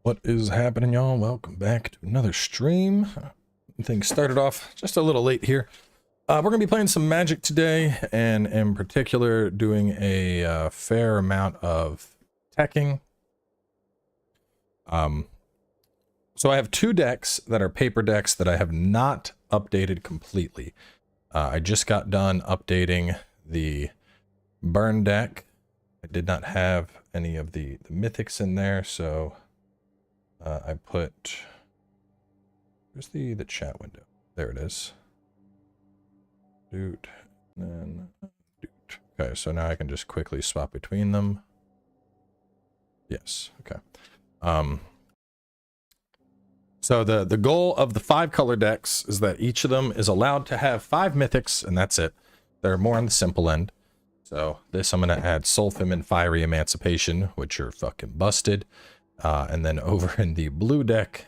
What is happening, y'all? Welcome back to another stream. Things started off just a little late here. We're going to be playing some Magic today, and in particular doing a fair amount of teching. So I have two decks that are paper decks that I have not updated completely. I just got done updating the burn deck. I did not have any of the mythics in there, so I put, where's the chat window? There it is. Doot, and then doot. Okay, so now I can just quickly swap between them. Yes, okay. So the goal of the 5-color decks is that each of them is allowed to have 5 mythics, and that's it. They're more on the simple end. So this, I'm going to add Sulfim and Fiery Emancipation, which are fucking busted. And then over in the blue deck,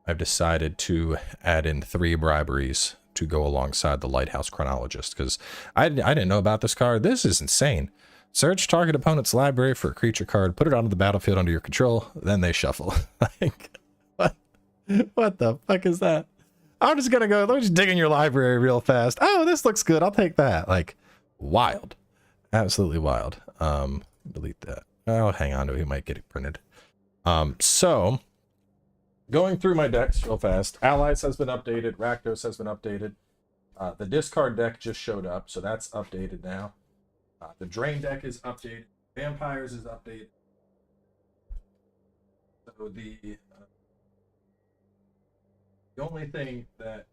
I've decided to add in 3 briberies to go alongside the Lighthouse Chronologist, because I didn't know about this card. This is insane. Search target opponent's library for a creature card, put it onto the battlefield under your control, then they shuffle. Like, what the fuck is that? I'm just gonna go, let me just dig in your library real fast. Oh, this looks good, I'll take that. Like, wild. Absolutely wild. Delete that. I'll hang on to it, he might get it printed. So going through my decks real fast. Allies has been updated, Rakdos has been updated. The discard deck just showed up, so that's updated now. The drain deck is updated, Vampires is updated. So the only thing that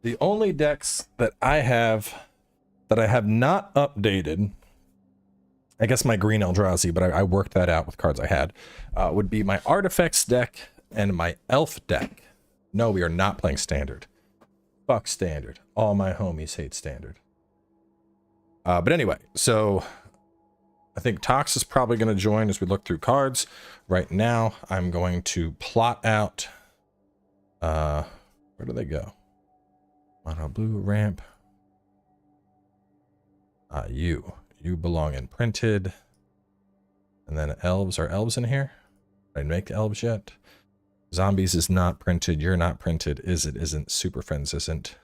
the only decks that I have not updated, I guess my green Eldrazi, but I worked that out with cards I had, would be my Artifacts deck and my Elf deck. No, we are not playing Standard. Fuck Standard. All my homies hate Standard. But anyway, so I think Tox is probably going to join as we look through cards. Right now, I'm going to plot out, where do they go? Mono blue ramp. You belong in printed. And then Elves. Are Elves in here? Did I make Elves yet? Zombies is not printed. You're not printed. Is it? Isn't. Super Friends isn't.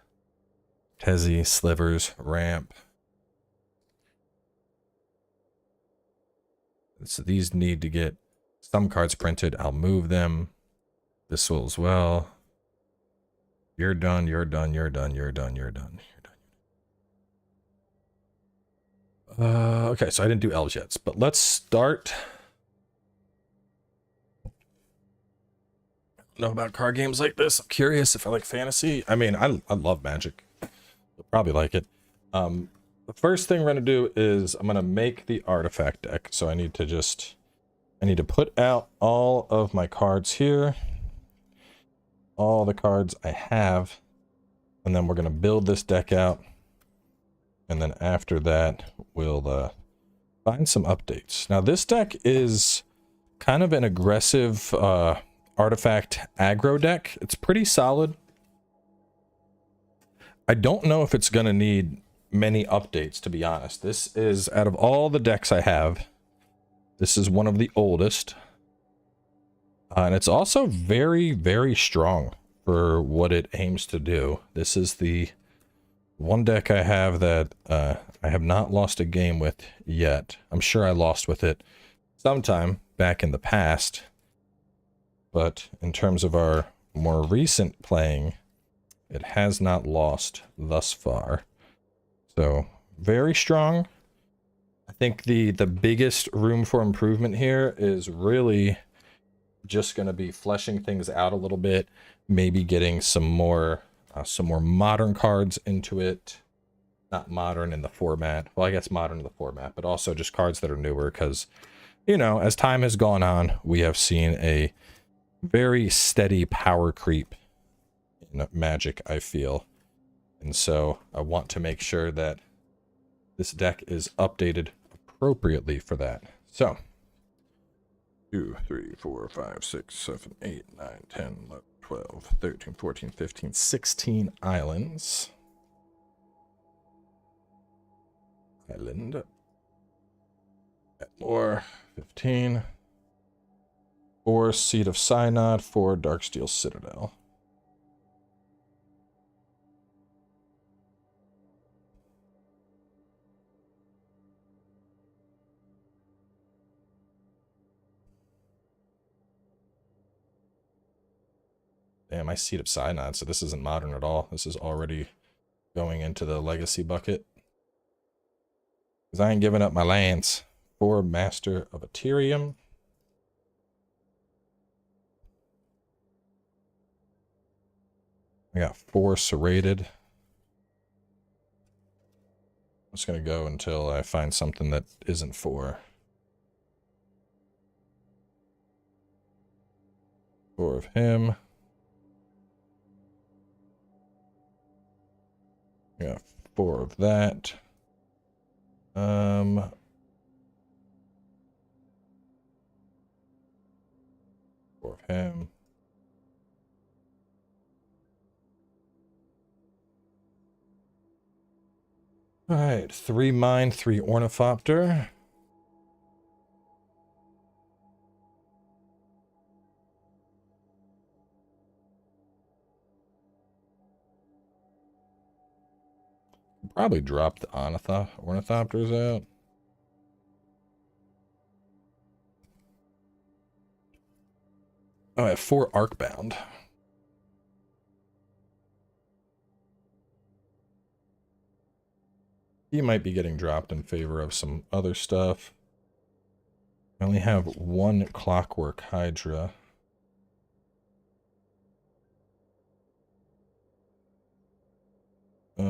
Tezzy, Slivers, ramp. So these need to get some cards printed. I'll move them. This will as well. You're done, you're done, you're done, you're done, you're done, you're done. Okay, so I didn't do Elves yet, but let's start. I don't know about card games like this. I'm curious if I like fantasy. I mean, I love Magic. You'll probably like it. The first thing we're gonna do is I'm gonna make the artifact deck. So I need to put out all of my cards here. All the cards I have, and then we're going to build this deck out, and then after that we'll find some updates. Now this deck is kind of an aggressive artifact aggro deck. It's pretty solid. I don't know if it's going to need many updates, to be honest. This is, out of all the decks I have, this is one of the oldest. And it's also very, very strong for what it aims to do. This is the one deck I have that I have not lost a game with yet. I'm sure I lost with it sometime back in the past. But in terms of our more recent playing, it has not lost thus far. So, very strong. I think the biggest room for improvement here is really just going to be fleshing things out a little bit, maybe getting some more modern cards into it. Not modern in the format, well, I guess modern in the format, but also just cards that are newer, because, you know, as time has gone on, we have seen a very steady power creep in Magic, I feel. And so I want to make sure that this deck is updated appropriately for that. So 2, 3, 4, 5, 6, 7, 8, 9, 10, 11, 12, 13, 14, 15, 16 islands. Island. Add more. 15. 4 Seed of Synod, 4 Darksteel Citadel. Damn, I Seed of Synod, so this isn't modern at all. This is already going into the legacy bucket. Because I ain't giving up my lands. 4 Master of Ethereum. I got 4 Serrated. I'm just going to go until I find something that isn't 4. 4 of him. I got 4 of that. 4 of him. All right, 3 Mine, 3 Ornithopter. Probably drop the Ornithopters out. Oh, I have 4 Arcbound. He might be getting dropped in favor of some other stuff. I only have 1 Clockwork Hydra. I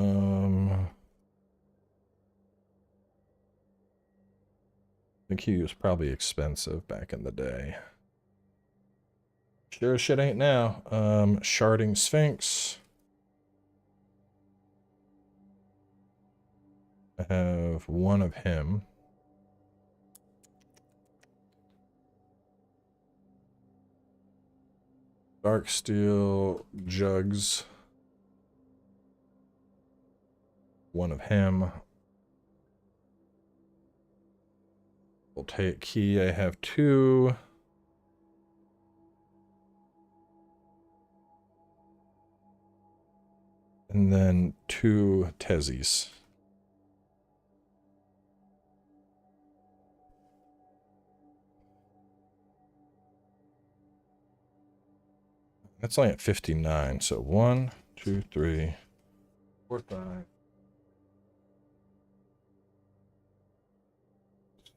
think he was probably expensive back in the day. Sure as shit ain't now. Sharding Sphinx. I have 1 of him. Darksteel Jugs. 1 of him. We'll take key. I have 2. And then 2 Tezzies. That's only at 59. So 1, 2, 3, 4, 5,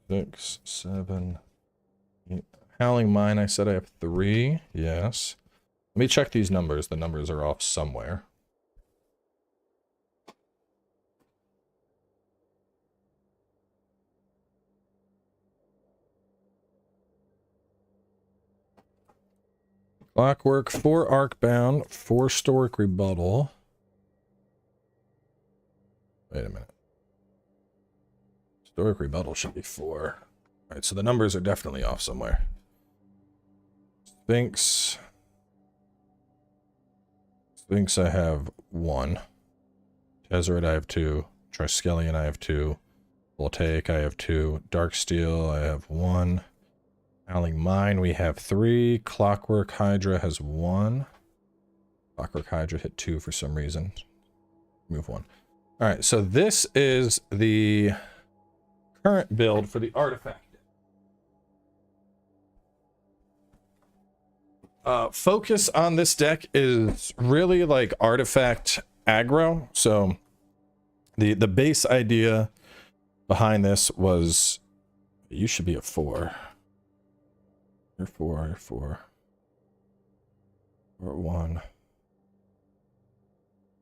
6, 7, 8. Howling Mine, I said I have 3. Yes. Let me check these numbers. The numbers are off somewhere. Clockwork, 4 Arcbound, 4 Stoic Rebuttal. Wait a minute. Stoic Rebuttal should be 4. Alright, so the numbers are definitely off somewhere. Sphinx. Sphinx I have 1. Tezzeret I have 2. Triskelion I have 2. Voltaic I have 2. Darksteel I have 1. Howling Mine, we have 3. Clockwork Hydra has 1. Clockwork Hydra hit 2 for some reason. Move 1. Alright, so this is the current build for the artifact. Focus on this deck is really like artifact aggro. So the base idea behind this was you should be a 4. You're 4, you're 4. Or 1.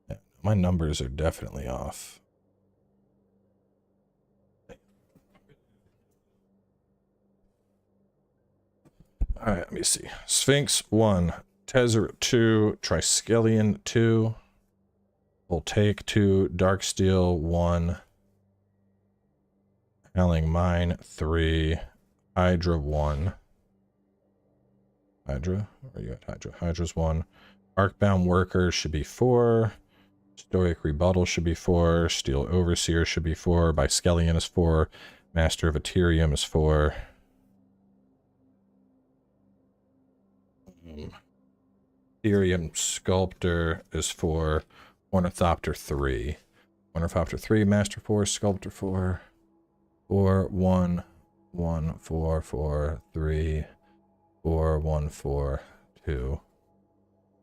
Yeah, my numbers are definitely off. Alright, let me see. Sphinx 1. Tezzeret 2. Triskelion 2. Voltaic 2. Darksteel 1. Howling Mine 3. Hydra 1. Hydra? Where are you at? Hydra. Hydra's 1. Arcbound Worker should be 4. Stoic Rebuttal should be 4. Steel Overseer should be 4. Biskellion is 4. Master of Ethereum is 4. Ethereum Sculptor is 4. Ornithopter 3. Ornithopter 3, Master 4, Sculptor 4. 4, 1, 1, 4, 4, 3, 4, 1, 4, 2.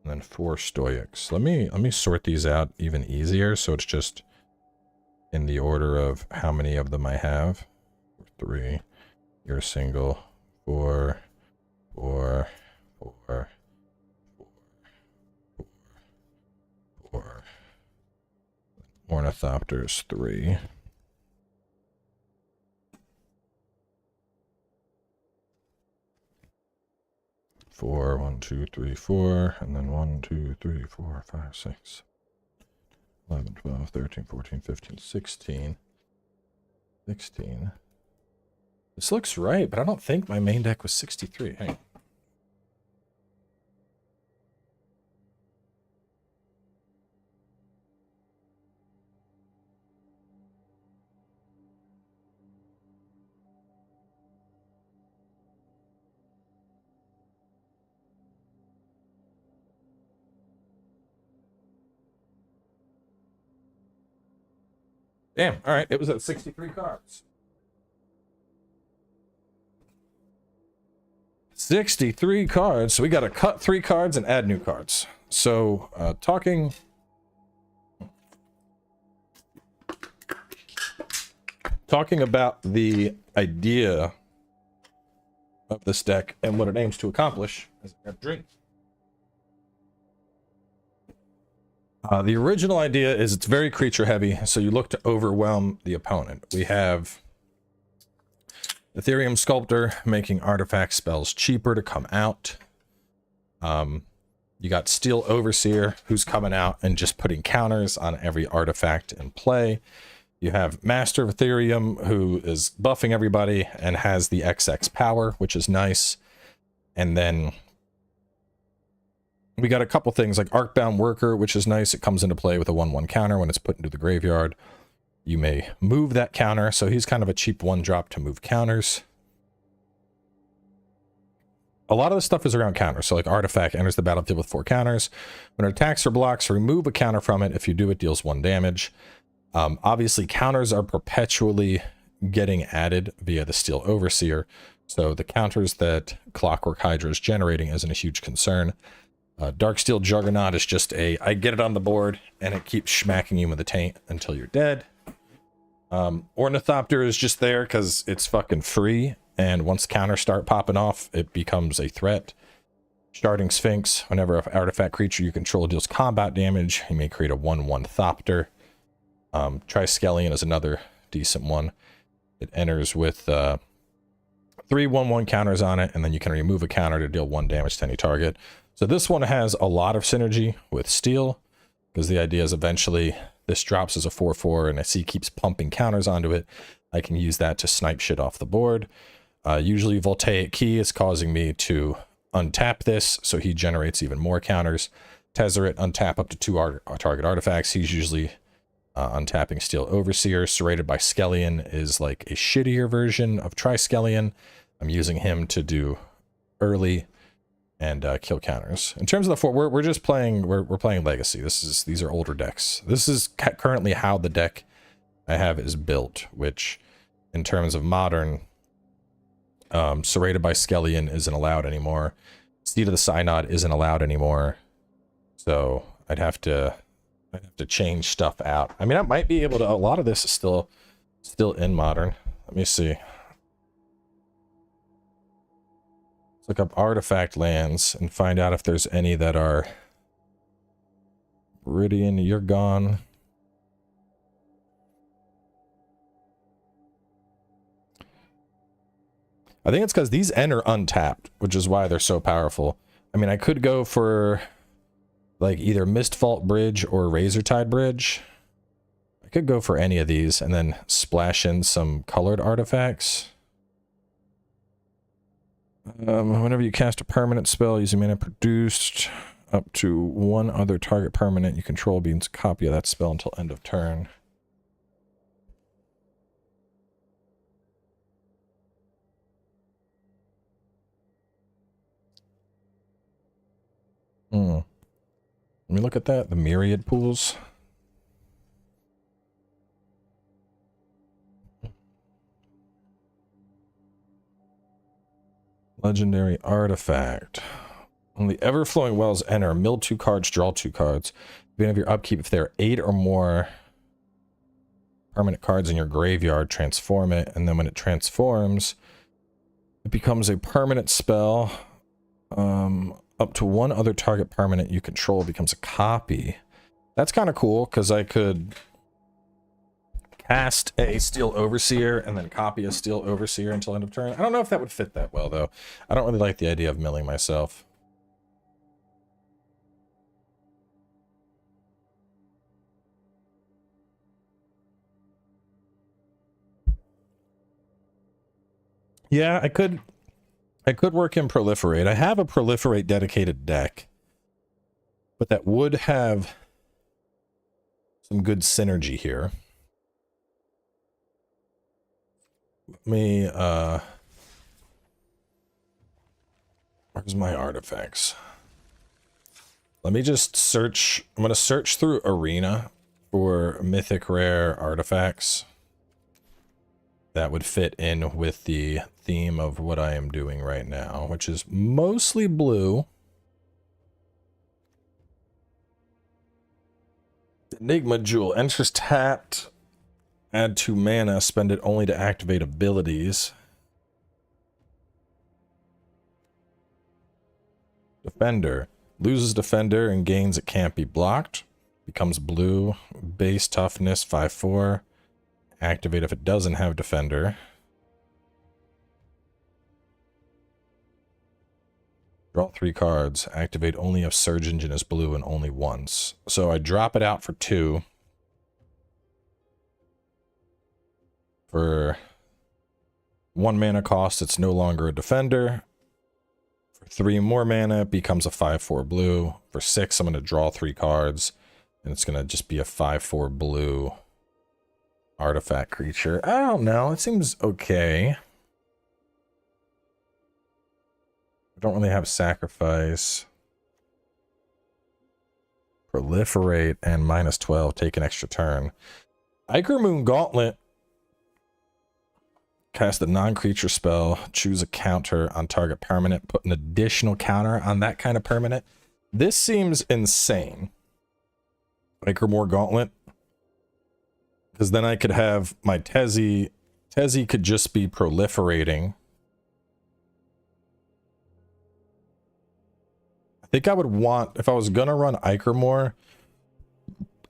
And then 4 Stoics. Let me sort these out even easier, so it's just in the order of how many of them I have. 3. You're single. 4, 4, 4, 4, 4, 4. Ornithopters 3. Four, 1, 2, 3, 4, and then 1, 2, 3, 4, 5, 6, 11, 12, 13, 14, 15, 16. 16. This looks right, but I don't think my main deck was 63. Hang on. Damn, all right, it was at 63 cards. 63 cards, so we got to cut 3 cards and add new cards. So, talking about the idea of this deck and what it aims to accomplish as a dream. The original idea is it's very creature heavy, so you look to overwhelm the opponent. We have Ethereum Sculptor making artifact spells cheaper to come out. You got Steel Overseer who's coming out and just putting counters on every artifact in play. You have Master of Ethereum who is buffing everybody and has the XX power, which is nice. And then we got a couple things like Arcbound Worker, which is nice. It comes into play with a 1/1 counter when it's put into the graveyard. You may move that counter, so he's kind of a cheap 1-drop to move counters. A lot of the stuff is around counters, so like Artifact enters the battlefield with 4 counters. When it attacks or blocks, remove a counter from it. If you do, it deals 1 damage. Obviously, counters are perpetually getting added via the Steel Overseer, so the counters that Clockwork Hydra is generating isn't a huge concern. Darksteel Juggernaut is just I get it on the board, and it keeps smacking you with the taint until you're dead. Ornithopter is just there because it's fucking free, and once counters start popping off, it becomes a threat. Sharding Sphinx, whenever an artifact creature you control deals combat damage, you may create a 1/1 Thopter. Triskelion is another decent one. It enters with 3 1/1 counters on it, and then you can remove a counter to deal 1 damage to any target. So this one has a lot of synergy with Steel, because the idea is eventually this drops as a 4/4, and as he keeps pumping counters onto it, I can use that to snipe shit off the board. Usually Voltaic Key is causing me to untap this, so he generates even more counters. Tezzeret, untap up to 2 target artifacts. He's usually untapping Steel Overseer. Serrated by Skellion is like a shittier version of Triskelion. I'm using him to do early and kill counters. In terms of the 4, we're just playing, we're playing Legacy. These are older decks. This is currently how the deck I have is built, which in terms of modern, Serrated by Skellion isn't allowed anymore. Seed of the Synod isn't allowed anymore. So I'd have to change stuff out. I mean, I might be able to, a lot of this is still in modern. Let me see. Look up artifact lands and find out if there's any that are Viridian. You're gone. I think it's because these enter untapped, which is why they're so powerful. I mean, I could go for like either Mistvault Bridge or Razortide Bridge. I could go for any of these and then splash in some colored artifacts. Whenever you cast a permanent spell using mana produced, up to one other target permanent you control being a copy of that spell until end of turn. Let me look at that. The myriad pools. Legendary artifact. When the ever-flowing wells enter, mill 2 cards, draw 2 cards. At the end of your upkeep, if there are 8 or more permanent cards in your graveyard, transform it. And then when it transforms, it becomes a permanent spell. Up to one other target permanent you control becomes a copy. That's kind of cool, because I could cast a Steel Overseer and then copy a Steel Overseer until end of turn. I don't know if that would fit that well, though. I don't really like the idea of milling myself. Yeah, I could work in Proliferate. I have a Proliferate dedicated deck, but that would have some good synergy here. Let me, where's my artifacts? Let me just search. I'm going to search through Arena for mythic rare artifacts that would fit in with the theme of what I am doing right now, which is mostly blue. Enigma Jewel. Enters tapped. Add 2 mana. Spend it only to activate abilities. Defender. Loses Defender and gains it can't be blocked. Becomes blue. Base toughness 5/4. Activate if it doesn't have Defender. Draw 3 cards. Activate only if Surge Engine is blue and only once. So I drop it out for 2. For 1 mana cost, it's no longer a Defender. For 3 more mana, it becomes a 5/4 blue. For 6, I'm going to draw 3 cards. And it's going to just be a 5/4 blue artifact creature. I don't know. It seems okay. I don't really have sacrifice. Proliferate and -12. Take an extra turn. Ichor Moon Gauntlet. Cast a non-creature spell. Choose a counter on target permanent. Put an additional counter on that kind of permanent. This seems insane. Ichor Moon Gauntlet. Because then I could have my Tezzy. Tezzy could just be proliferating. I think I would want, if I was going to run Ichor more,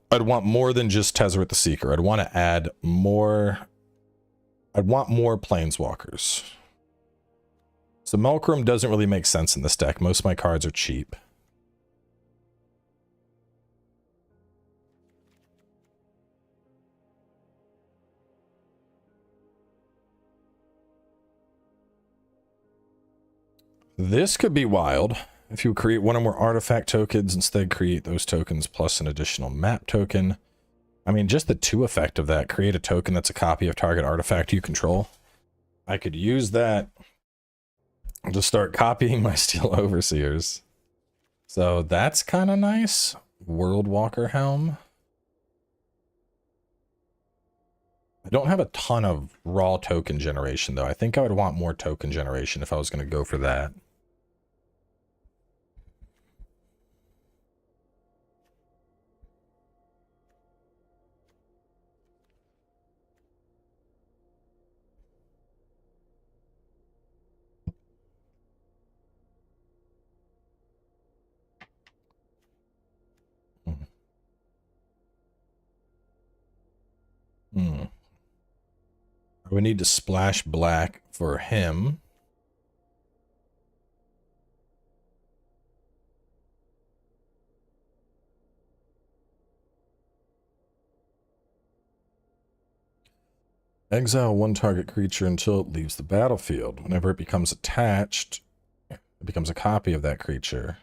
I'd want more than just Tezzeret the Seeker. I'd want to add more. I'd want more Planeswalkers. Simulacrum doesn't really make sense in this deck. Most of my cards are cheap. This could be wild. If you create one or more artifact tokens, instead create those tokens plus an additional map token. I mean, just the 2 effect of that. Create a token that's a copy of target artifact you control. I could use that to start copying my Steel Overseers. So that's kind of nice. Worldwalker Helm. I don't have a ton of raw token generation, though. I think I would want more token generation if I was going to go for that. I would need to splash black for him. Exile 1 target creature until it leaves the battlefield. Whenever it becomes attached, it becomes a copy of that creature.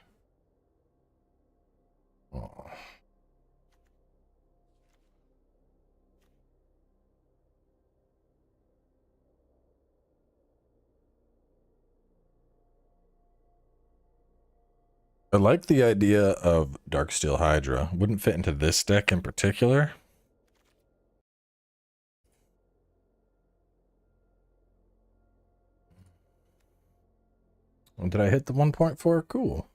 I like the idea of Darksteel Hydra. Wouldn't fit into this deck in particular. Did I hit the 1.4? Cool.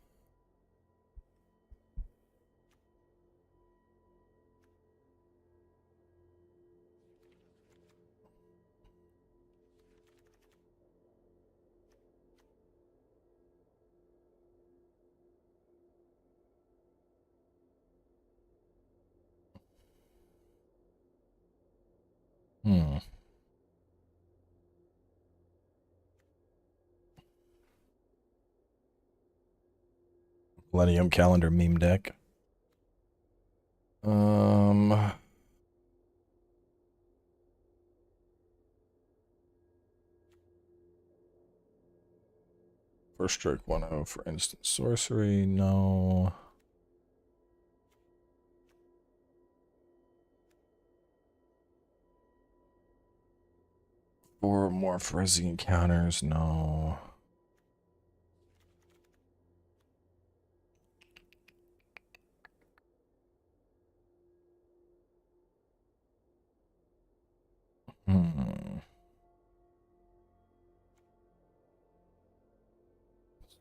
Millennium Calendar meme deck. First strike 1-0 for instant sorcery. No. Four more frizzy encounters. No.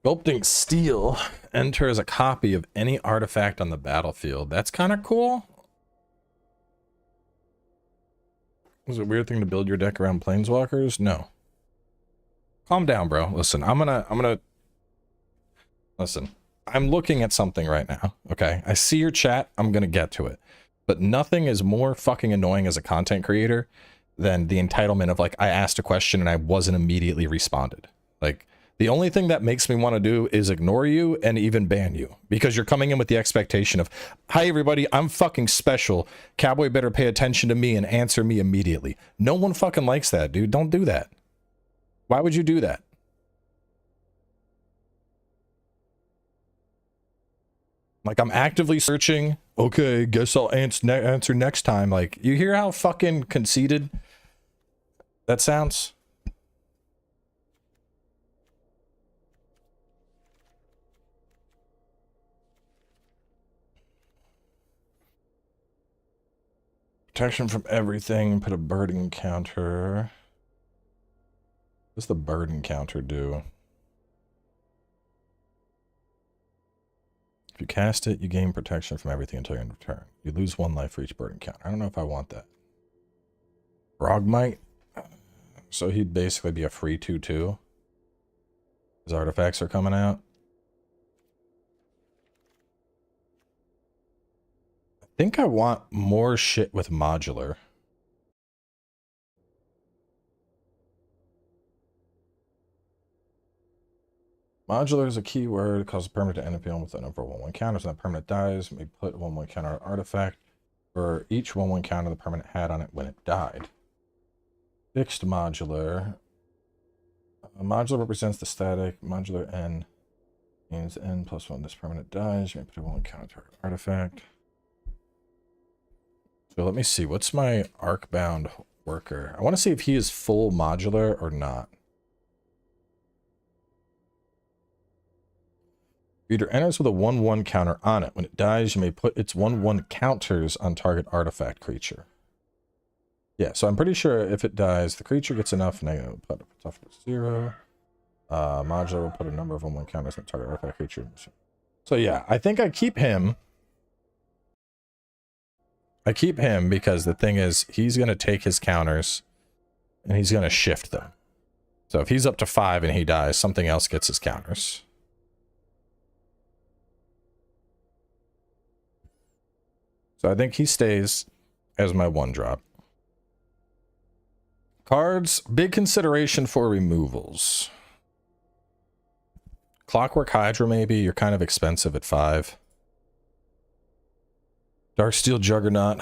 Sculpting Steel enters a copy of any artifact on the battlefield. That's kind of cool. Is it a weird thing to build your deck around planeswalkers? No. Calm down, bro. Listen, listen. I'm looking at something right now, okay? I see your chat. I'm gonna get to it. But nothing is more fucking annoying as a content creator than the entitlement of, like, I asked a question and I wasn't immediately responded. Like, the only thing that makes me want to do is ignore you and even ban you, because you're coming in with the expectation of, hi everybody, I'm fucking special. Cowboy better pay attention to me and answer me immediately. No one fucking likes that, dude. Don't do that. Why would you do that? Like, I'm actively searching. Okay, guess I'll answer next time. Like, you hear how fucking conceited that sounds? Protection from everything. Put a burden counter. What's the burden counter do? If you cast it, you gain protection from everything until your end of turn. You lose 1 life for each burden counter. I don't know if I want that. Frogmite. So he'd basically be a free 2/2. His artifacts are coming out. I think I want more shit with Modular. Modular is a keyword. Causes a permanent to end up with a number of 1/1 counters. When that permanent dies, may put a 1/1 counter on artifact for each 1/1 counter the permanent had on it when it died. Fixed Modular. Modular represents the static. Modular N means N plus 1. This permanent dies. You may put a 1/1 counter target artifact. So let me see. What's my Arcbound worker? I want to see if he is full modular or not. Reader enters with a 1/1 counter on it. When it dies, you may put its 1/1 counters on target artifact creature. Yeah, so I'm pretty sure if it dies, the creature gets enough negative. Put toughness 0. Modular will put a number of 1/1 counters on target artifact creature. So yeah, I think I keep him. I keep him because the thing is, he's going to take his counters and he's going to shift them. So if he's up to 5 and he dies, something else gets his counters. So I think he stays as my 1-drop. Cards, big consideration for removals. Clockwork Hydra, maybe. You're kind of expensive at 5. Darksteel Juggernaut.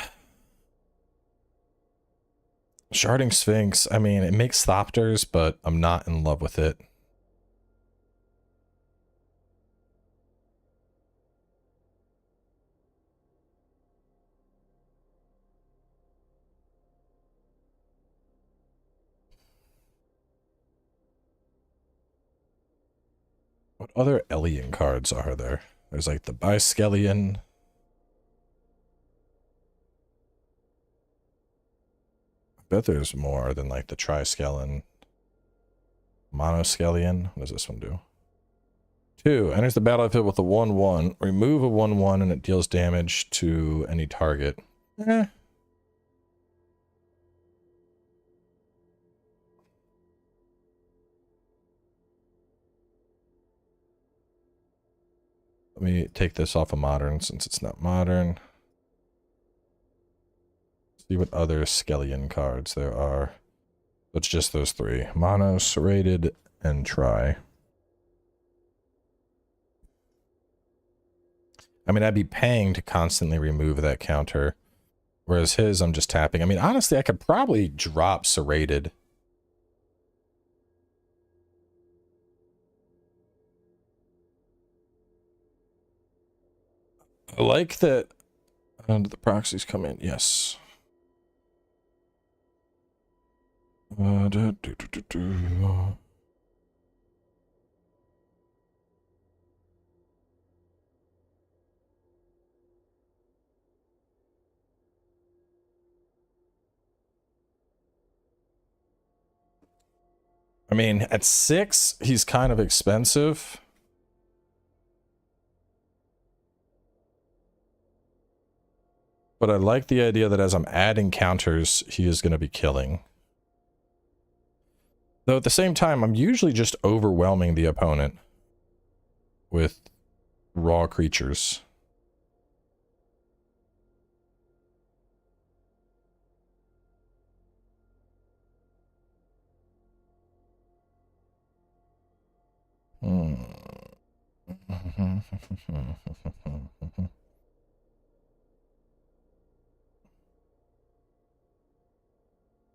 Sharding Sphinx. I mean, it makes Thopters, but I'm not in love with it. What other Elian cards are there? There's like the biskeleton. I bet there's more than like the triskeleton. Monoskeleton. What does this one do? 2. Enters the battlefield with a 1/1. Remove a 1/1 and it deals damage to any target. Eh. Let me take this off of modern since it's not modern. See what other skeleton cards there are. It's just those 3. Mono, serrated, and tri. I mean, I'd be paying to constantly remove that counter. Whereas his, I'm just tapping. I mean, honestly, I could probably drop serrated. I like that. And the proxies come in. Yes. I mean, at 6, he's kind of expensive. But I like the idea that as I'm adding counters, he is going to be killing. Though at the same time, I'm usually just overwhelming the opponent with raw creatures.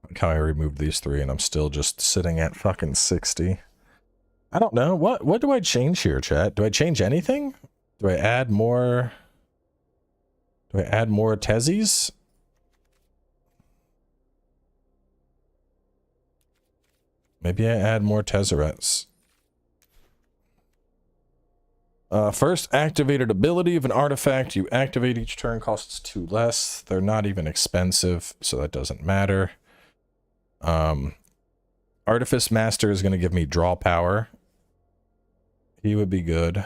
Like how I removed these 3 and I'm still just sitting at fucking 60. I don't know. What do I change here, chat? Do I change anything? Do I add more? Do I add more Tezzies? Maybe I add more Tezzerets. First activated ability of an artifact you activate each turn costs 2 less. They're not even expensive, so that doesn't matter. Artifice Master is going to give me draw power. He would be good.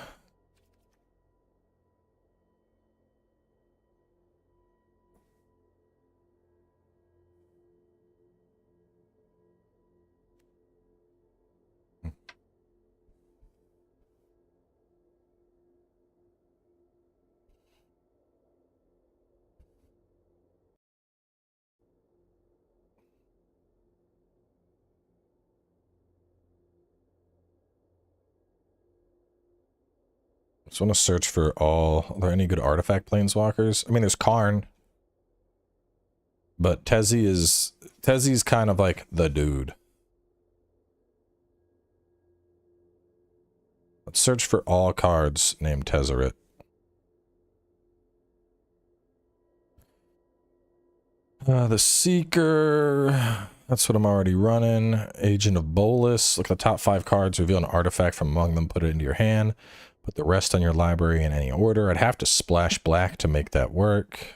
Just want to search for all. Are there any good artifact planeswalkers? I mean, there's Karn, but Tezzy's kind of like the dude. Let's search for all cards named Tezzeret. The Seeker. That's what I'm already running. Agent of Bolus. Look at the top 5 cards. Reveal an artifact from among them. Put it into your hand. Put the rest on your library in any order. I'd have to splash black to make that work.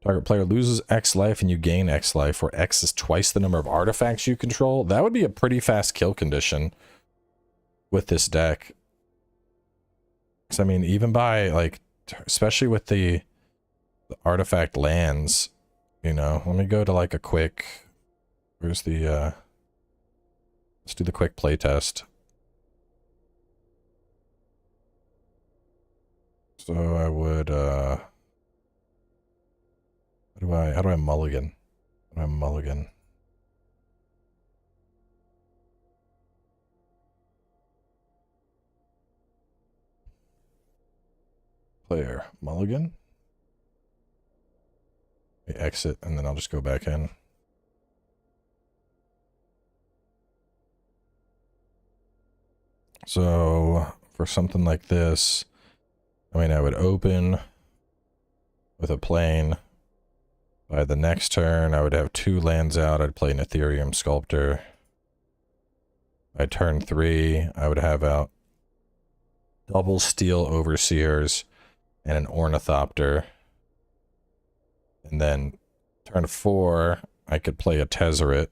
Target player loses X life and you gain X life, where X is twice the number of artifacts you control. That would be a pretty fast kill condition with this deck. Because, I mean, even by, like, especially with the artifact lands, you know, let me go to, like, a quick... Where's the, let's do the quick playtest. So I would, how do I mulligan? How do I mulligan? Player, mulligan? Exit, and then I'll just go back in. So, for something like this, I mean, I would open with a plane. By the next turn, I would have 2 lands out. I'd play an Ethereum Sculptor. By turn 3, I would have out double steel overseers, and an ornithopter. And then turn 4, I could play a Tezzeret.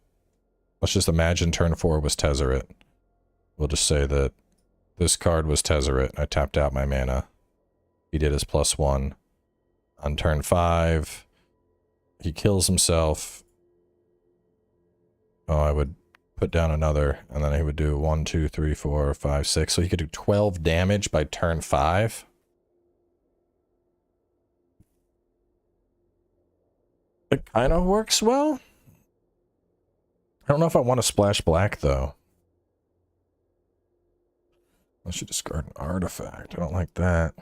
Let's just imagine turn 4 was Tezzeret. We'll just say that this card was Tezzeret. I tapped out my mana. He did his +1. On turn 5, he kills himself. Oh, I would put down another, and then he would do 1, 2, 3, 4, 5, 6. So he could do 12 damage by turn 5. It kind of works well. I don't know if I want to splash black, though. I should discard an artifact. I don't like that.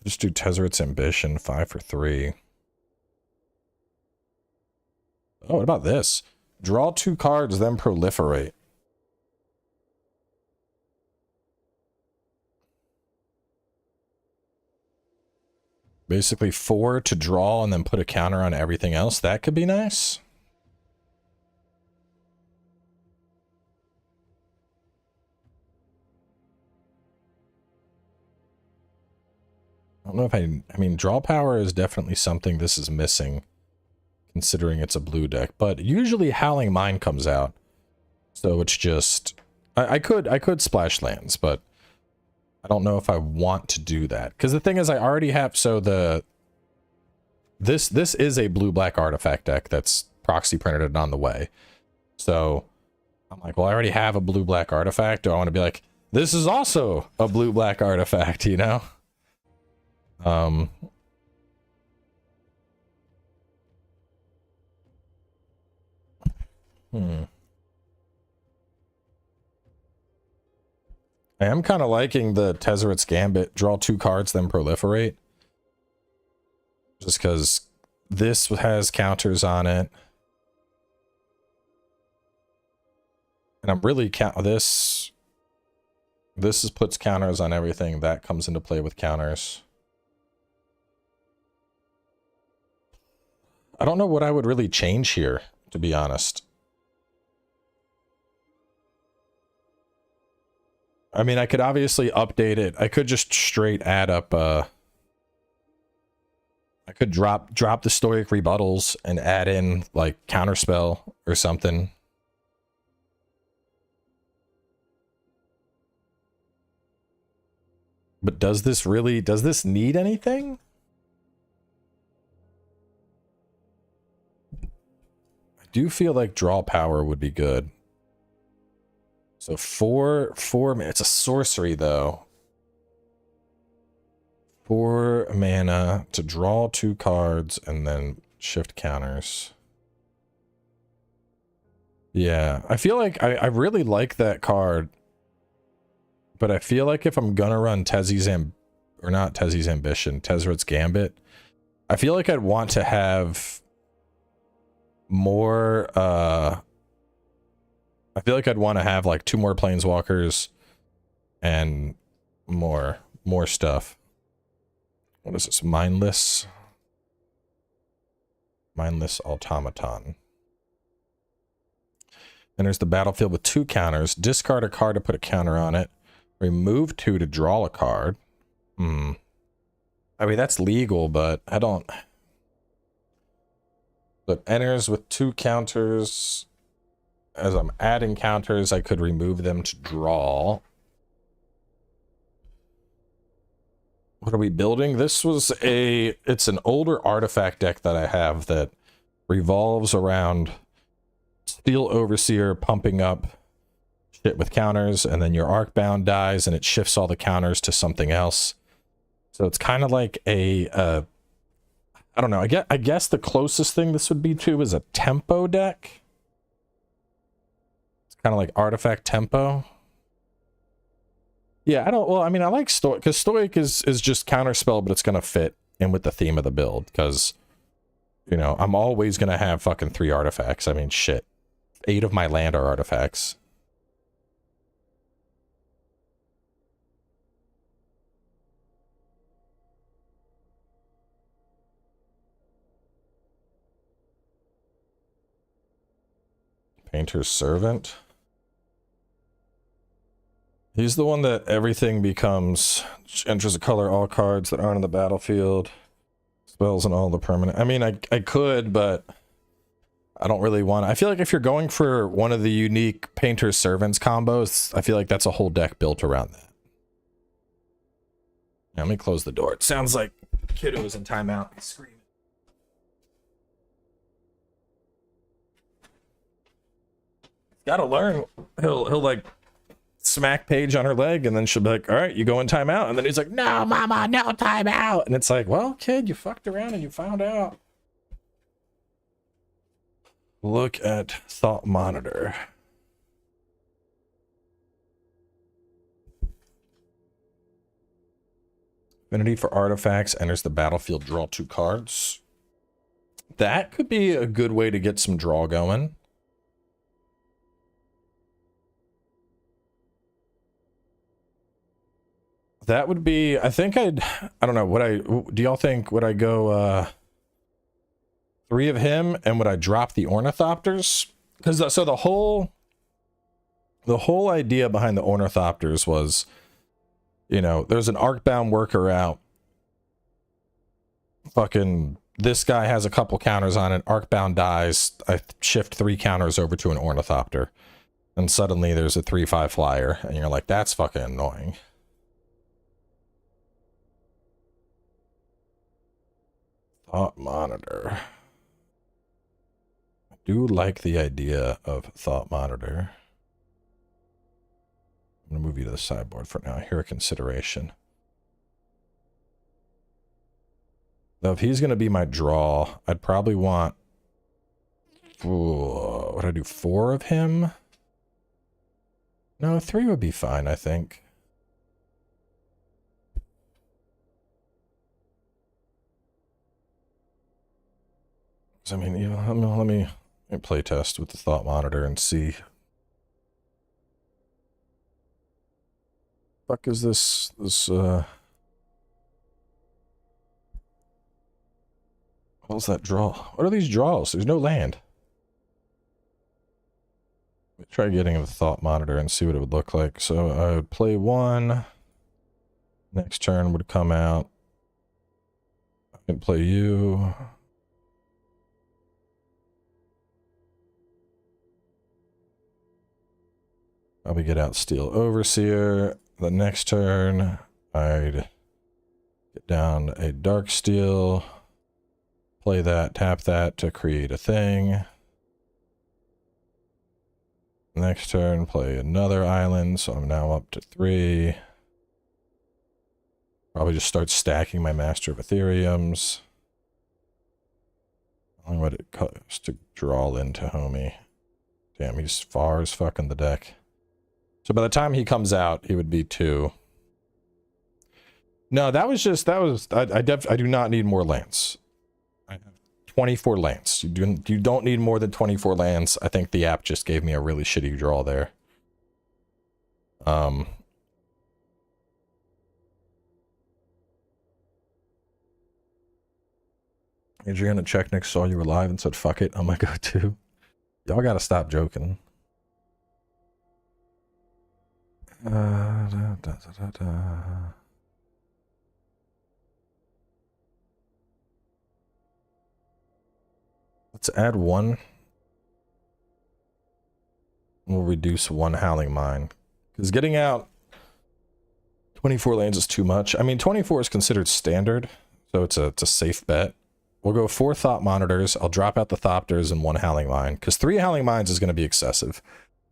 Just do Tezzeret's Ambition, 5 for 3. Oh, what about this? Draw 2 cards, then proliferate. Basically 4 to draw and then put a counter on everything else. That could be nice. I don't know if I mean, draw power is definitely something this is missing, considering it's a blue deck. But usually Howling Mine comes out, so it's just I could splash lands, but I don't know if I want to do that, because the thing is, I already have. So this is a blue-black artifact deck that's proxy printed on the way. So I'm like, well, I already have a blue-black artifact. Do I want to be like, this is also a blue-black artifact, you know? I am kind of liking the Tezzeret's Gambit. Draw 2 cards, then proliferate. Just because this has counters on it. And I'm really this puts counters on everything. That comes into play with counters. I don't know what I would really change here, to be honest. I mean, I could obviously update it. I could just straight add up, I could drop the Stoic Rebuttals and add in, like, Counterspell or something. But does this need anything? I do feel like draw power would be good. So 4, it's a sorcery though. 4 mana to draw 2 cards and then shift counters. Yeah, I feel like I really like that card. But I feel like if I'm gonna run Tezzeret's Tezzeret's Gambit, I feel like I'd want to have more, I feel like I'd want to have like 2 more Planeswalkers and more stuff. What is this? Mindless Automaton. Enters the battlefield with 2 counters. Discard a card to put a counter on it. Remove 2 to draw a card. I mean, that's legal, but I don't. But enters with 2 counters. As I'm adding counters, I could remove them to draw. What are we building? This was it's an older artifact deck that I have that revolves around Steel Overseer pumping up shit with counters, and then your Arcbound dies and it shifts all the counters to something else. So it's kind of like a I don't know, I guess the closest thing this would be to is a tempo deck. It's kind of like artifact tempo. Yeah, I mean, I like Stoic, because Stoic is just counterspell, but it's gonna fit in with the theme of the build, because, you know, I'm always gonna have fucking 3 artifacts. I mean, shit. 8 of my land are artifacts. Painter's Servant. He's the one that everything becomes, enters a color all cards that aren't on the battlefield. Spells and all the permanent. I mean, I could, but I don't really want to. I feel like if you're going for one of the unique Painter's Servants combos, I feel like that's a whole deck built around that. Now, let me close the door. It sounds like kiddos in timeout screaming. Gotta learn. He'll like smack Paige on her leg, and then she'll be like, all right, you go in timeout. And then he's like, no, mama, no timeout. And it's like, well, kid, you fucked around and you found out. Look at Thought Monitor. Affinity for artifacts, enters the battlefield, draw 2 cards. That could be a good way to get some draw going. That would be, I think I don't know, do y'all think, would I go 3 of him, and would I drop the Ornithopters? Because so the whole idea behind the Ornithopters was, you know, there's an Arcbound worker out. Fucking, this guy has a couple counters on it, Arcbound dies, I shift 3 counters over to an Ornithopter. And suddenly there's a 3/5 flyer, and you're like, that's fucking annoying. Thought Monitor. I do like the idea of Thought Monitor. I'm going to move you to the sideboard for now. Here a consideration. Now, if he's going to be my draw, I'd probably want... Ooh, would I do 4 of him? No, 3 would be fine, I think. I mean, you know, let me play test with the Thought Monitor and see. Fuck is this what's that draw? What are these draws? There's no land. Let me try getting the Thought Monitor and see what it would look like. So I would play 1. Next turn would come out. I can play you. Probably get out Steel Overseer. The next turn, I'd get down a Dark Steel, play that, tap that to create a thing. Next turn, play another island, so I'm now up to 3. Probably just start stacking my Master of Ethereums. I don't know what it costs to draw into homie. Damn, he's far as fucking the deck. So by the time he comes out, he would be 2. No, I do not need more lands. I have 24 lands. You don't need more than 24 lands. I think the app just gave me a really shitty draw there. Adriana Chechnik saw you were live and said, fuck it, I'm gonna go too. Y'all gotta stop joking. Let's add 1. We'll reduce 1 Howling Mine. Because getting out 24 lanes is too much. I mean, 24 is considered standard, so it's a safe bet. We'll go 4 Thought Monitors. I'll drop out the Thopters and 1 Howling Mine. Because 3 Howling Mines is going to be excessive.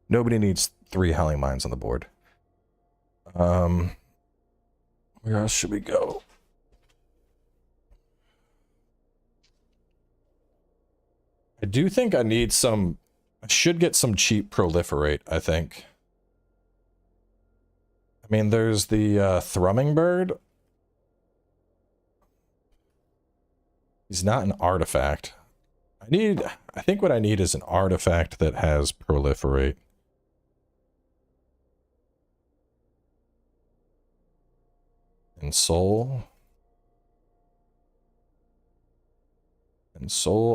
Nobody needs 3 Howling Mines on the board. Where else should we go? I do think I need some... I should get some cheap Proliferate, I think. I mean, there's the Thrumming Bird. He's not an artifact. I think what I need is an artifact that has Proliferate. And Soul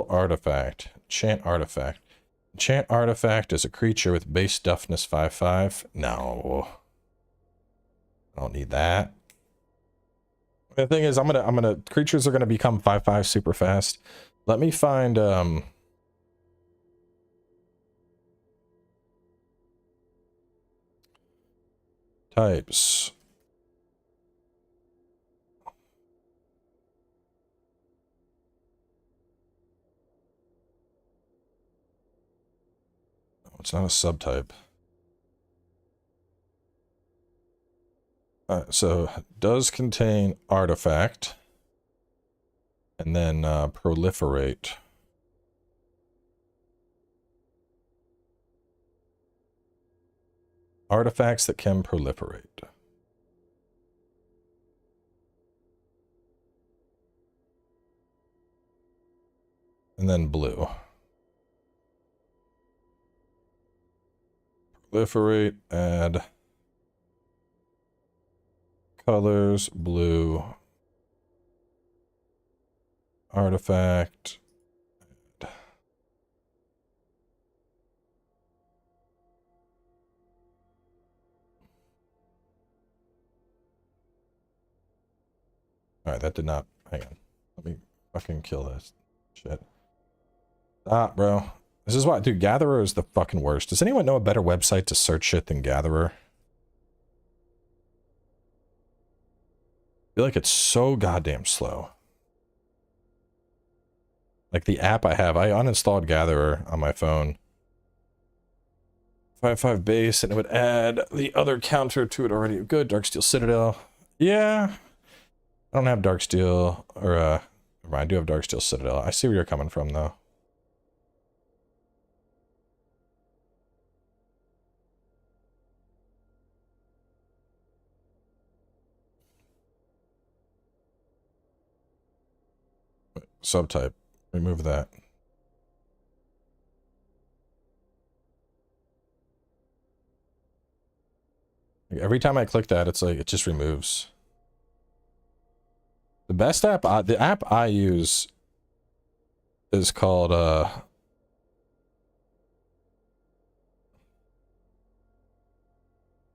Artifact. Enchant Artifact. Enchant artifact is a creature with base toughness 5/5. No. I don't need that. The thing is, creatures are gonna become 5/5 super fast. Let me find types. It's not a subtype. So does contain artifact and then proliferate. Artifacts that can proliferate. And then blue. Proliferate, add colors, blue, artifact. Alright, that did not, hang on. Let me fucking kill this shit. Stop, bro. This is why, dude, Gatherer is the fucking worst. Does anyone know a better website to search shit than Gatherer? I feel like it's so goddamn slow. Like the app I have, I uninstalled Gatherer on my phone. 5/5 base, and it would add the other counter to it already. Good, Darksteel Citadel. Yeah. I don't have Darksteel, or, I do have Darksteel Citadel. I see where you're coming from, though. Subtype. Remove that. Like every time I click that, it's like, it just removes. The best app, the app I use is called,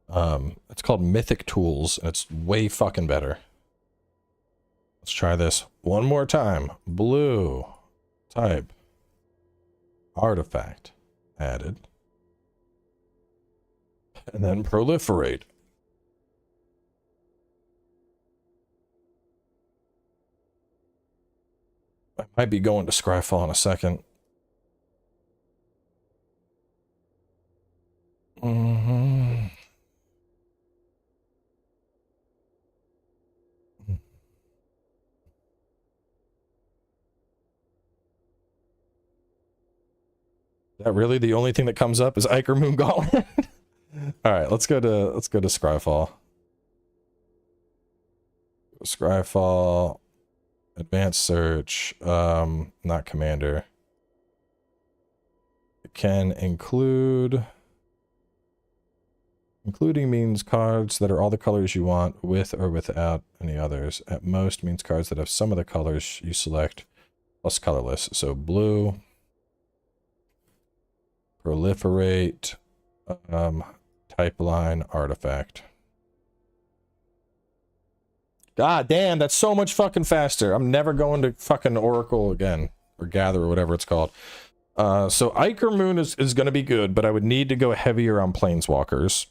it's called Mythic Tools, and it's way fucking better. Let's try this one more time. Blue, type, artifact, added, and then proliferate. I might be going to Scryfall in a second. Is that really the only thing that comes up is Iker Moon Gauntlet? All right, let's go to Scryfall. Scryfall, advanced search, not commander. It can include. Including means cards that are all the colors you want, with or without any others. At most means cards that have some of the colors you select, plus colorless. So blue, proliferate, type line, artifact. God damn, that's so much fucking faster. I'm never going to fucking Oracle again, or Gather, or whatever it's called. So Iker Moon is going to be good, but I would need to go heavier on Planeswalkers.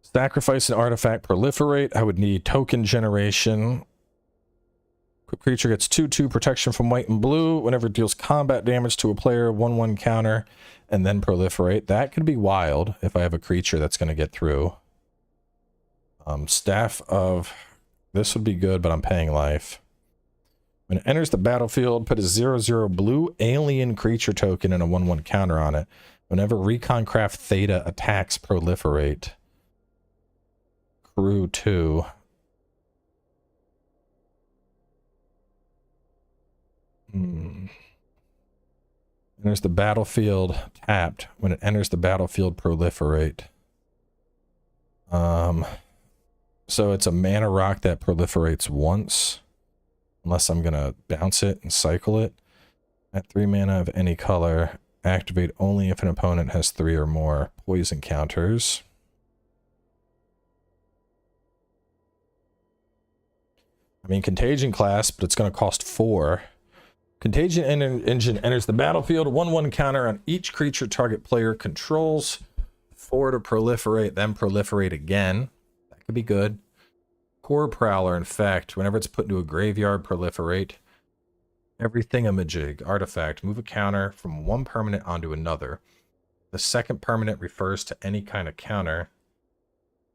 Sacrifice an artifact, proliferate. I would need token generation. Creature gets 2/2 protection from white and blue. Whenever it deals combat damage to a player, 1/1 counter, and then proliferate. That could be wild if I have a creature that's going to get through. Staff of... This would be good, but I'm paying life. When it enters the battlefield, put a 0/0 blue alien creature token and a 1/1 counter on it. Whenever Reconcraft Theta attacks, proliferate. Crew 2. Enters the battlefield tapped. When it enters the battlefield, proliferate. So it's a mana rock that proliferates once. Unless I'm gonna bounce it and cycle it. At 3 mana of any color, activate only if an opponent has 3 or more poison counters. I mean, Contagion class, but it's going to cost 4. Contagion engine enters the battlefield. 1/1 counter on each creature target player controls. 4 to proliferate, then proliferate again. That could be good. Core Prowler, in fact, whenever it's put into a graveyard, proliferate. Every thingamajig, artifact, move a counter from one permanent onto another. The second permanent refers to any kind of counter.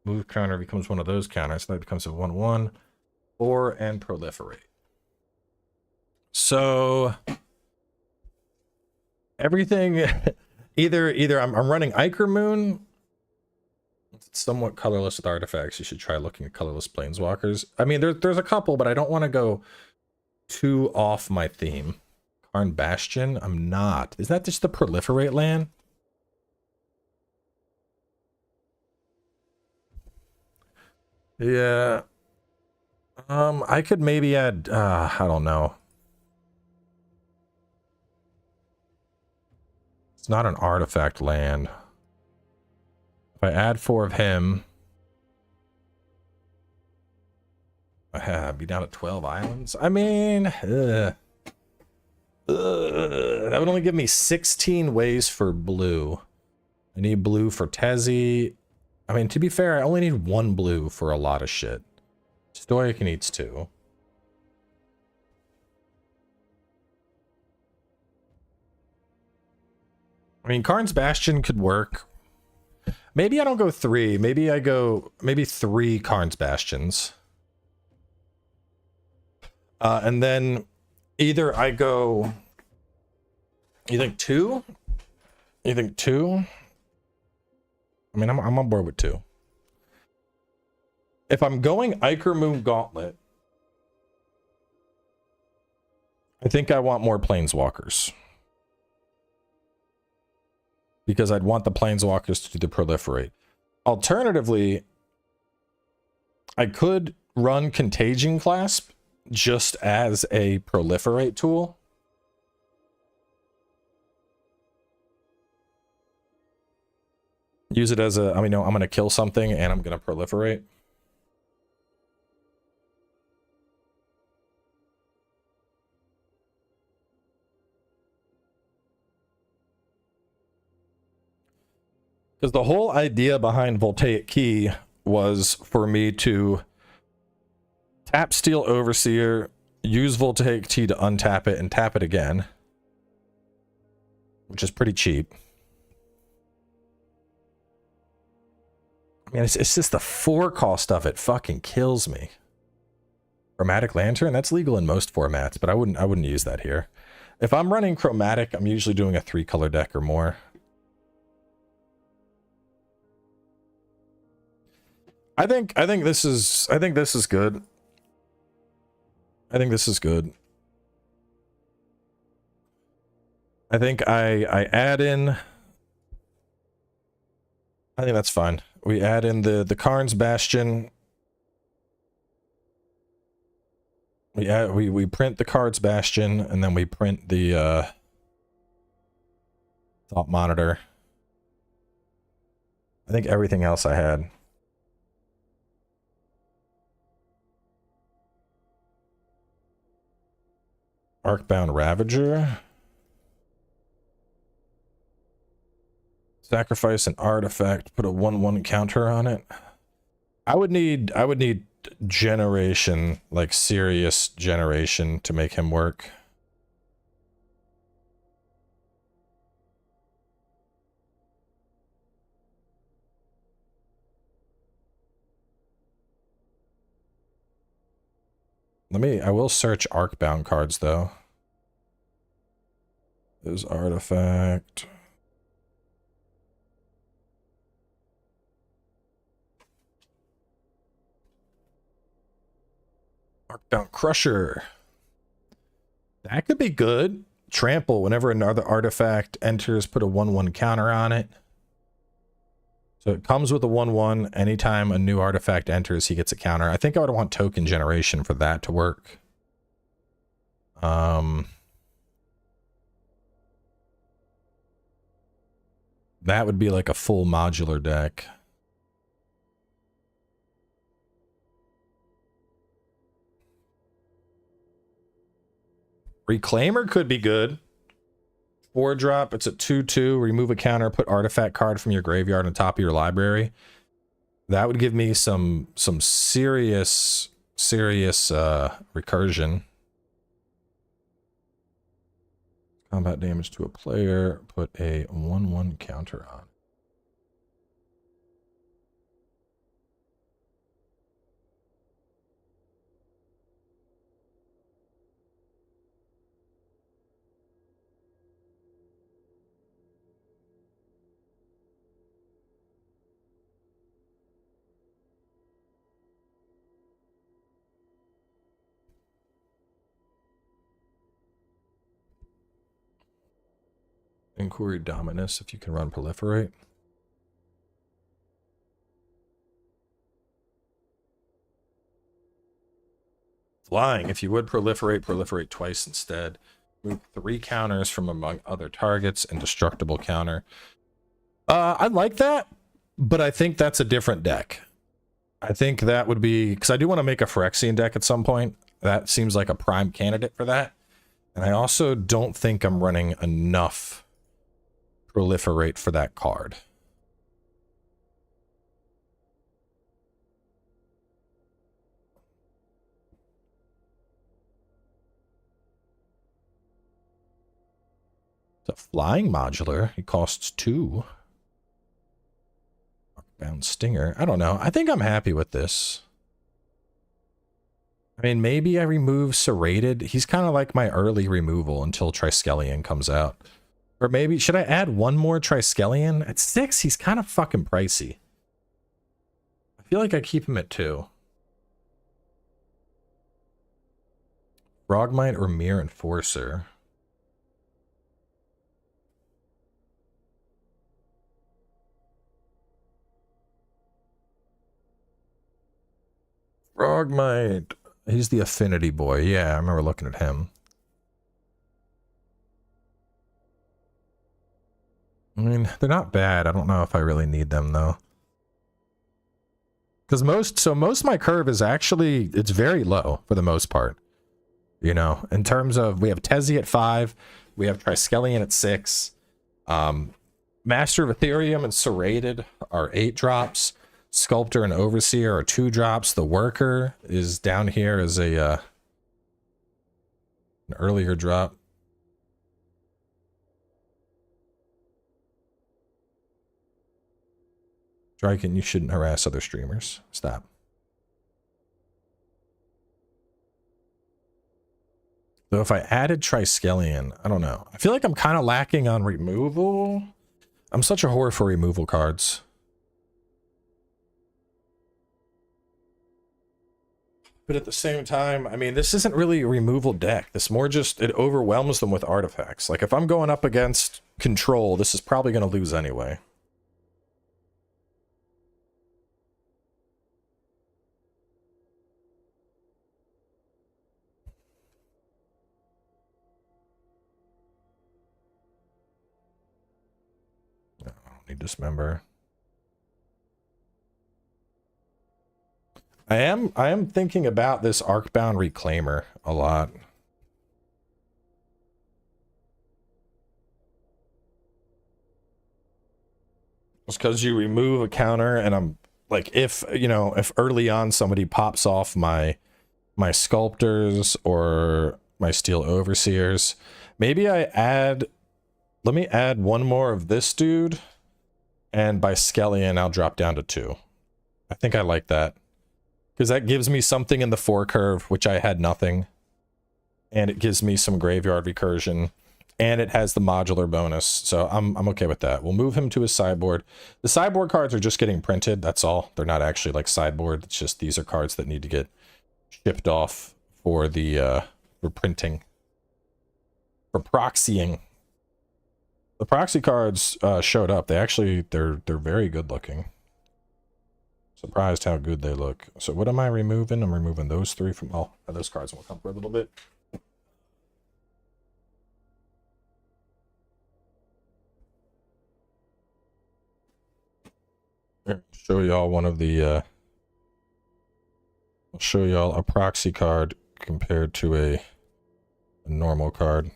Move counter becomes one of those counters. So that becomes a 1/1. 4 and proliferate. So everything, either I'm running Iker Moon. It's somewhat colorless with artifacts. You should try looking at colorless planeswalkers. I mean, there's a couple, but I don't want to go too off my theme. Karn Bastion, I'm not. Is that just the proliferate land? Yeah. I could maybe add, I don't know. It's not an artifact land. If I add 4 of him, I'd be down at 12 islands. I mean, that would only give me 16 ways for blue. I need blue for Tezzy. I mean, to be fair, I only need 1 blue for a lot of shit. Stoic needs 2. I mean, Karn's Bastion could work. Maybe I don't go 3. Maybe I go 3 Karn's Bastions. And then either I go... You think 2? You think 2? I mean, I'm on board with 2. If I'm going Iker Moon Gauntlet, I think I want more Planeswalkers. Because I'd want the Planeswalkers to do the proliferate. Alternatively, I could run Contagion Clasp just as a proliferate tool. Use it as a, I mean, no, I'm going to kill something and I'm going to proliferate. Because the whole idea behind Voltaic Key was for me to tap Steel Overseer, use Voltaic Key to untap it and tap it again, which is pretty cheap. I mean, it's just the 4 cost of it fucking kills me. Chromatic Lantern, that's legal in most formats, but I wouldn't use that here. If I'm running Chromatic, I'm usually doing a 3-color deck or more. I think this is good. I think this is good. I think I add in, I think that's fine. We add in the Karn's Bastion. We print the Karn's Bastion and then we print the Thought Monitor. I think everything else I had. Arcbound Ravager. Sacrifice an artifact, put a 1/1 counter on it. I would need generation, like serious generation to make him work. I will search Arcbound cards though. There's artifact. Arcbound Crusher. That could be good. Trample, whenever another artifact enters, put a 1/1 counter on it. So it comes with a 1/1. Anytime a new artifact enters, he gets a counter. I think I would want token generation for that to work. That would be like a full modular deck. Reclaimer could be good. 4-drop, it's a 2/2. Remove a counter, put artifact card from your graveyard on top of your library. That would give me some serious recursion. Combat damage to a player, put a 1/1 counter on. Inquiry Dominus, if you can run Proliferate. Flying, if you would proliferate twice instead. Move 3 counters from among other targets, indestructible counter. I like that, but I think that's a different deck. I think that would be, because I do want to make a Phyrexian deck at some point. That seems like a prime candidate for that. And I also don't think I'm running enough Proliferate for that card. It's a flying modular. He costs 2. Bound Stinger. I don't know. I think I'm happy with this. I mean, maybe I remove Serrated. He's kind of like my early removal until Triskelion comes out. Or maybe, should I add one more Triskelion? At 6, he's kind of fucking pricey. I feel like I keep him at 2. Frogmite or Mere Enforcer? Frogmite. He's the affinity boy. Yeah, I remember looking at him. I mean, they're not bad. I don't know if I really need them, though. Because most of my curve is actually, it's very low for the most part. You know, in terms of, we have Tezzy at 5, we have Triskelion at 6, Master of Ethereum and Serrated are 8 drops, Sculptor and Overseer are 2 drops, the Worker is down here as a, an earlier drop. Draken, you shouldn't harass other streamers. Stop. So if I added Triskelion, I don't know. I feel like I'm kind of lacking on removal. I'm such a whore for removal cards. But at the same time, I mean, this isn't really a removal deck. This more just, it overwhelms them with artifacts. Like, if I'm going up against Control, this is probably going to lose anyway. Dismember. I am thinking about this Arcbound Reclaimer a lot. It's because you remove a counter, and I'm like, if you know, if early on somebody pops off my Sculptors or my Steel Overseers, maybe I add, let me add one more of this dude. And by Skeleton, I'll drop down to 2. I think I like that. Because that gives me something in the 4 curve, which I had nothing. And it gives me some graveyard recursion. And it has the modular bonus. So I'm okay with that. We'll move him to his sideboard. The sideboard cards are just getting printed, that's all. They're not actually like sideboard. It's just these are cards that need to get shipped off for the for printing. For proxying. The proxy cards showed up. They're very good looking. Surprised how good they look. So what am I removing? I'm removing those 3 from, oh, those cards will come for a little bit. Here, show y'all one of the I'll show y'all a proxy card compared to a normal card.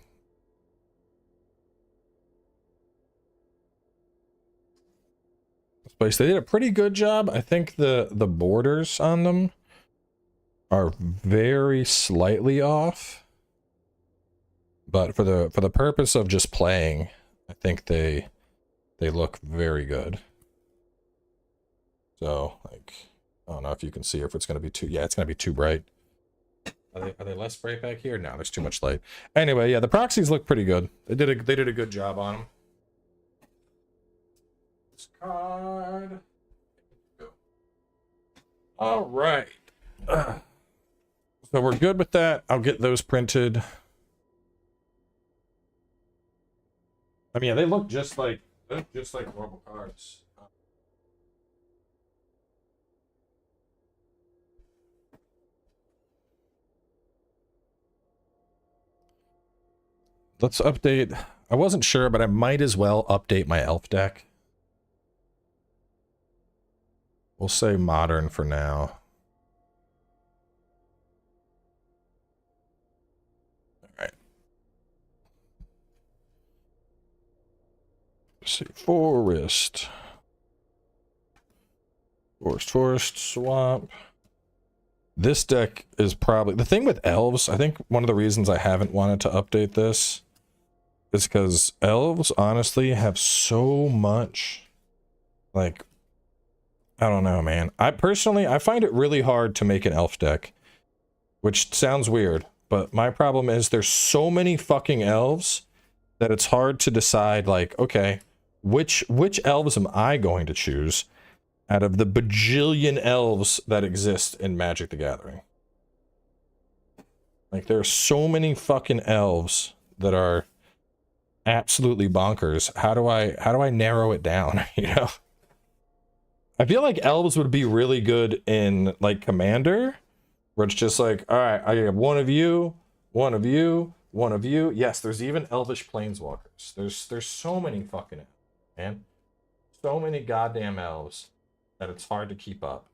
This place, they did a pretty good job. I think the borders on them are very slightly off, but for the purpose of just playing, I think they look very good. So, like, I don't know if you can see or if it's going to be too, yeah, it's going to be too bright. Are they less bright back here? No, there's too much light. Anyway, yeah, the proxies look pretty good. They did a good job on them. This card. All right. So we're good with that. I'll get those printed. I mean, yeah, they look just like normal cards. Let's update. I wasn't sure, but I might as well update my elf deck. We'll say modern for now. All right. Let's see, forest, swamp. This deck is probably the thing with elves. I think one of the reasons I haven't wanted to update this is because elves honestly have so much, like, I don't know, man. I find it really hard to make an elf deck, which sounds weird, but my problem is there's so many fucking elves that it's hard to decide, like, okay, which elves am I going to choose out of the bajillion elves that exist in Magic the Gathering? Like, there are so many fucking elves that are absolutely bonkers. How do I narrow it down, you know? I feel like elves would be really good in, like, Commander, where it's just like, all right, I have one of you, one of you, one of you. Yes, there's even elvish planeswalkers. There's so many fucking elves, man. So many goddamn elves that it's hard to keep up.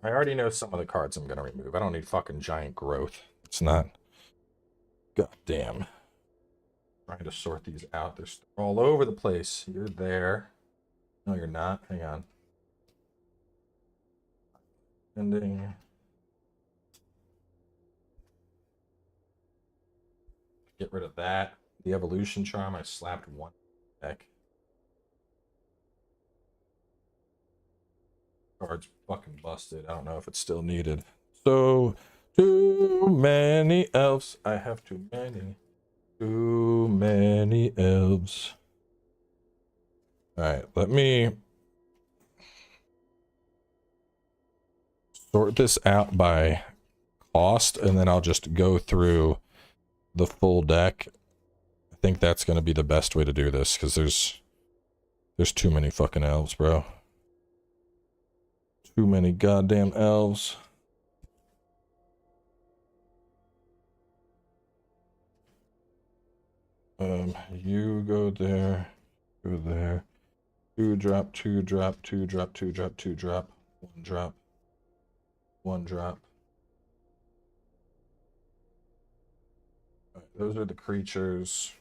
I already know some of the cards I'm gonna remove. I don't need fucking giant growth. It's not. Goddamn. Trying to sort these out. They're all over the place. You're there. No, you're not. Hang on. Ending. Get rid of that. The evolution charm. I slapped one deck. Card's fucking busted. I don't know if it's still needed. So, too many elves. I have too many. Too many elves. Alright, let me sort this out by cost, and then I'll just go through the full deck. I think that's going to be the best way to do this, because there's too many fucking elves, bro. Too many goddamn elves. You go there, go there. 2 drop, 2 drop, 2 drop, 2 drop, 2 drop, 1 drop, 1 drop. All right, those are the creatures.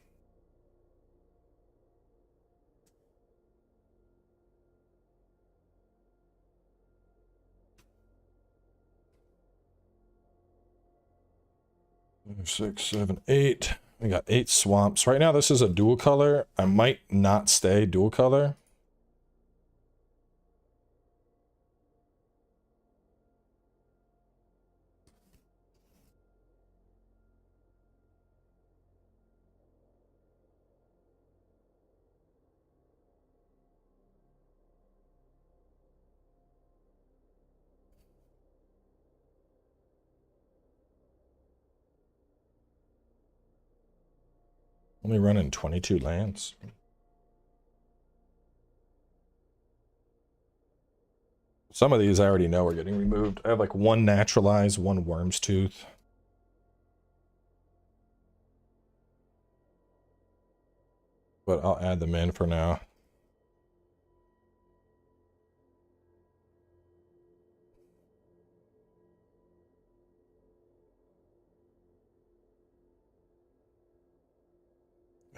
Six, 7, 8. We got 8 swamps. Right now, this is a dual color. I might not stay dual color. Only running 22 lands. Some of these I already know are getting removed. I have like 1 naturalize, 1 worm's tooth. But I'll add them in for now.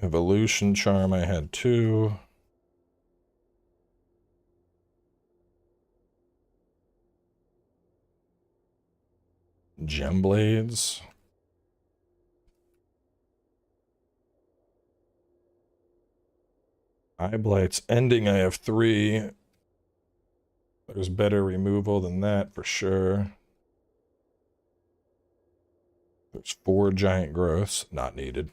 Evolution Charm I had 2. Gem Blades. Eye Blights Ending I have 3. There's better removal than that for sure. There's 4 giant growths, not needed.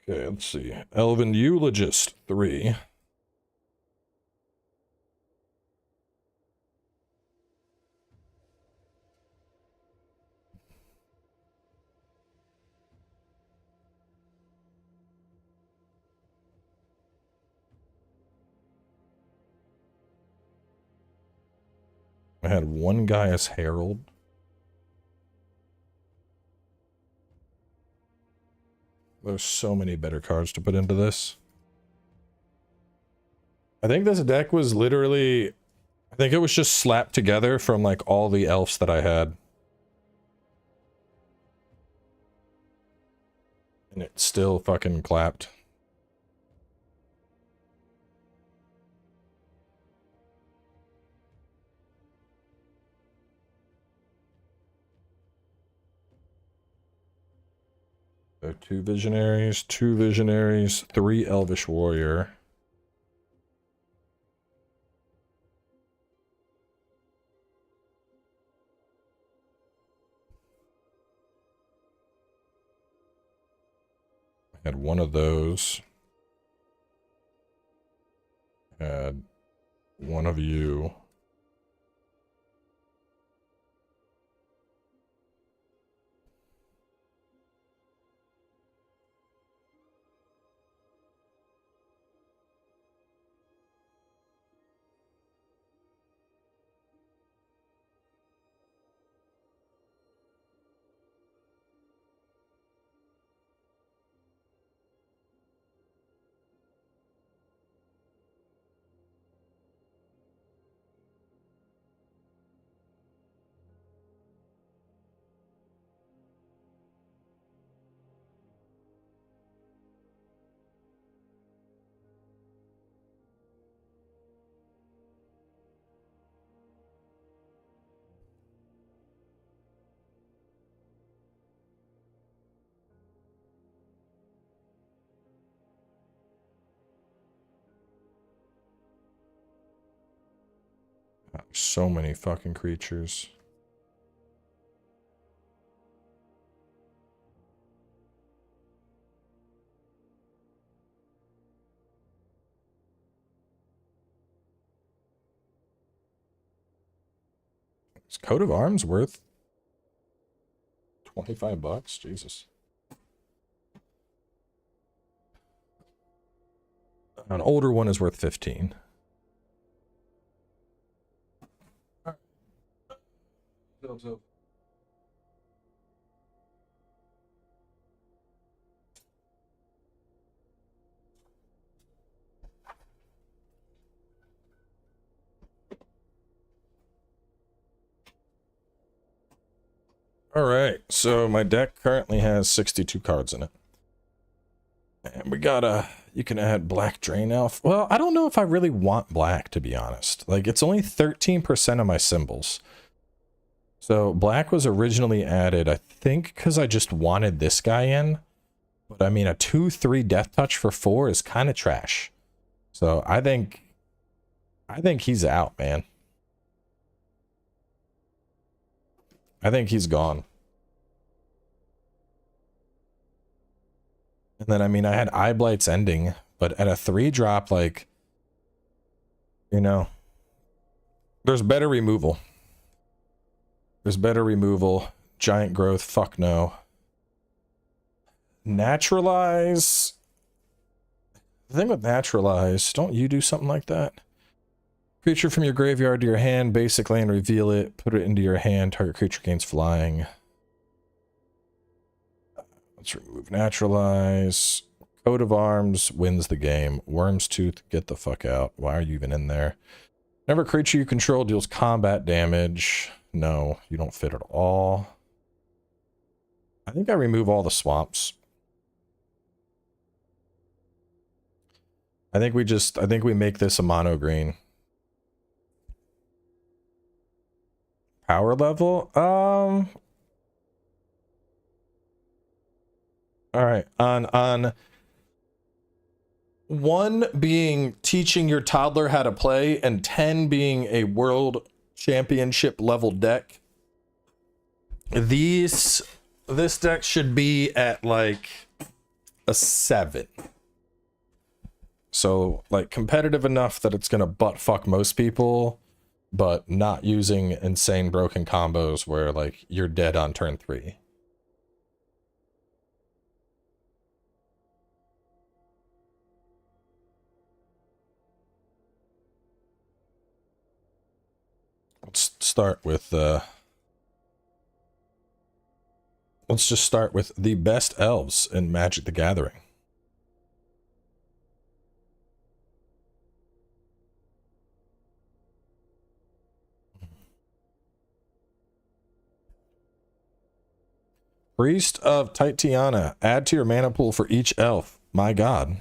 Okay, let's see. Elven Eulogist 3. I had 1 guy as Herald. There's so many better cards to put into this. I think this deck was literally... I think it was just slapped together from, like, all the elves that I had. And it still fucking clapped. So 2 Visionaries, 2 Visionaries, 3 Elvish Warrior. I had 1 of those. I had 1 of you. So many fucking creatures. Is Coat of Arms worth $25? Jesus. An older one is worth 15. All right, so my deck currently has 62 cards in it. And we got you can add Black Drain Elf. Well, I don't know if I really want black, to be honest. Like, it's only 13% of my symbols. So black was originally added, I think, because I just wanted this guy in. But I mean, a 2/3 Death Touch for 4 is kind of trash. So I think he's out, man. I think he's gone. And then, I mean, I had Eye Blight's Ending, but at a 3-drop, like, you know, there's better removal. There's better removal. Giant Growth, fuck no. Naturalize. The thing with Naturalize, don't you do something like that? Creature from your graveyard to your hand, basically, and reveal it. Put it into your hand. Target creature gains flying. Let's remove Naturalize. Coat of Arms wins the game. Worm's Tooth, get the fuck out. Why are you even in there? Whenever creature you control deals combat damage, No, you don't fit at all. I think I remove all the swamps. I think we make this a mono green. Power level? All right, on 1 being teaching your toddler how to play and 10 being a world championship level deck. This deck should be at like a 7. So like competitive enough that it's gonna butt fuck most people, but not using insane broken combos where like you're dead on turn 3. Let's just start with the best elves in Magic the Gathering. Priest of Titania. Add to your mana pool for each elf. My god.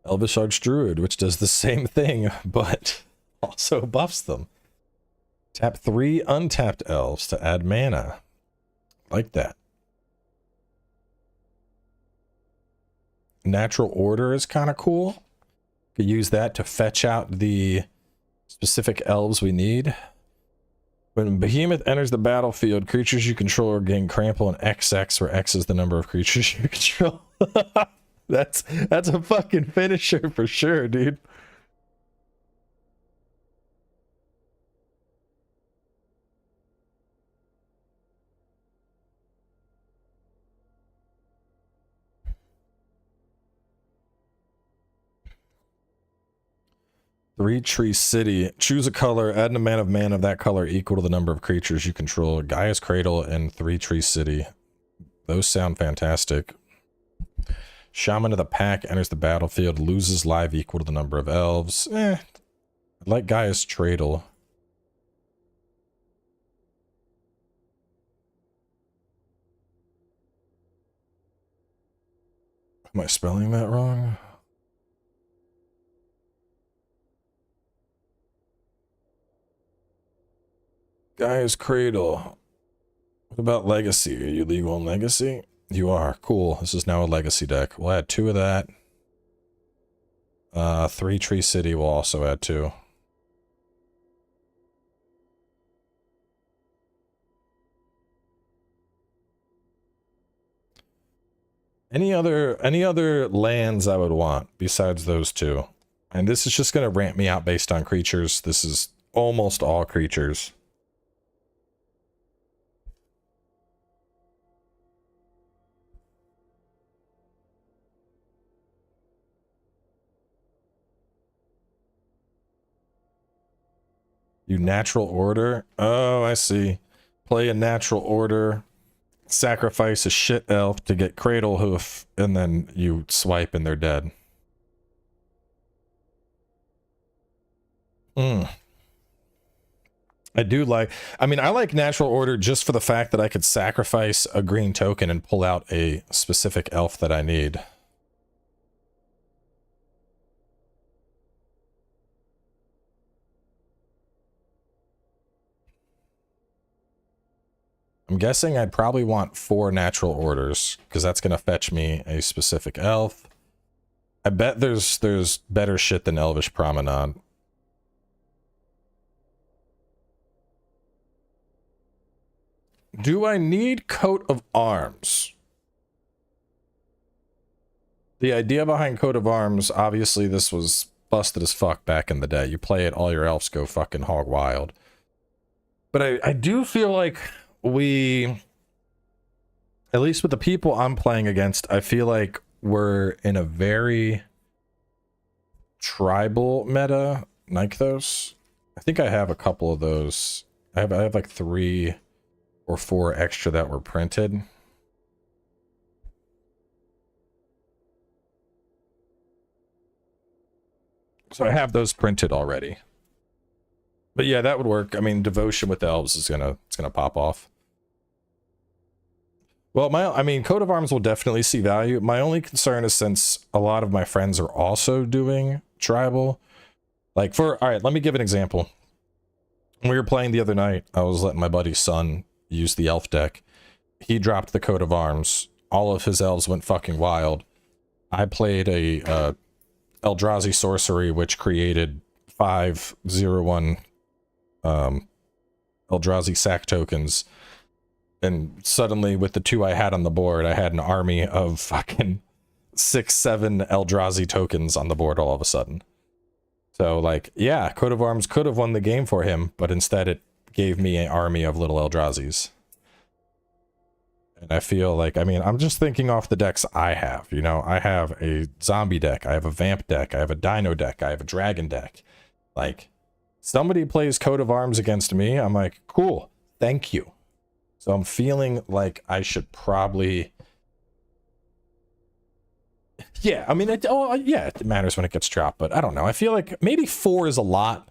Elvish Archdruid, which does the same thing, but also buffs them. Tap 3 untapped elves to add mana. Like that. Natural Order is kind of cool. Could use that to fetch out the specific elves we need. When Behemoth enters the battlefield, creatures you control gain Trample and XX, where X is the number of creatures you control. That's a fucking finisher for sure, dude. Three Tree City. Choose a color, add an amount of mana of that color equal to the number of creatures you control. Gaia's Cradle and 3 Tree City. Those sound fantastic. Shaman of the Pack enters the battlefield, loses life equal to the number of elves. I like Gaia's Cradle. Am I spelling that wrong? Gaia's Cradle. What about Legacy? Are you legal in Legacy? You are. Cool. This is now a Legacy deck. We'll add 2 of that. 3 Tree City will also add 2. Any other lands I would want besides those 2? And this is just going to ramp me out based on creatures. This is almost all creatures. You Natural Order? Oh, I see. Play a Natural Order, sacrifice a shit elf to get Cradle Hoof, and then you swipe and they're dead. I like Natural Order just for the fact that I could sacrifice a green token and pull out a specific elf that I need. I'm guessing I'd probably want 4 Natural Orders, because that's going to fetch me a specific elf. I bet there's better shit than Elvish Promenade. Do I need Coat of Arms? The idea behind Coat of Arms, obviously this was busted as fuck back in the day. You play it, all your elves go fucking hog wild. But I do feel like we, at least with the people I'm playing against, I feel like we're in a very tribal meta. Nykthos. I think I have a couple of those. I have like 3 or 4 extra that were printed. So I have those printed already. But yeah, that would work. I mean, Devotion with Elves is it's gonna pop off. Well, I mean, Coat of Arms will definitely see value. My only concern is since a lot of my friends are also doing tribal, like all right, let me give an example. When we were playing the other night, I was letting my buddy's son use the elf deck. He dropped the Coat of Arms. All of his elves went fucking wild. I played a Eldrazi sorcery, which created 5/01 Eldrazi sack tokens. And suddenly, with the 2 I had on the board, I had an army of fucking 6-7 Eldrazi tokens on the board all of a sudden. So, like, yeah, Coat of Arms could have won the game for him, but instead it gave me an army of little Eldrazi's. And I feel like, I mean, I'm just thinking off the decks I have. You know, I have a zombie deck, I have a vamp deck, I have a dino deck, I have a dragon deck. Like, somebody plays Coat of Arms against me, I'm like, cool, thank you. So I'm feeling like I should probably... Yeah, I mean, yeah, it matters when it gets dropped, but I don't know. I feel like maybe 4 is a lot.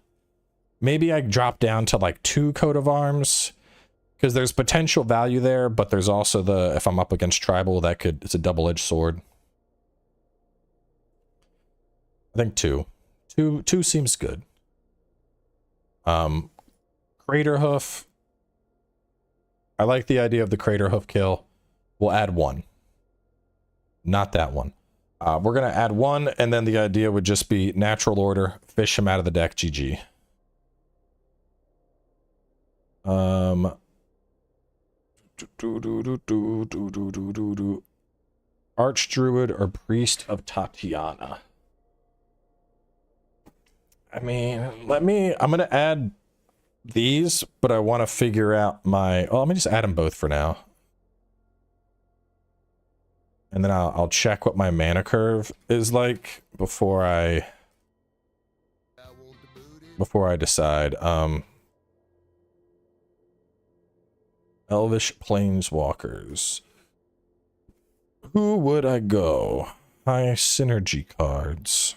Maybe I drop down to like 2 Coat of Arms, because there's potential value there, but there's also if I'm up against tribal, it's a double-edged sword. I think 2. 2 seems good. Crater Hoof. I like the idea of the Crater Hoof kill. We'll add 1. Not that one. We're going to add 1, and then the idea would just be natural order, fish him out of the deck, GG. Archdruid or Priest of Tatiana. I mean, I'm going to add these, but I want to figure out let me just add them both for now. And then I'll check what my mana curve is like before I decide. Elvish Planeswalkers. Who would I go? High synergy cards.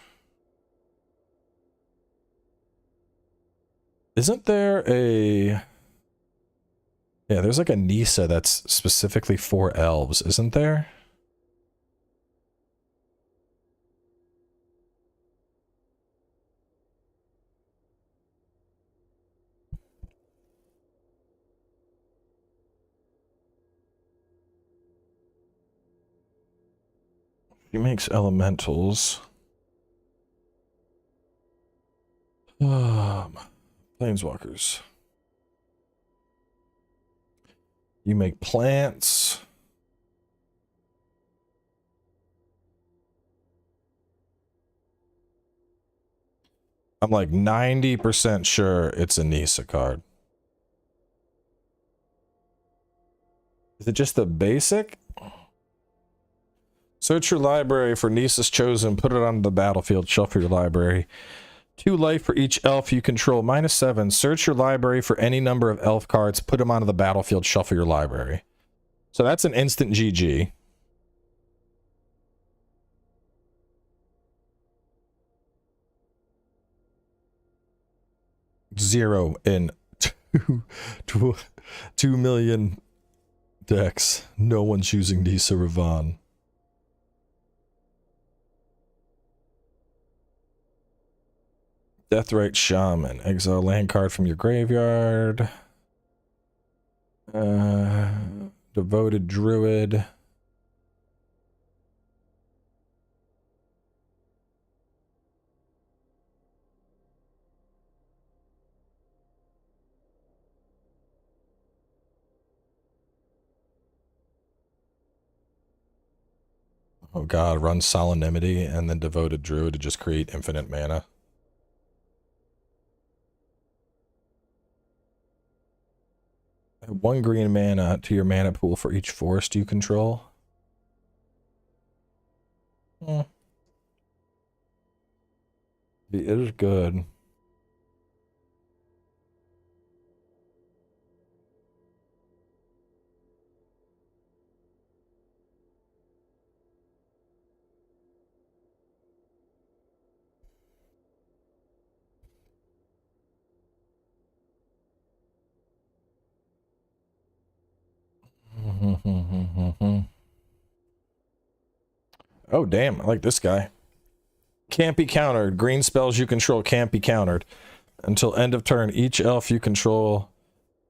Isn't there a... Yeah, there's like a Nisa that's specifically for elves, isn't there? He makes elementals. Planeswalkers. You make plants. I'm like 90% sure it's a Nisa card. Is it just the basic? Search your library for Nisa's Chosen, put it on the battlefield, shuffle your library. 2 life for each elf you control, -7. Search your library for any number of elf cards, put them onto the battlefield, shuffle your library. So that's an instant GG. Zero in 2 million decks. No one's using Nisa Ravan. Deathrite Shaman. Exile land card from your graveyard. Devoted Druid. Oh god, run Solemnity and then Devoted Druid to just create infinite mana. Add 1 green mana to your mana pool for each forest you control. It is good. Oh, damn. I like this guy. Can't be countered. Green spells you control can't be countered. Until end of turn, each elf you control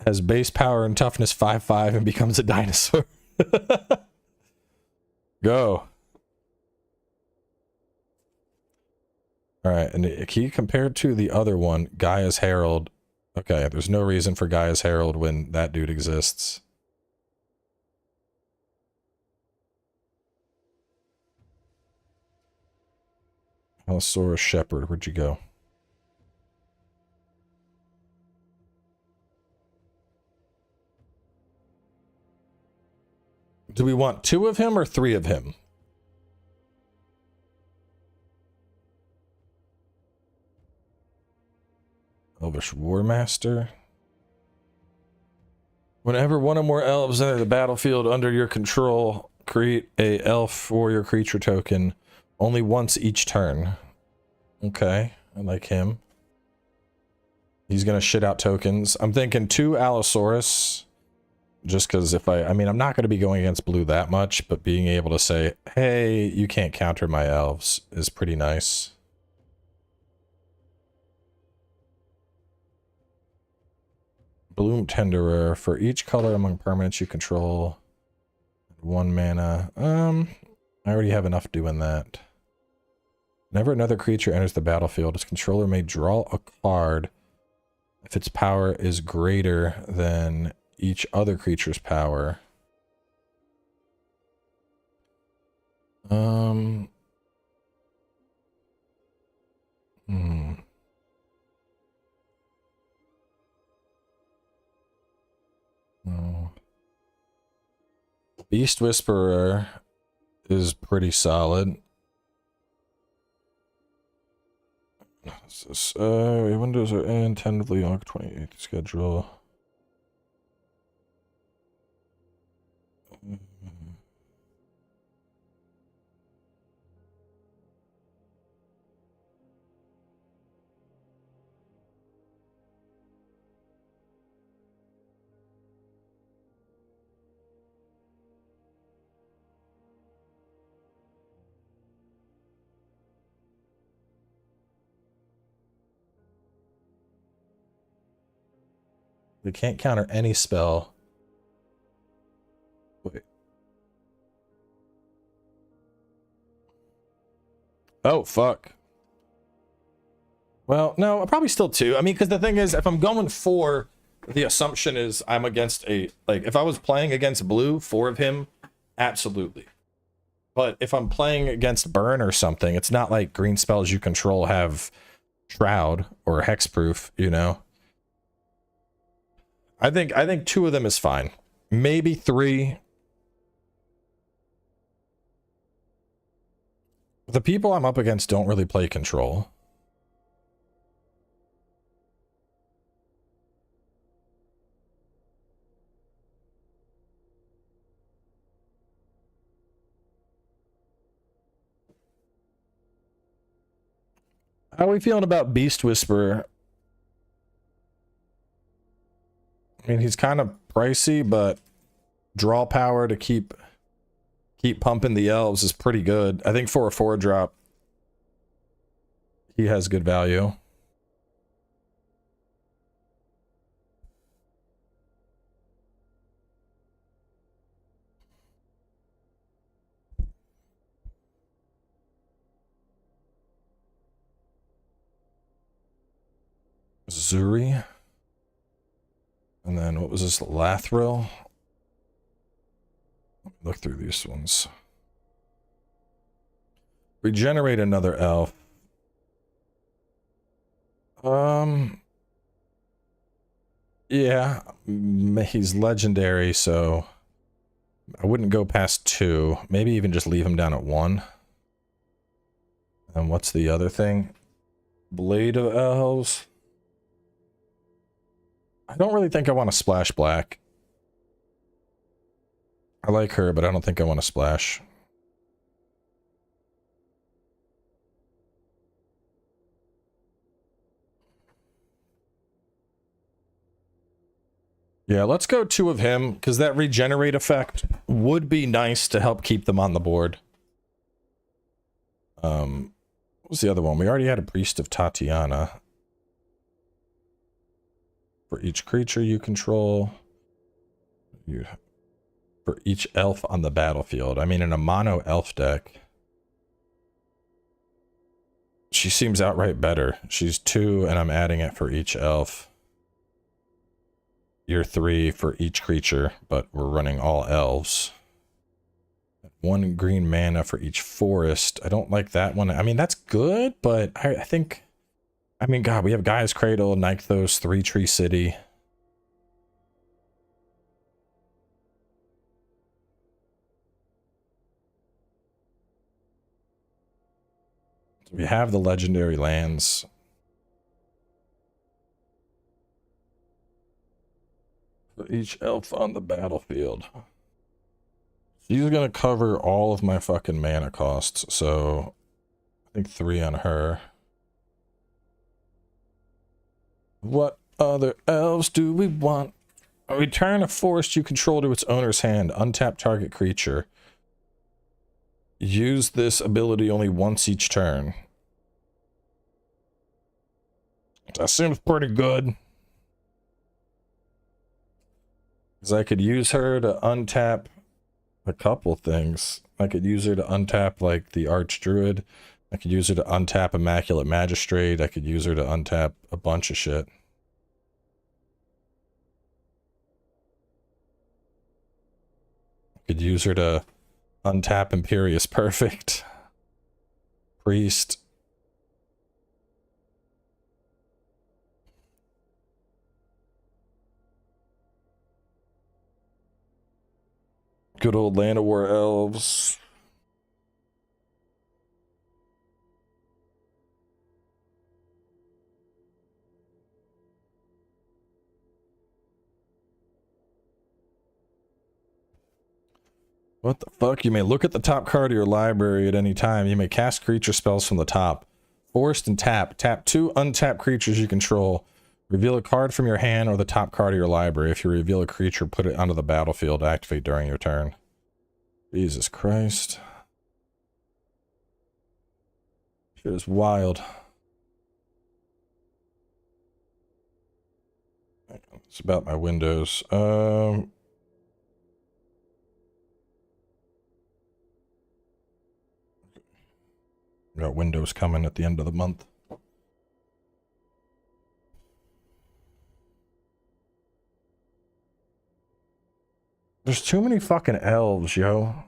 has base power and toughness 5/5 and becomes a dinosaur. Go. Alright, and the key compared to the other one, Gaia's Herald. Okay, there's no reason for Gaia's Herald when that dude exists. Allosaurus Shepherd, where'd you go? Do we want 2 of him or 3 of him? Elvish Warmaster. Whenever one or more elves enter the battlefield under your control, create a elf warrior creature token only once each turn. Okay, I like him. He's gonna shit out tokens. I'm thinking 2 Allosaurus. Just because if I mean, I'm not going to be going against blue that much, but being able to say, hey, you can't counter my elves is pretty nice. Bloom Tenderer. For each color among permanents you control, 1 mana. I already have enough doing that. Whenever another creature enters the battlefield, its controller may draw a card if its power is greater than each other creature's power. No. Beast Whisperer is pretty solid. Windows are in tentatively on 28th schedule. They can't counter any spell. Wait. Oh, fuck. Well, no, probably still 2. I mean, because the thing is, if I'm going 4, the assumption is I'm against a... Like, if I was playing against blue, 4 of him, absolutely. But if I'm playing against burn or something, it's not like green spells you control have Shroud or Hexproof, you know? I think 2 of them is fine. Maybe 3. The people I'm up against don't really play control. How are we feeling about Beast Whisperer? I mean, he's kind of pricey, but draw power to keep pumping the elves is pretty good. I think for a 4-drop, he has good value. Zuri. And then what was this? Lathril. Look through these ones. Regenerate another elf. Yeah, he's legendary, so I wouldn't go past 2. Maybe even just leave him down at 1. And what's the other thing? Blade of Elves. I don't really think I want to splash black. I like her, but I don't think I want to splash. Yeah, let's go 2 of him, because that regenerate effect would be nice to help keep them on the board. What was the other one? We already had a Priest of Tatiana. For each creature you control. For each elf on the battlefield. I mean, in a mono elf deck, she seems outright better. She's 2, and I'm adding it for each elf. You're 3 for each creature, but we're running all elves. 1 green mana for each forest. I don't like that one. I mean, that's good, but I think... I mean, God, we have Gaia's Cradle, Nykthos, 3 Tree City. We have the legendary lands. For each elf on the battlefield. She's gonna cover all of my fucking mana costs, so I think 3 on her. What other elves do we want? Return a forest you control to its owner's hand. Untap target creature. Use this ability only once each turn. That seems pretty good. Because I could use her to untap a couple things. I could use her to untap, like, the Archdruid. I could use her to untap Immaculate Magistrate. I could use her to untap a bunch of shit. I could use her to untap Imperious Perfect. Priest. Good old Land of War Elves. What the fuck? You may look at the top card of your library at any time. You may cast creature spells from the top. Forest and tap. Tap 2 untapped creatures you control. Reveal a card from your hand or the top card of your library. If you reveal a creature, put it onto the battlefield. Activate during your turn. Jesus Christ. Shit is wild. It's about my windows. Got windows coming at the end of the month. There's too many fucking elves, yo.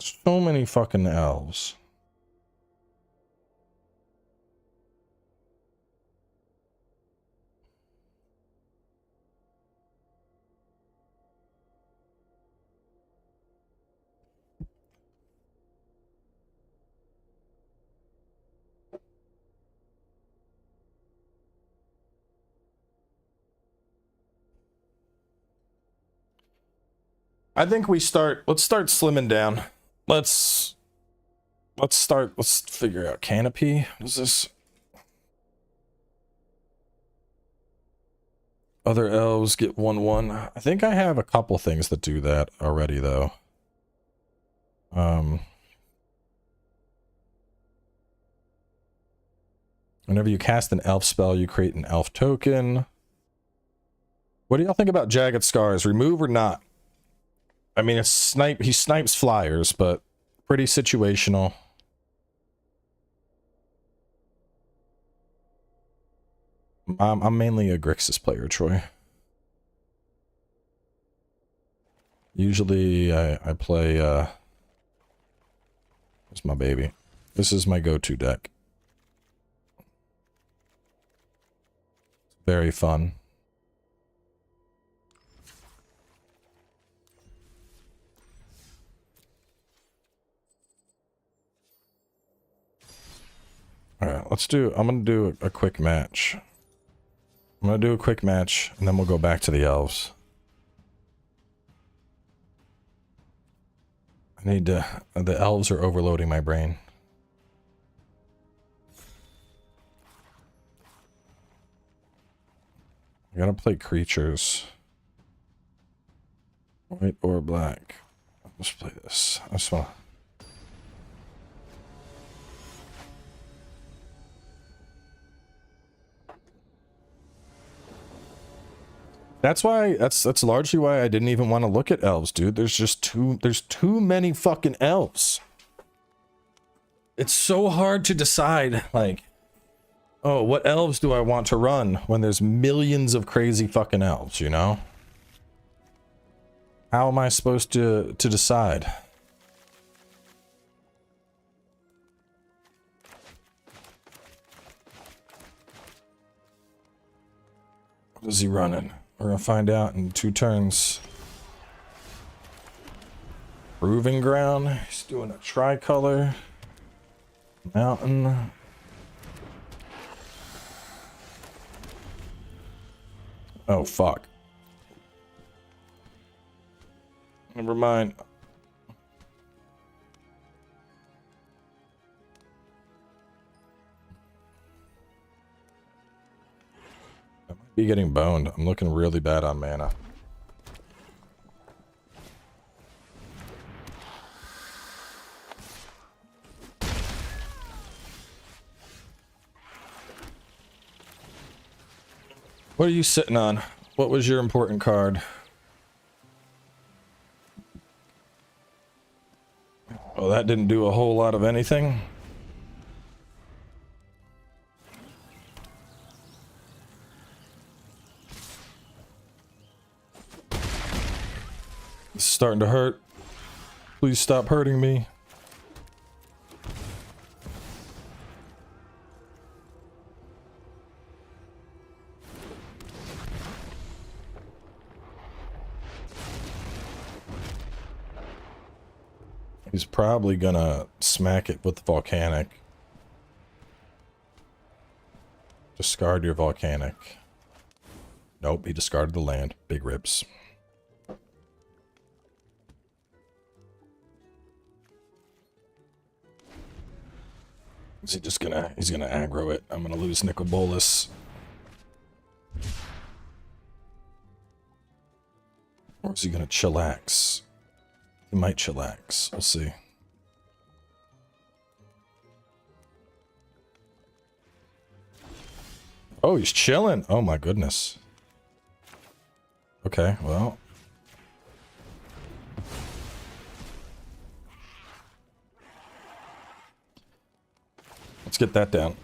So many fucking elves. I think let's start slimming down. Let's figure out canopy. What is this? Other elves get 1/1. I think I have a couple things that do that already, though. Whenever you cast an elf spell, you create an elf token. What do y'all think about Jagged Scars? Remove or not? I mean, he snipes flyers, but pretty situational. I'm mainly a Grixis player, Troy. Usually I play, it's my baby. This is my go-to deck. Very fun. Alright, I'm gonna do a quick match. I'm gonna do a quick match, and then we'll go back to the elves. The elves are overloading my brain. gotta play creatures. White or black. Let's play this. I just wanna... That's why, that's largely why I didn't even want to look at elves, dude. There's too many fucking elves. It's so hard to decide, like, oh, what elves do I want to run when there's millions of crazy fucking elves, you know? How am I supposed to decide? What is he running? We're gonna find out in 2 turns. Proving ground. He's doing a tricolor. Mountain. Oh, fuck. Never mind. I might be getting boned. I'm looking really bad on mana. What are you sitting on? What was your important card? Well, that didn't do a whole lot of anything. It's starting to hurt. Please stop hurting me. He's probably gonna smack it with the volcanic. Discard your volcanic. Nope, he discarded the land. Big ribs. Is he just gonna... He's gonna aggro it. I'm gonna lose Nicol Bolas. Or is he gonna chillax? He might chillax. We'll see. Oh, he's chilling. Oh my goodness. Okay, well. Let's get that down.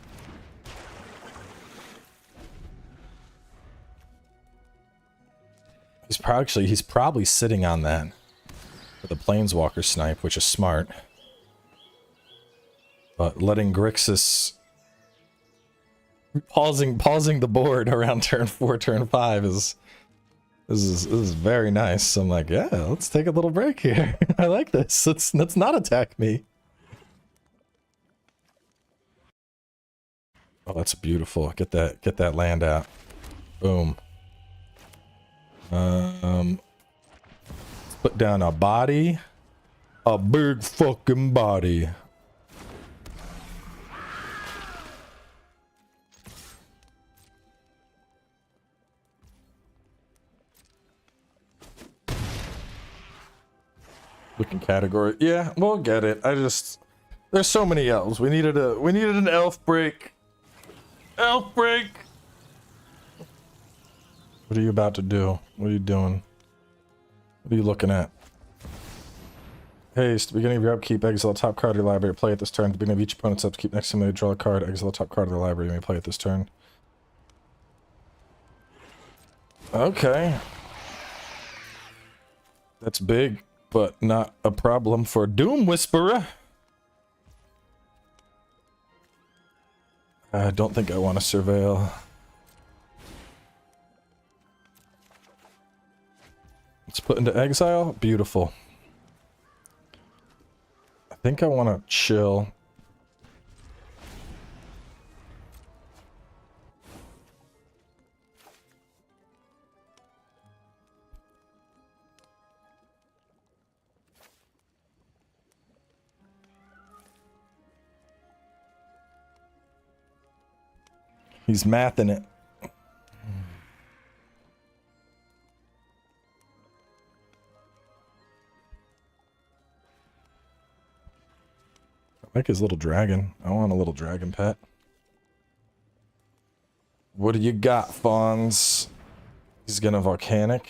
He's probably sitting on that. The Planeswalker snipe, which is smart. But letting Grixis pausing the board around turn 4, turn 5 is very nice. I'm like, yeah, let's take a little break here. I like this. Let's not attack me. Oh, that's beautiful. Get that land out. Boom. Put down a body. A big fucking body. Looking category. Yeah, we'll get it. There's so many elves. We needed an elf break. Elf break. What are you about to do? What are you doing? What are you looking at? Haste. Beginning of your upkeep, exile top card of your library. Play at this turn. At the beginning of each opponent's upkeep, next time they draw a card, exile top card of their library. You may play at this turn. Okay. That's big, but not a problem for Doom Whisperer. I don't think I want to surveil. Let's put into exile. Beautiful. I think I want to chill. He's mathing it. I like his little dragon. I want a little dragon pet. What do you got, Fawns? He's gonna volcanic.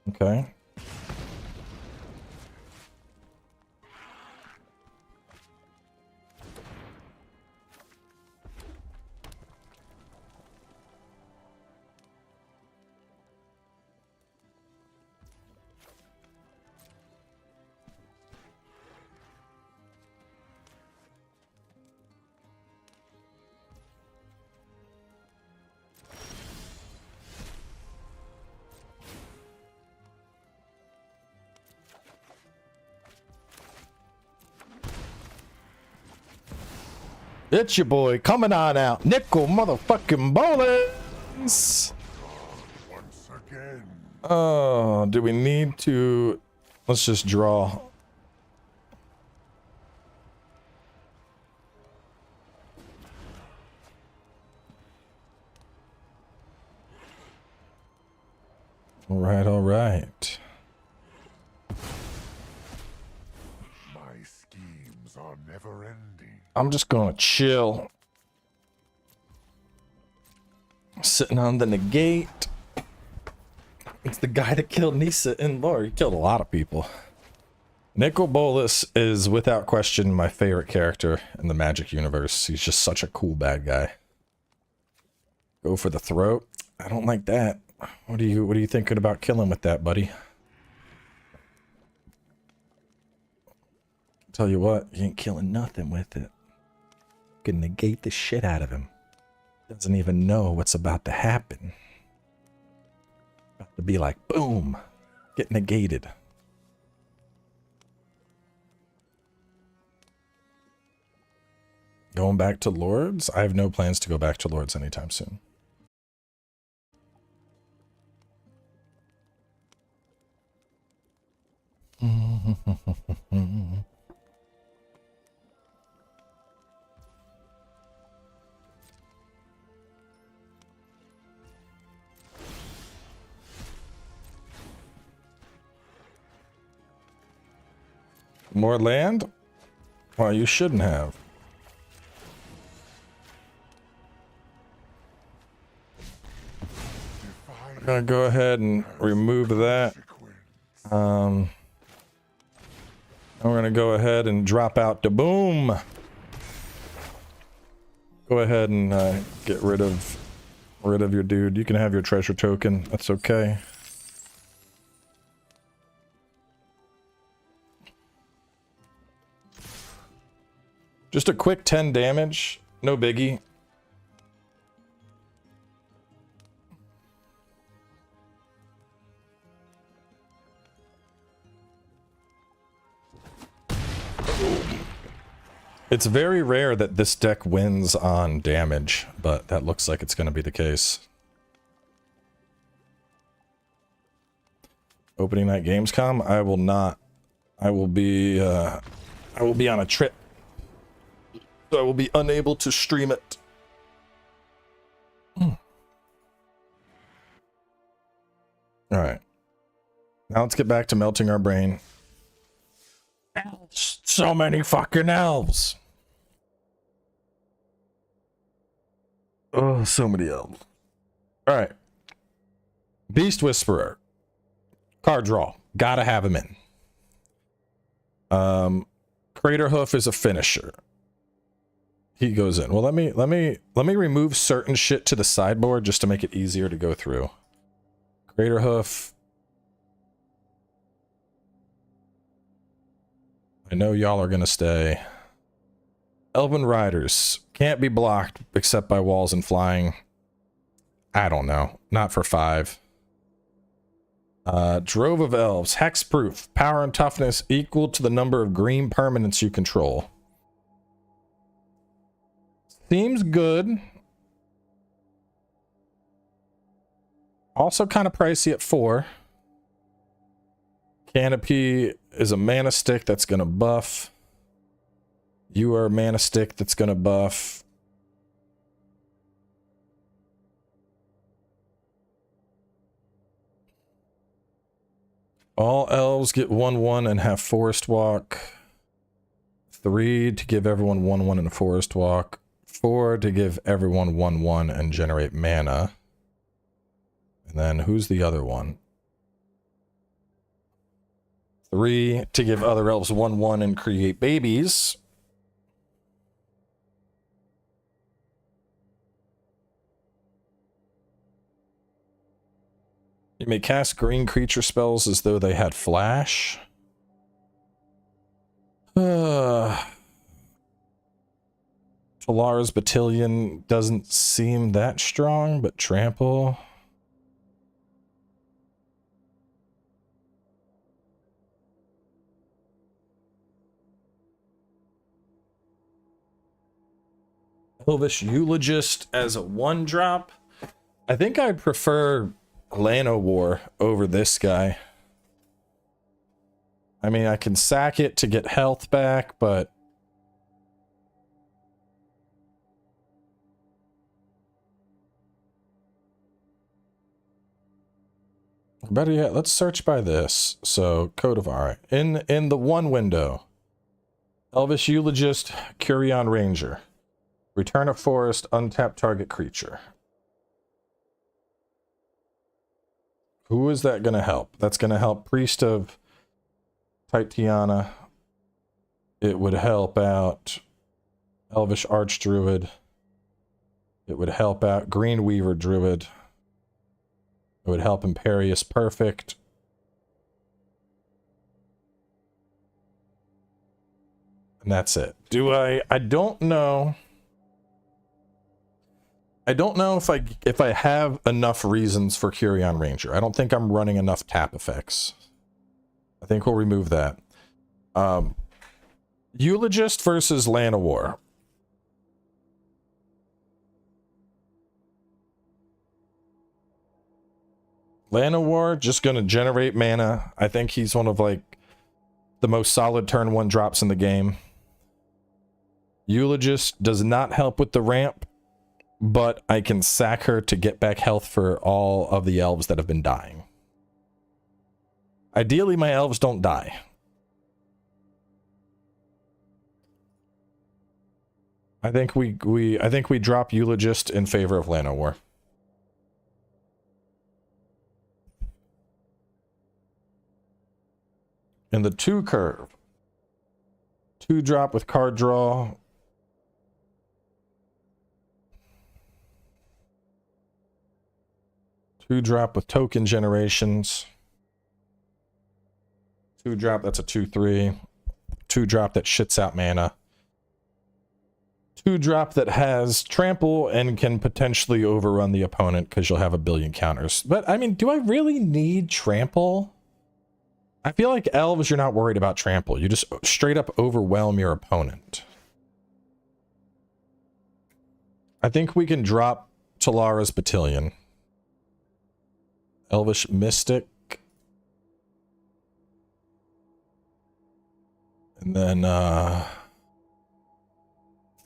Okay. It's your boy coming on out. Nickel motherfucking Bowlins. Once again. Oh, do we need to... Let's just draw. All right, all right. My schemes are never ending. I'm just gonna chill. Sitting on the negate. It's the guy that killed Nisa and Lore. He killed a lot of people. Nicol Bolas is without question my favorite character in the Magic universe. He's just such a cool bad guy. Go for the throat. I don't like that. What are you thinking about killing with that, buddy? Tell you what, you ain't killing nothing with it. You can negate the shit out of him. Doesn't even know what's about to happen. About to be like, boom, get negated. Going back to Lords? I have no plans to go back to Lords anytime soon. More land? Well, you shouldn't have. I'm gonna go ahead and remove that. And we're gonna go ahead and drop out the boom. Go ahead and get rid of your dude. You can have your treasure token. That's okay. Just a quick 10 damage. No biggie. It's very rare that this deck wins on damage, but that looks like it's going to be the case. Opening night Gamescom? I will not. I will be on a trip. So I will be unable to stream it. Alright. Now let's get back to melting our brain. Elves. So many fucking elves. Oh, so many elves. Alright. Beast Whisperer. Card draw. Gotta have him in. Crater Hoof is a finisher. He goes in. Well, let me remove certain shit to the sideboard just to make it easier to go through. Crater Hoof. I know y'all are gonna stay. Elven Riders can't be blocked except by walls and flying. I don't know. Not for 5. Drove of Elves. Hexproof. Power and toughness equal to the number of green permanents you control. Seems good. Also kind of pricey at 4. Canopy is a mana stick that's going to buff. You are a mana stick that's going to buff. All elves get 1/1 and have forest walk. 3 to give everyone 1/1 and a forest walk. 4 to give everyone 1/1 and generate mana. And then who's the other one? 3 to give other elves 1/1 and create babies. You may cast green creature spells as though they had flash. Talara's Battalion doesn't seem that strong, but trample. Elvish Eulogist as a 1-drop. I think I'd prefer Llanowar over this guy. I mean, I can sack it to get health back, but better yet, let's search by this. So, Code of Art. In the one window, Elvish Eulogist, Curion Ranger. Return a forest, untap target creature. Who is that going to help? That's going to help Priest of Titania. It would help out Elvish Archdruid. It would help out Green Weaver Druid. It would help Imperious Perfect. And that's it. I don't know. I don't know if I have enough reasons for Curion Ranger. I don't think I'm running enough tap effects. I think we'll remove that. Eulogist versus Llanowar. Llanowar just going to generate mana. I think he's one of like the most solid turn 1 drops in the game. Eulogist does not help with the ramp, but I can sack her to get back health for all of the elves that have been dying. Ideally, my elves don't die. I think we drop Eulogist in favor of Llanowar. In the 2 curve, 2-drop with card draw. Two-drop with token generations. 2-drop, that's a 2/3. 2-drop that shits out mana. 2-drop that has trample and can potentially overrun the opponent because you'll have a billion counters. But, I mean, do I really need trample? I feel like elves, you're not worried about trample. You just straight up overwhelm your opponent. I think we can drop Talara's Battalion. Elvish Mystic. And then,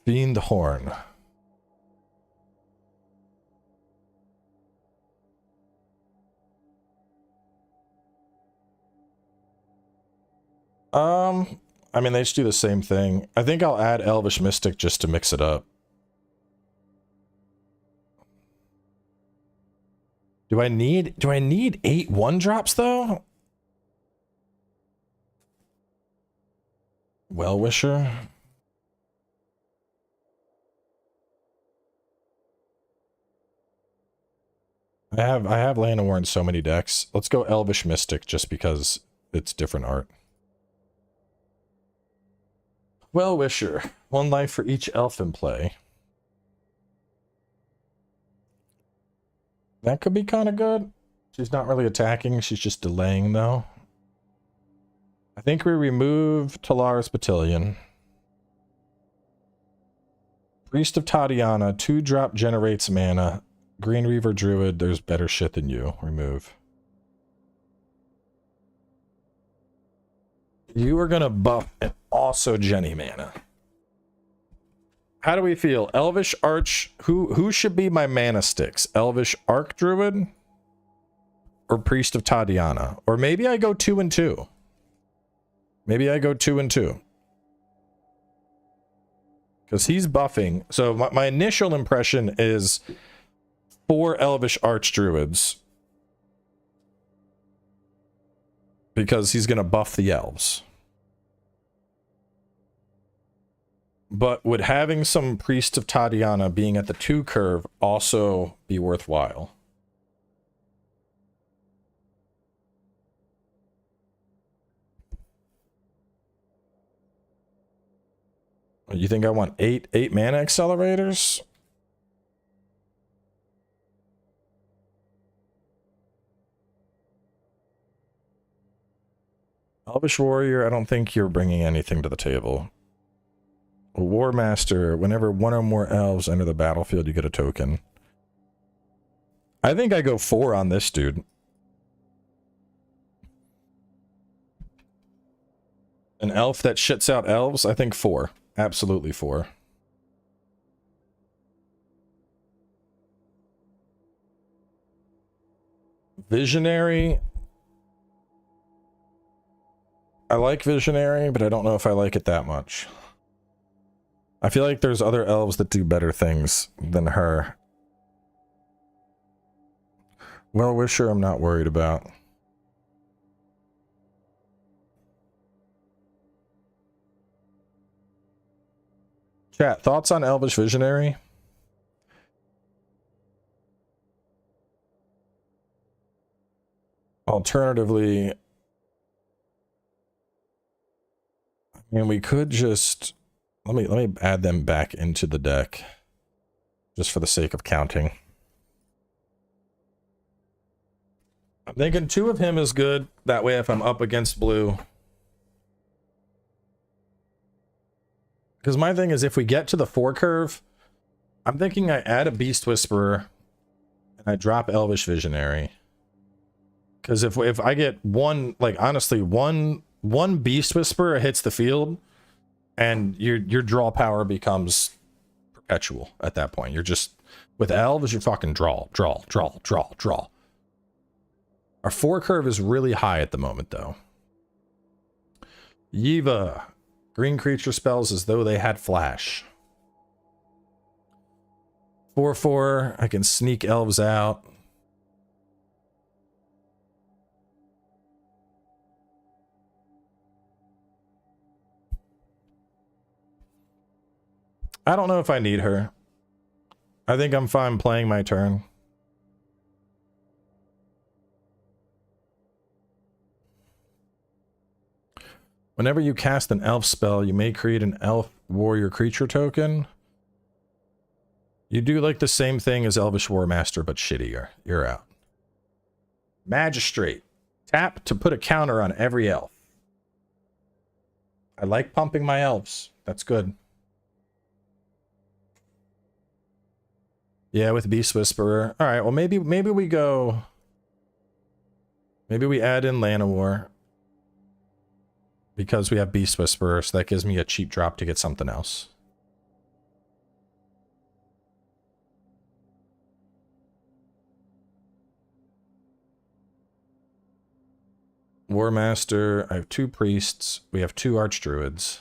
Fiend Horn. I mean, they just do the same thing. I think I'll add Elvish Mystic just to mix it up. Do I need 8 1-drops though? Well-Wisher. I have Llanowar in so many decks. Let's go Elvish Mystic just because it's different art. Well-Wisher. 1 life for each elf in play. That could be kind of good. She's not really attacking. She's just delaying, though. I think we remove Talara's Battalion. Priest of Tatiana. 2-drop generates mana. Green Reaver Druid. There's better shit than you. Remove. You are going to buff and also Jenny mana. How do we feel? Elvish Arch. Who should be my mana sticks? Elvish Archdruid? or Priest of Tatiana. Or maybe I go 2 and 2. Maybe I go 2 and 2. Because he's buffing. So my initial impression is 4 Elvish Archdruids. Because he's going to buff the elves. But would having some Priest of Tatiana being at the 2 curve also be worthwhile? You think I want 8 mana accelerators? Elvish Warrior, I don't think you're bringing anything to the table. War Master, whenever 1 or more elves enter the battlefield, you get a token. I think I go 4 on this dude. An elf that shits out elves, I think 4. Absolutely 4. Visionary. I like Visionary, but I don't know if I like it that much. I feel like there's other elves that do better things than her. Well-Wisher, I'm not worried about. Chat, thoughts on Elvish Visionary? Alternatively, I mean, we could just let me add them back into the deck just for the sake of counting. I'm thinking 2 of him is good. That way if I'm up against blue. Because my thing is if we get to the 4 curve, I'm thinking I add a Beast Whisperer and I drop Elvish Visionary. Because if I get one, like honestly, one Beast Whisperer hits the field, and your draw power becomes perpetual at that point. You're just with elves, you're fucking draw. Our 4 curve is really high at the moment, though. Yiva, green creature spells as though they had flash. 4/4, I can sneak elves out. I don't know if I need her. I think I'm fine playing my turn. Whenever you cast an elf spell, you may create an elf warrior creature token. You do like the same thing as Elvish War Master, but shittier. You're out. Magistrate. Tap to put a counter on every elf. I like pumping my elves. That's good. Yeah, with Beast Whisperer. All right, well, maybe we go... Maybe we add in Llanowar. Because we have Beast Whisperer, so that gives me a cheap drop to get something else. War Master. I have 2 priests. We have 2 archdruids.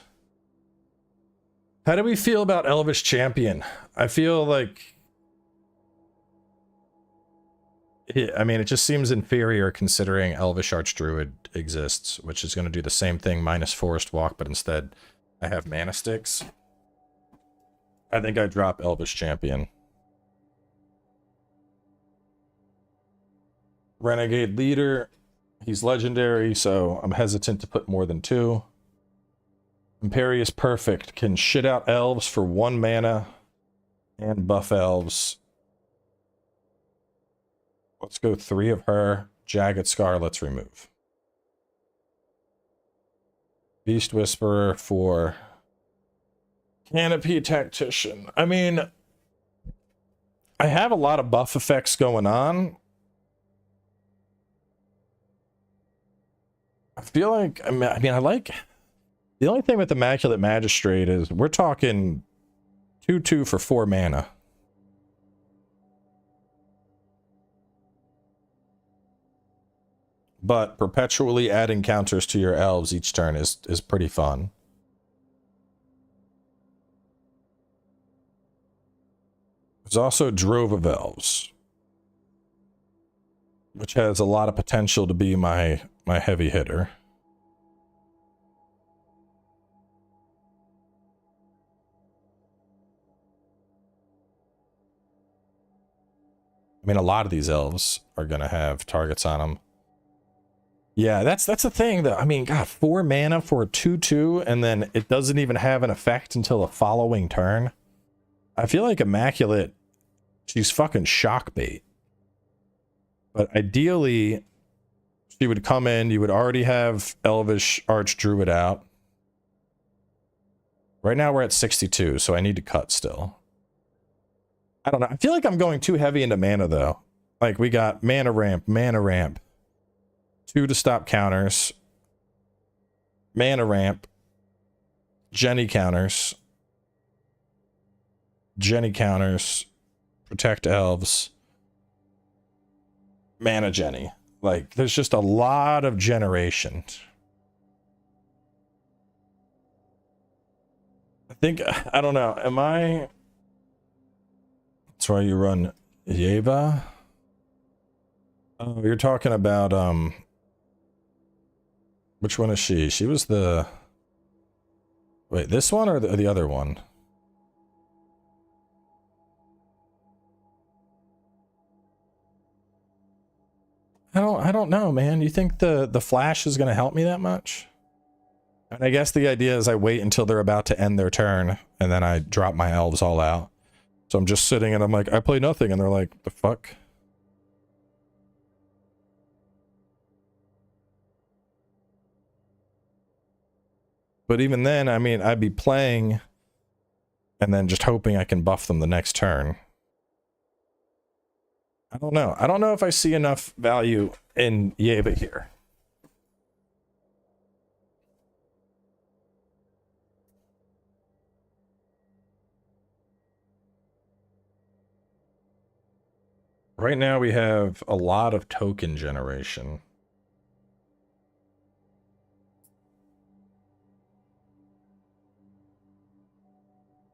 How do we feel about Elvish Champion? I feel like... I mean, it just seems inferior considering Elvish Archdruid exists, which is going to do the same thing minus Forest Walk, but instead I have Mana Sticks. I think I drop Elvish Champion. Renegade Leader. He's legendary, so I'm hesitant to put more than 2. Imperious Perfect can shit out elves for 1 mana and buff elves. Let's go 3 of her. Jagged Scar, let's remove. Beast Whisperer for Canopy Tactician. I mean, I have a lot of buff effects going on. I feel like, I mean, I like... The only thing with Immaculate Magistrate is we're talking 2/2 for 4 mana. but perpetually adding counters to your elves each turn is pretty fun. There's also Drove of Elves, which has a lot of potential to be my heavy hitter. I mean, a lot of these elves are going to have targets on them. Yeah, that's the thing, though. I mean, God, 4 mana for a 2/2, and then it doesn't even have an effect until the following turn. I feel like Immaculate, she's fucking shock bait. But ideally, she would come in, you would already have Elvish Archdruid out. Right now we're at 62, so I need to cut still. I don't know. I feel like I'm going too heavy into mana, though. Like, we got mana ramp, 2 to stop counters, mana ramp, Jenny counters, protect elves, mana Jenny. Like, there's just a lot of generation. I think, I don't know, am I... That's why you run Yeva? Oh, you're talking about, which one is she? She was the... Wait, this one or the other one? I don't know, man. You think the flash is going to help me that much? And I guess the idea is I wait until they're about to end their turn, and then I drop my elves all out. So I'm just sitting and I'm like, I play nothing, and they're like, the fuck? But even then, I mean, I'd be playing and then just hoping I can buff them the next turn. I don't know. I don't know if I see enough value in Yeva here. Right now we have a lot of token generation.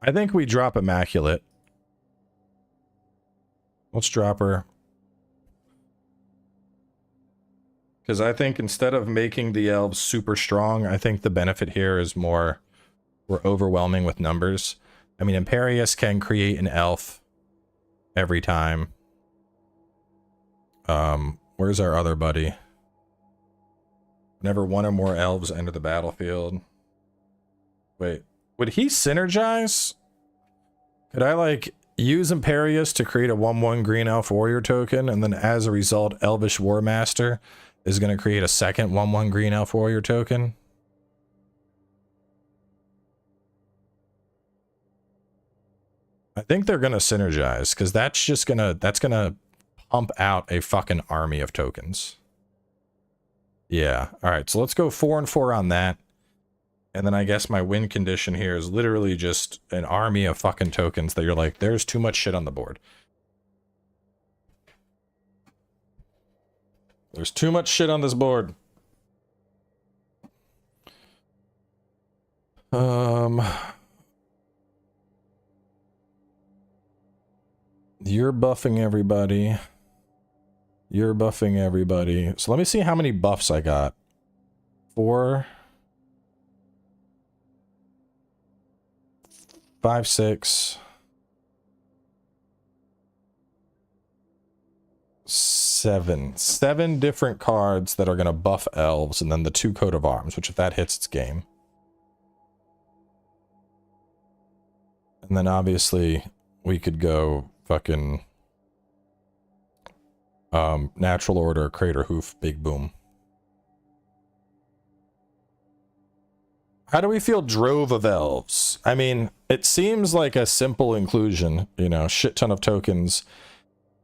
I think we drop Immaculate. Let's drop her. Because I think instead of making the elves super strong, I think the benefit here is more we're overwhelming with numbers. I mean, Imperius can create an elf every time. Where's our other buddy? Whenever one or more elves enter the battlefield. Wait, would he synergize? Could I, like, use Imperius to create a 1/1 green elf warrior token, and then as a result, Elvish Warmaster is going to create a second 1/1 green elf warrior token? I think they're going to synergize, because that's just that's going to pump out a fucking army of tokens. Yeah. All right. So let's go 4 and 4 on that. And then I guess my win condition here is literally just an army of fucking tokens that you're like, there's too much shit on the board. There's too much shit on this board. You're buffing everybody. You're buffing everybody. So let me see how many buffs I got. 4, 5, 6, 7. 7 different cards that are going to buff elves, and then the 2 coat of arms, which if that hits, it's game. And then obviously we could go fucking natural order, crater hoof, big boom. How do we feel Drove of Elves? I mean, it seems like a simple inclusion, you know, shit ton of tokens.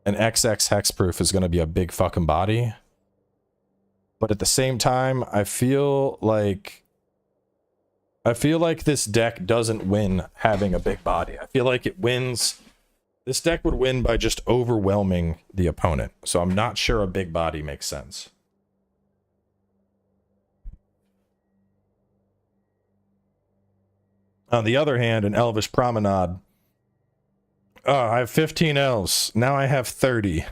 An XX hexproof is going to be a big fucking body. But at the same time, I feel like this deck doesn't win having a big body. I feel like it wins. This deck would win by just overwhelming the opponent. So I'm not sure a big body makes sense. On the other hand, an Elvish Promenade. Oh, I have 15 elves. Now I have 30.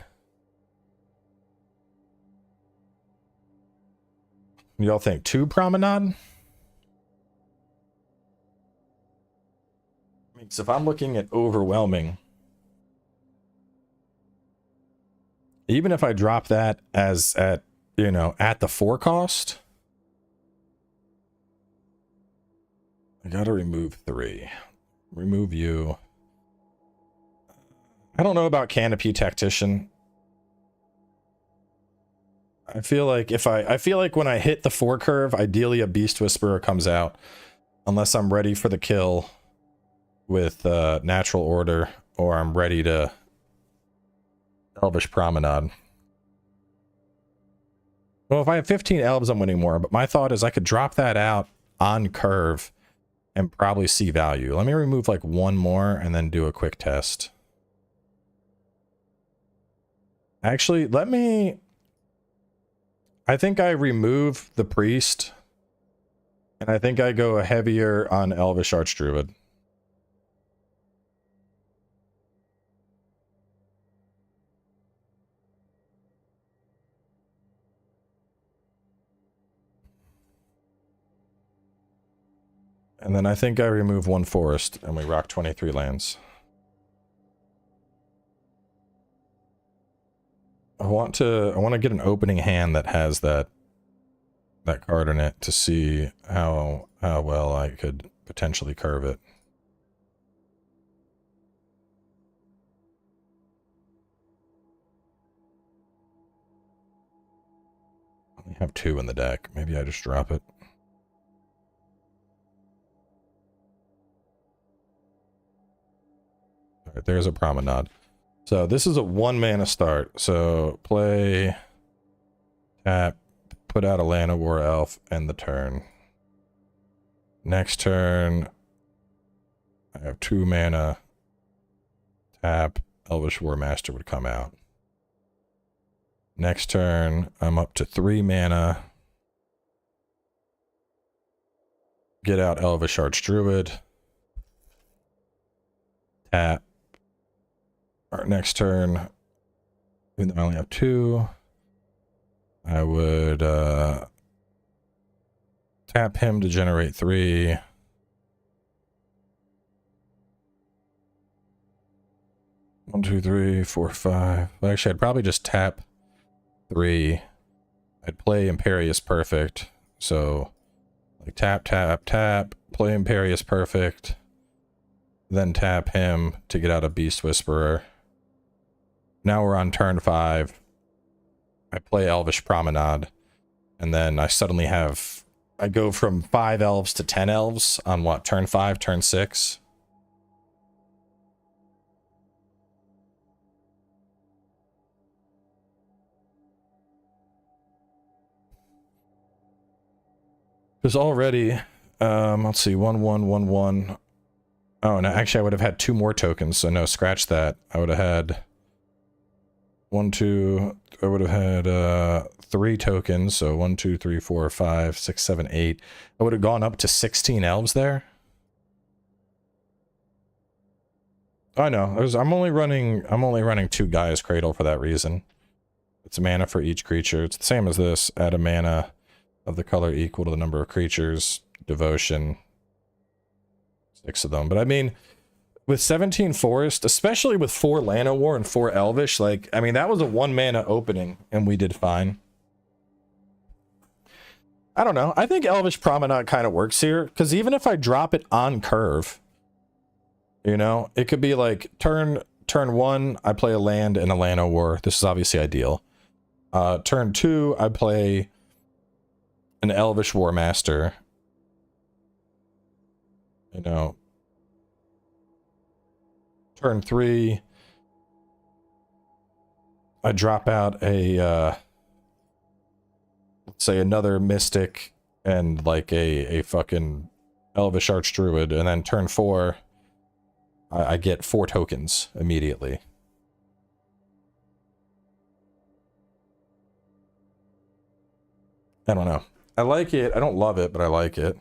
Y'all think 2 Promenade? So if I'm looking at overwhelming, even if I drop that as at, you know, at the 4 cost, I gotta remove 3. Remove you. I don't know about Canopy Tactician. I feel like I feel like when I hit the 4 curve, ideally a Beast Whisperer comes out, unless I'm ready for the kill with Natural Order, or I'm ready to Elvish Promenade. Well, if I have 15 elves, I'm winning more, but my thought is I could drop that out on curve and probably see value. Let me remove like 1 more and then do a quick test. Actually, I think I remove the Priest, and I think I go heavier on Elvish Archdruid. And then I think I remove 1 forest and we rock 23 lands. I want to get an opening hand that has that card in it to see how well I could potentially curve it. I have 2 in the deck. Maybe I just drop it. Alright, there's a Promenade. So this is a 1 mana start. So play, tap, put out a Land of War Elf, end the turn. Next turn, I have 2 mana. Tap, Elvish War Master would come out. Next turn, I'm up to 3 mana. Get out Elvish Archdruid. Tap. Our next turn, even though I only have 2, I would tap him to generate 3. One, 2, 3, 4, 5. Well, actually, I'd probably just tap 3. I'd play Imperious Perfect. So, like tap, tap, tap, play Imperious Perfect, then tap him to get out a Beast Whisperer. Now we're on turn 5. I play Elvish Promenade, and then I suddenly have, I go from 5 elves to 10 elves on what, turn 5, turn 6? Because already, let's see, 1, 1, 1, 1. Oh, no, actually I would have had 2 more tokens, so no, scratch that. I would have had 1, 2, I would have had 3 tokens, so 1, 2, 3, 4, 5, 6, 7, 8. I would have gone up to 16 elves there. I know. I'm only running 2 Gaia's Cradle for that reason. It's a mana for each creature. It's the same as this. Add a mana of the color equal to the number of creatures. Devotion. 6 of them. But I mean, with 17 Forest, especially with 4 Land of War and 4 Elvish, like, I mean, that was a 1 mana opening, and we did fine. I don't know. I think Elvish Promenade kind of works here, because even if I drop it on curve, you know, it could be like turn 1, I play a land and a Land of War. This is obviously ideal. Turn 2, I play an Elvish War Master. You know, turn 3, I drop out a, let's say another Mystic and like a fucking Elvish Archdruid, and then turn 4, I get 4 tokens immediately. I don't know. I like it. I don't love it, but I like it.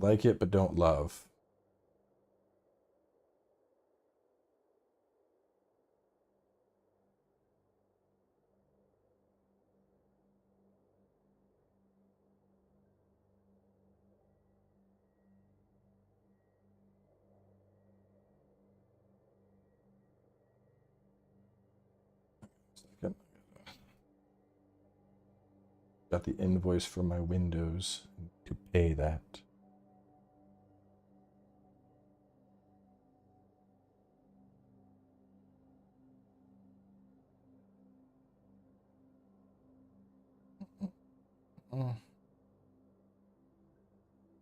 Like it, but don't love. Second. Got the invoice for my Windows to pay that.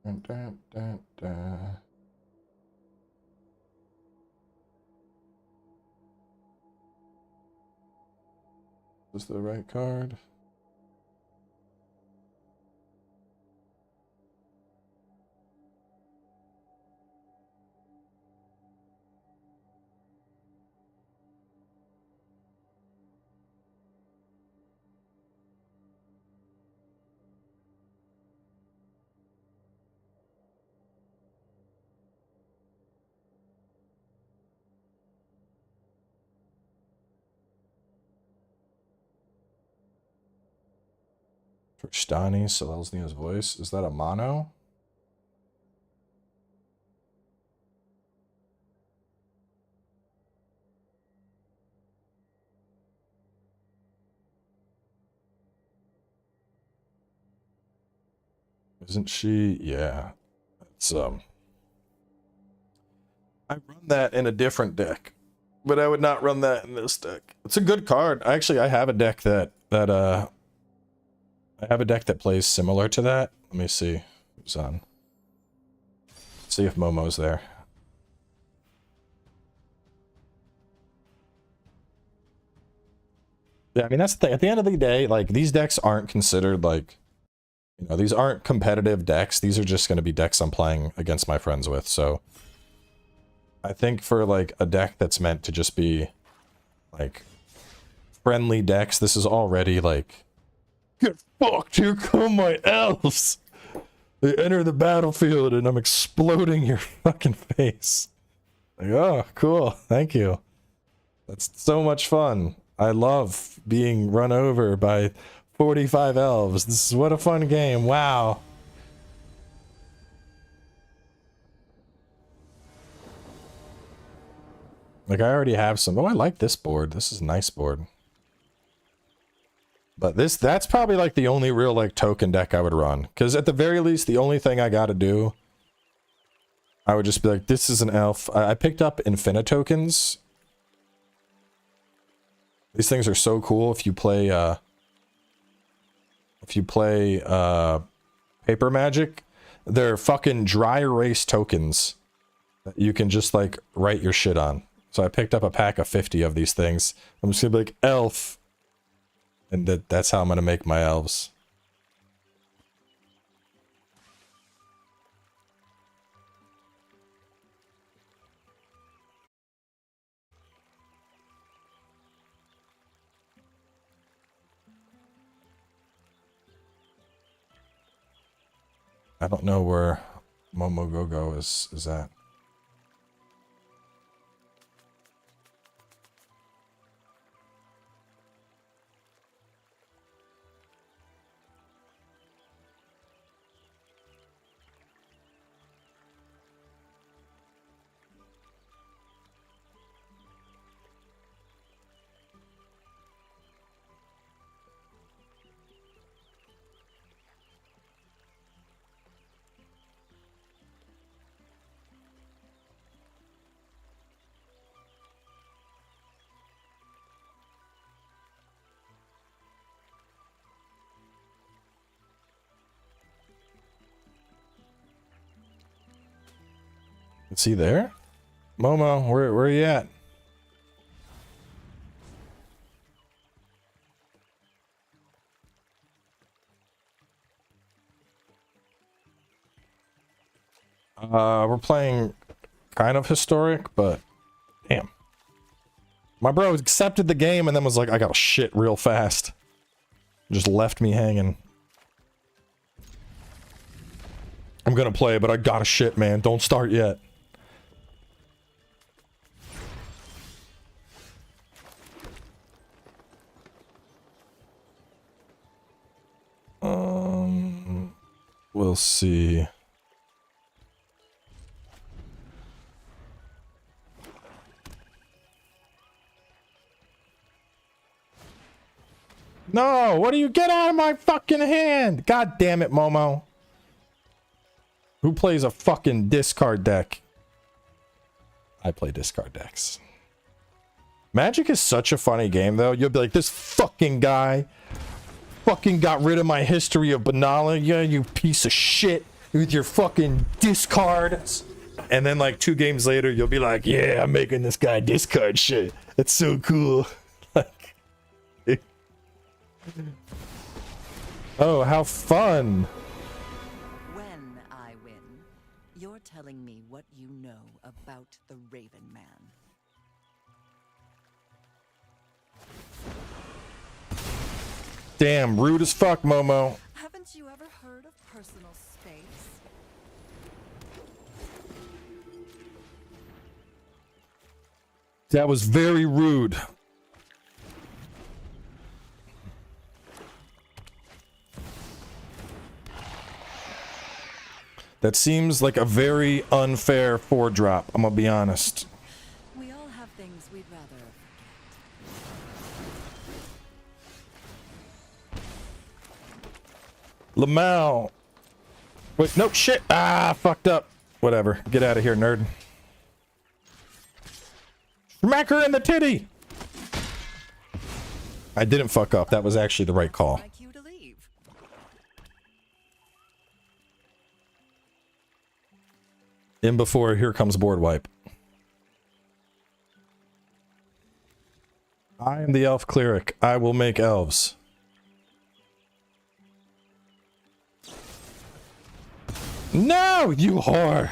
Dun, dun, dun, dun. Is this the right card? For Stani, Selesnia's voice. Is that a mono? Isn't she? Yeah. It's I run that in a different deck, but I would not run that in this deck. It's a good card. Actually, I have a deck that I have a deck that plays similar to that. Let me see who's on. See if Momo's there. Yeah, I mean, that's the thing. At the end of the day, like, these decks aren't considered, like, you know, these aren't competitive decks. These are just going to be decks I'm playing against my friends with. So I think for, like, a deck that's meant to just be, like, friendly decks, this is already, like, get fucked, here come my elves! They enter the battlefield and I'm exploding your fucking face. Like, oh, cool, thank you. That's so much fun. I love being run over by 45 elves. This is what a fun game, wow. Like, I already have some. Oh, I like this board. This is a nice board. But that's probably like the only real like token deck I would run. Because at the very least, the only thing I gotta do, I would just be like, this is an elf. I picked up Infinitokens. These things are so cool if you play Paper Magic. They're fucking dry erase tokens that you can just like write your shit on. So I picked up a pack of 50 of these things. I'm just gonna be like, elf. And that's how I'm gonna make my elves. I don't know where Momogogo is at. Is he there? Momo, where are you at? We're playing kind of historic, but damn. My bro accepted the game and then was like, I got shit real fast. Just left me hanging. I'm gonna play, but I gotta shit, man. Don't start yet. We'll see. No, what do you get out of my fucking hand? God damn it, Momo. Who plays a fucking discard deck? I play discard decks. Magic is such a funny game, though. You'll be like, this fucking guy fucking got rid of my history of Banala. Yeah, you piece of shit with your fucking discards. And then like 2 games later, you'll be like, yeah, I'm making this guy discard shit. That's so cool. Like, oh, how fun. When I win, you're telling me what you know about the Raven Man. Damn, rude as fuck, Momo. Haven't you ever heard of personal space? That was very rude. That seems like a very unfair 4-drop, I'm gonna be honest. We all have things we'd rather forget. Lamau. Wait, no shit. Ah, fucked up. Whatever. Get out of here, nerd. Smack her in the titty. I didn't fuck up. That was actually the right call. Like you to leave. In before here comes board wipe. I am the elf cleric. I will make elves. No, you whore.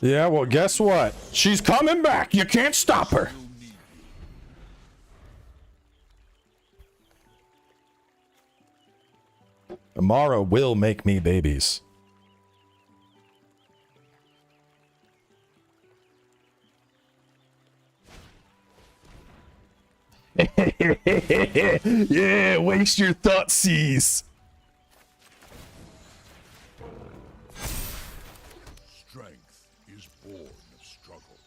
Yeah, well, guess what? She's coming back. You can't stop her. Amara will make me babies. Yeah, waste your thoughtseize. Strength is born of struggle.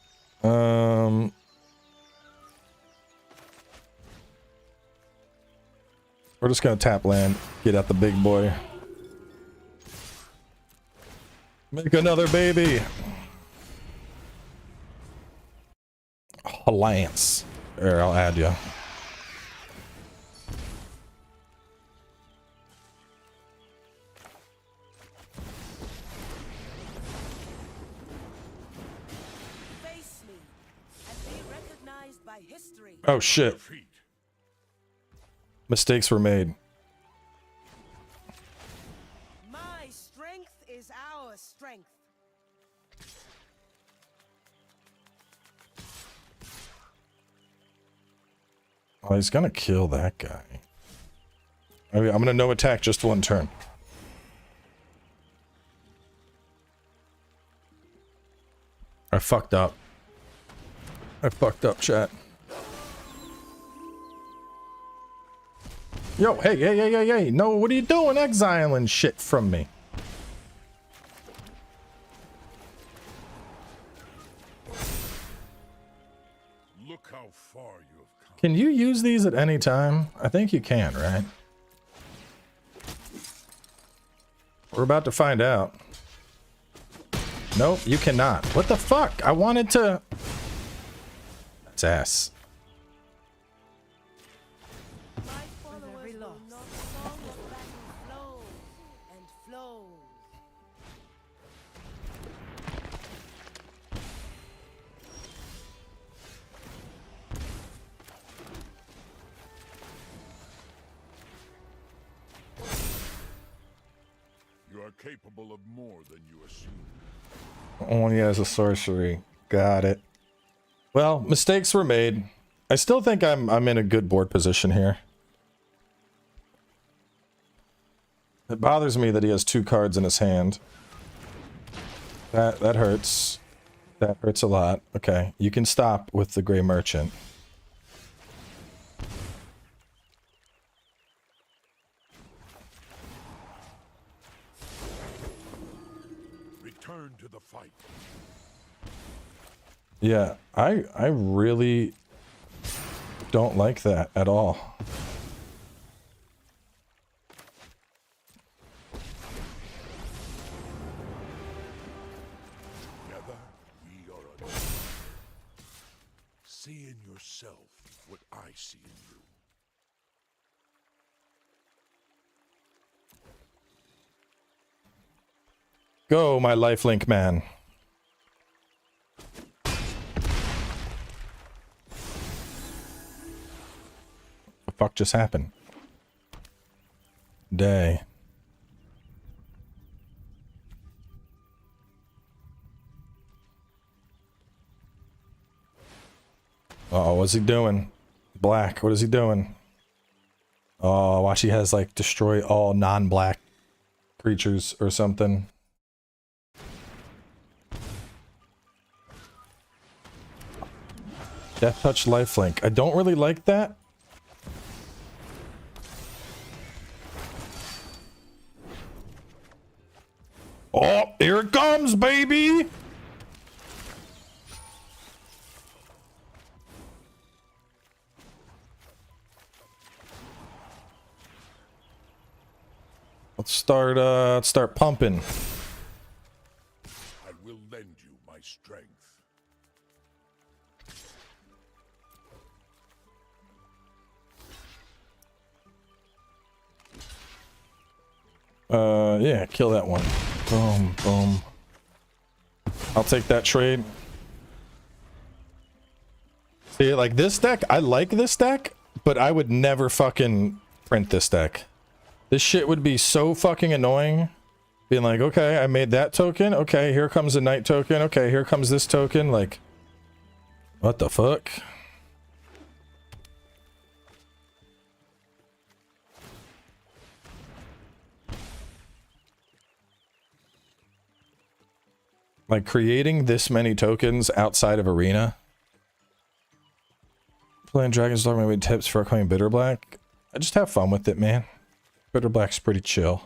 We're just gonna tap land, get out the big boy. Make another baby. Alliance. There, I'll add you. Face me and be recognized by history. Oh shit. Defeat. Mistakes were made. My strength is our strength. Oh, he's gonna kill that guy. I mean, I'm gonna no attack just 1 turn. I fucked up. I fucked up, chat. Yo, hey. No, what are you doing exiling shit from me? Look how far you have come. Can you use these at any time? I think you can, right? We're about to find out. Nope, you cannot. What the fuck? I wanted to... That's ass. My followers will not song of battle flow and flow. You are capable of more than you assume. Only as a sorcery. Got it. Well, mistakes were made. I still think I'm in a good board position here. It bothers me that he has 2 cards in his hand. That hurts. That hurts a lot. Okay, you can stop with the Gray Merchant. Return to the fight. Yeah, I really don't like that at all. Together, we are a see in yourself what I see in you. Go, my lifelink man. What the fuck just happened? Day. Uh-oh, what's he doing? Black, what is he doing? Oh, watch, he has like destroy all non-black creatures or something. Death Touch Lifelink. I don't really like that. Oh, here it comes, baby! Let's start pumping. I will lend you my strength. Yeah, kill that one. Boom, boom. I'll take that trade. See, like this deck, I like this deck, but I would never fucking print this deck. This shit would be so fucking annoying. Being like, okay, I made that token. Okay, here comes a night token. Okay, here comes this token. Like, what the fuck? Like, creating this many tokens outside of Arena. Playing Dragon's Dogma with tips for upcoming Bitter Black. I just have fun with it, man. Bitter Black's pretty chill.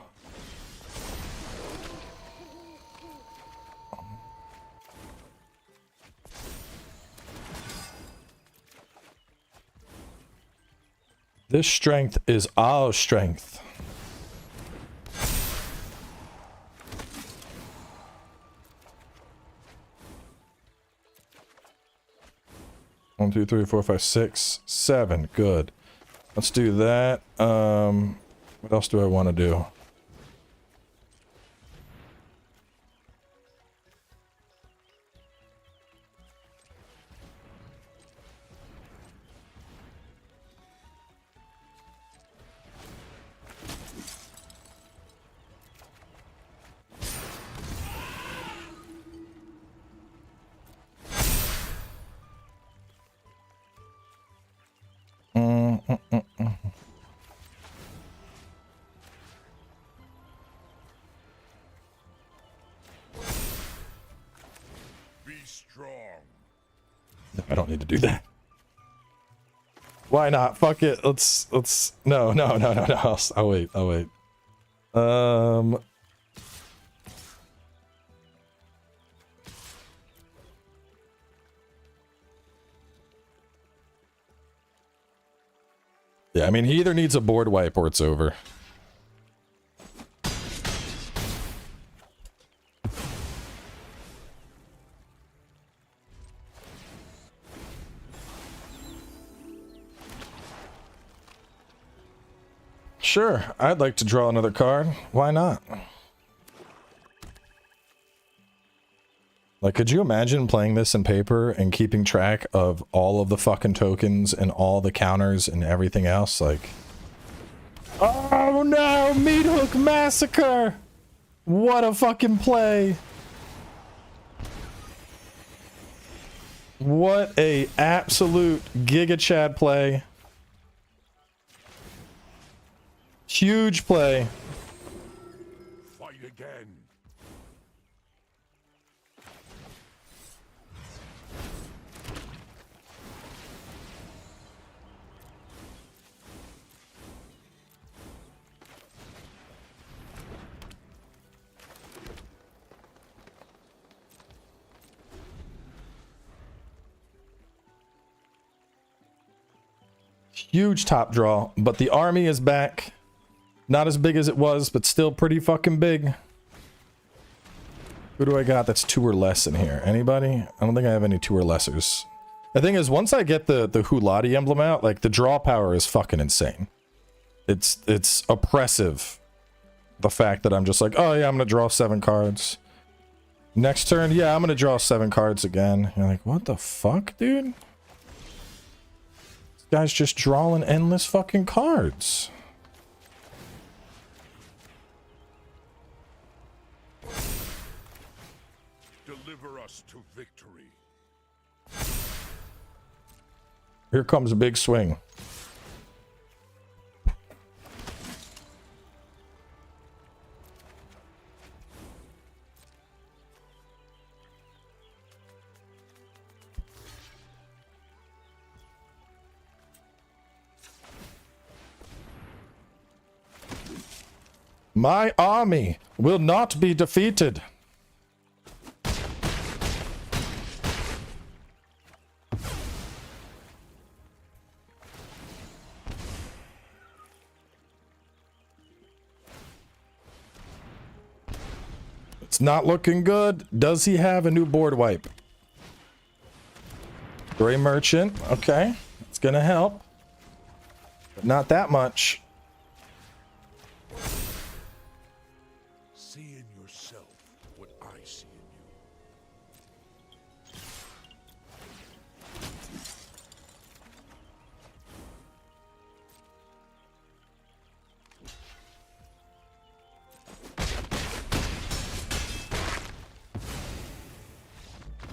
This strength is our strength. One, two, three, four, five, six, 7. Good. Let's do that. What else do I want to do? Be strong. I don't need to do that. Why not? Fuck it. Let's no. I'll wait. Yeah, I mean, he either needs a board wipe or it's over. Sure, I'd like to draw another card. Why not? Like, could you imagine playing this in paper and keeping track of all of the fucking tokens and all the counters and everything else? Like, oh no, Meat Hook Massacre! What a fucking play! What a absolute Giga Chad play. Huge play. Fight again. Huge top draw, but the army is back. Not as big as it was, but still pretty fucking big. Who do I got that's 2 or less in here? Anybody? I don't think I have any 2 or lessers. The thing is, once I get the Hulati emblem out, like, the draw power is fucking insane. It's oppressive. The fact that I'm just like, oh yeah, I'm gonna draw 7 cards. Next turn, yeah, I'm gonna draw 7 cards again. You're like, what the fuck, dude? This guy's just drawing endless fucking cards. Deliver us to victory. Here comes a big swing. My army will not be defeated. It's not looking good. Does he have a new board wipe? Gray Merchant. Okay. It's gonna help. But not that much. See in yourself what I see in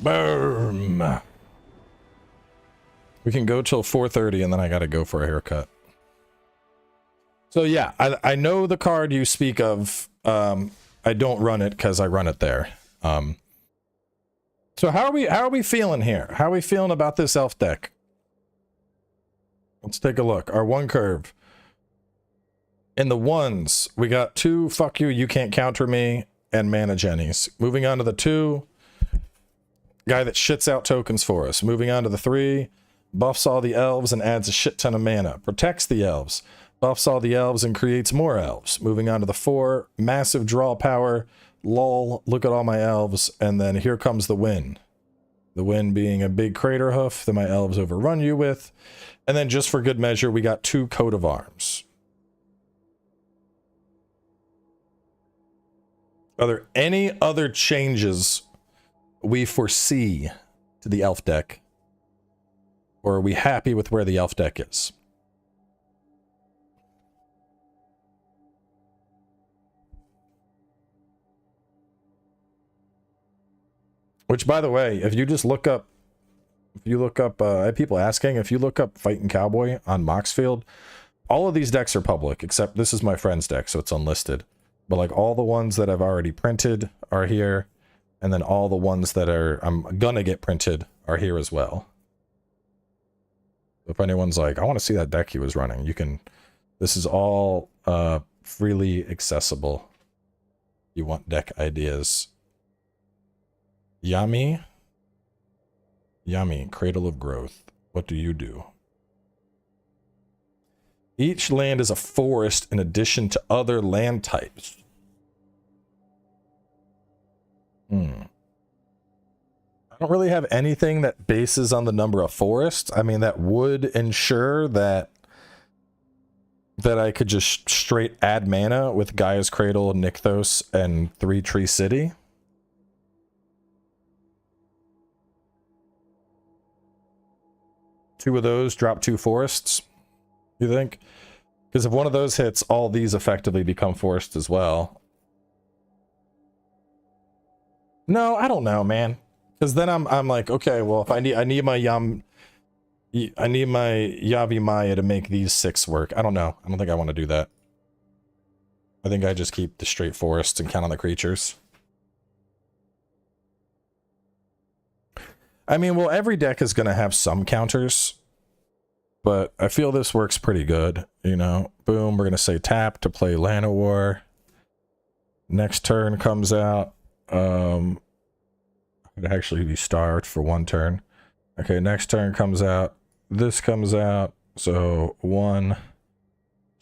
Boom. We can go till 4:30 and then I gotta go for a haircut. So yeah, I know the card you speak of. I don't run it because I run it there. So how are we feeling here? How are we feeling about this elf deck? Let's take a look. Our one curve. In the ones, we got 2 fuck you, you can't counter me, and mana jennies. Moving on to the 2, guy that shits out tokens for us. Moving on to the 3, buffs all the elves and adds a shit ton of mana. Protects the elves. Buffs all the elves and creates more elves. Moving on to the 4, massive draw power. Lol, look at all my elves. And then here comes the win. The win being a big crater hoof that my elves overrun you with. And then just for good measure, we got 2 coat of arms. Are there any other changes we foresee to the elf deck? Or are we happy with where the elf deck is? Which, by the way, if you just look up, I have people asking, if you look up FightinCowboy on Moxfield, all of these decks are public, except this is my friend's deck, so it's unlisted. But like all the ones that I've already printed are here, and then all the ones that I'm gonna get printed are here as well. If anyone's like, I want to see that deck he was running, you can, this is all freely accessible. You want deck ideas. Yami, Cradle of Growth. What do you do? Each land is a forest in addition to other land types. I don't really have anything that bases on the number of forests. I mean, that would ensure that I could just straight add mana with Gaia's Cradle, Nykthos, and 3 Tree City. Two of those drop 2 forests, you think? Because if one of those hits, all these effectively become forests as well. No, I don't know, man. Because then I'm like, okay, well, if I need my Yavi Maya to make these 6 work. I don't know. I don't think I want to do that. I think I just keep the straight forests and count on the creatures. I mean, well, every deck is going to have some counters, but I feel this works pretty good, you know. Boom, we're going to say tap to play Llanowar. Next turn comes out. I'd actually be starved for 1 turn. Okay, next turn comes out. This comes out. So 1,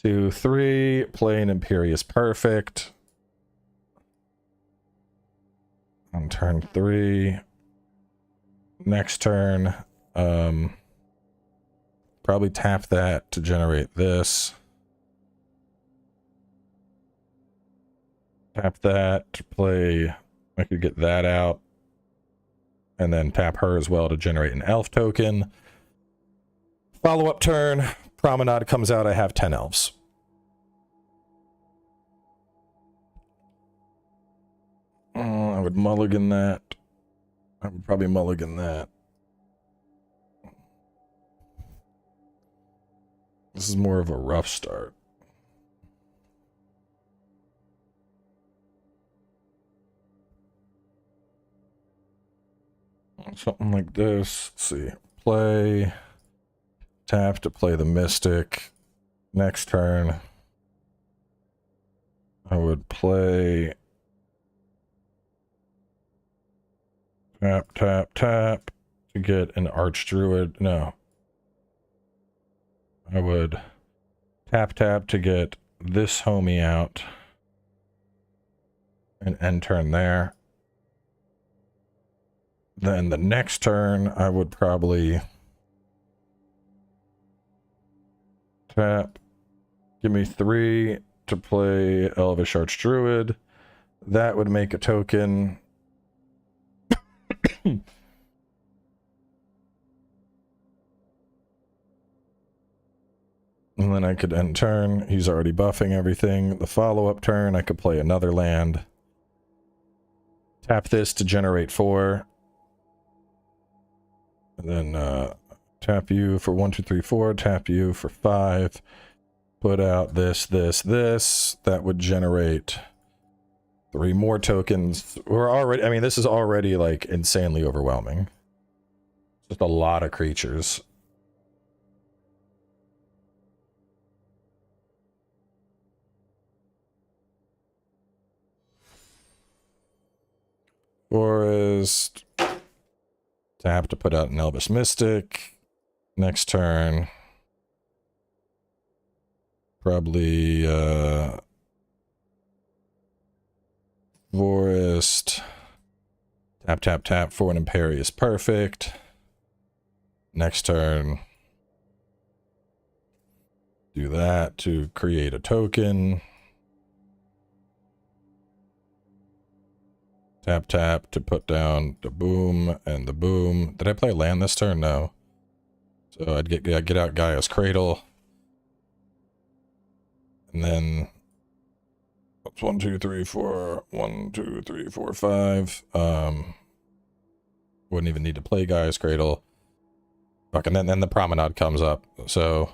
2, 3. Play an Imperious Perfect. On turn 3. Next turn, probably tap that to generate this. Tap that to play, I could get that out. And then tap her as well to generate an elf token. Follow-up turn, Promenade comes out, I have 10 elves. I would mulligan that. I would probably mulligan that. This is more of a rough start. Something like this. Let's see. Play. Tap to play the Mystic. Next turn, I would play... Tap, tap, tap to get an Archdruid. No. I would tap, tap to get this homie out. And end turn there. Then the next turn, I would probably tap. Give me 3 to play Elvish Archdruid. That would make a token. And then I could end turn. He's already buffing everything. The follow-up turn, I could play another land. Tap this to generate 4. And then tap you for 1, 2, 3, 4. Tap you for 5. Put out this, this, this. That would generate 3 more tokens. We're already, I mean, this is already like insanely overwhelming. Just a lot of creatures. Forest. Tap to put out an Elvish Mystic. Next turn. Probably Forest. Tap, tap, tap for an Imperious Perfect. Next turn. Do that to create a token. Tap, tap to put down the boom and the boom. Did I play land this turn? No. So I'd get out Gaia's Cradle. And then... 1, 2, 3, 4. 1, 2, 3, 4, 5. Wouldn't even need to play Gaia's Cradle. Fuck, and then the Promenade comes up. So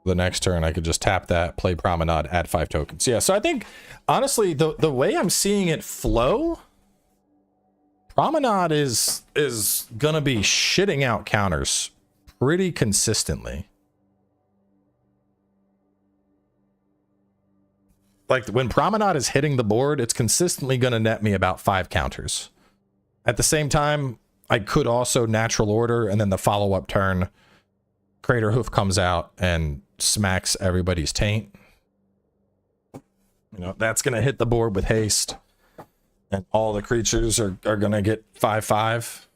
the next turn I could just tap that, play Promenade, add 5 tokens. Yeah, so I think, honestly, the way I'm seeing it flow... Promenade is gonna be shitting out counters pretty consistently. Like, when Promenade is hitting the board, it's consistently gonna net me about 5 counters. At the same time, I could also Natural Order, and then the follow-up turn, Crater Hoof comes out and smacks everybody's taint. You know, that's gonna hit the board with haste. And all the creatures are going to get 5/5.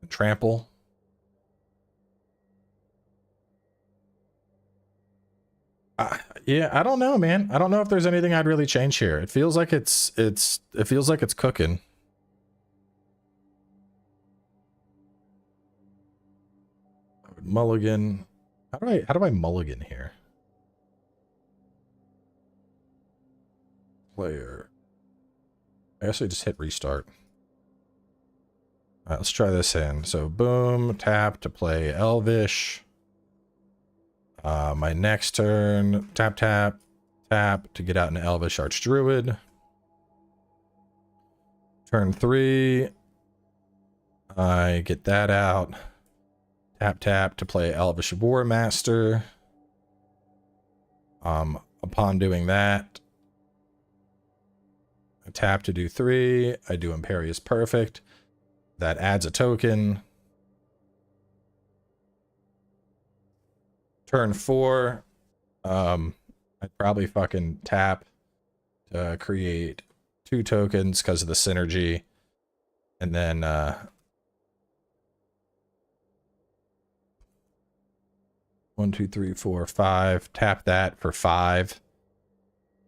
Trample. Yeah, I don't know, man. I don't know if there's anything I'd really change here. It feels like it feels like it's cooking. I would mulligan. How do I mulligan here? Player. I guess I just hit restart. All right, let's try this in. So boom, tap to play Elvish. My next turn, tap, tap, tap to get out an Elvish Archdruid. Turn 3, I get that out. Tap, tap to play Elvish War Master. Upon doing that, I tap to do 3. I do Imperious Perfect. That adds a token. Turn 4, I'd probably fucking tap to create 2 tokens because of the synergy. And then, 1, 2, 3, 4, 5. Tap that for 5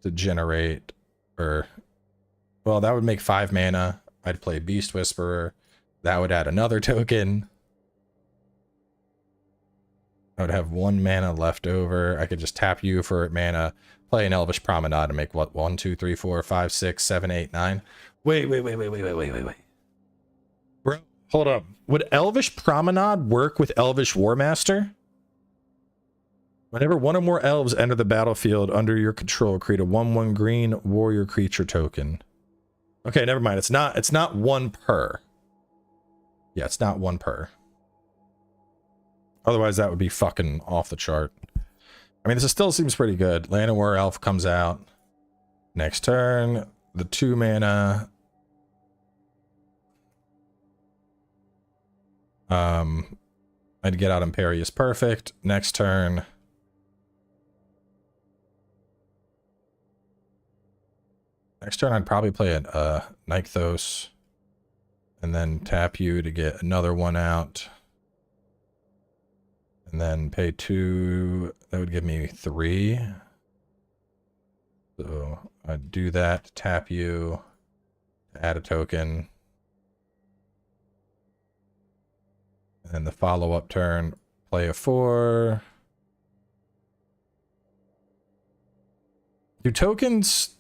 to generate, or, well, that would make 5 mana. I'd play Beast Whisperer. That would add another token. I would have 1 mana left over. I could just tap you for mana, play an Elvish Promenade, and make what? 1, 2, 3, 4, 5, 6, 7, 8, 9. Wait. Bro, hold up. Would Elvish Promenade work with Elvish War Master? Whenever one or more elves enter the battlefield under your control, create a 1/1 green warrior creature token. Okay, never mind. It's not 1 per. Yeah, it's not 1 per. Otherwise, that would be fucking off the chart. I mean, this still seems pretty good. Llanowar Elf comes out. Next turn, the 2 mana. I'd get out Imperious Perfect. Next turn. I'd probably play a Nykthos. And then tap you to get another 1 out. And then pay 2. That would give me 3. So I'd do that, tap you, add a token. And then the follow-up turn, play a 4. Do tokens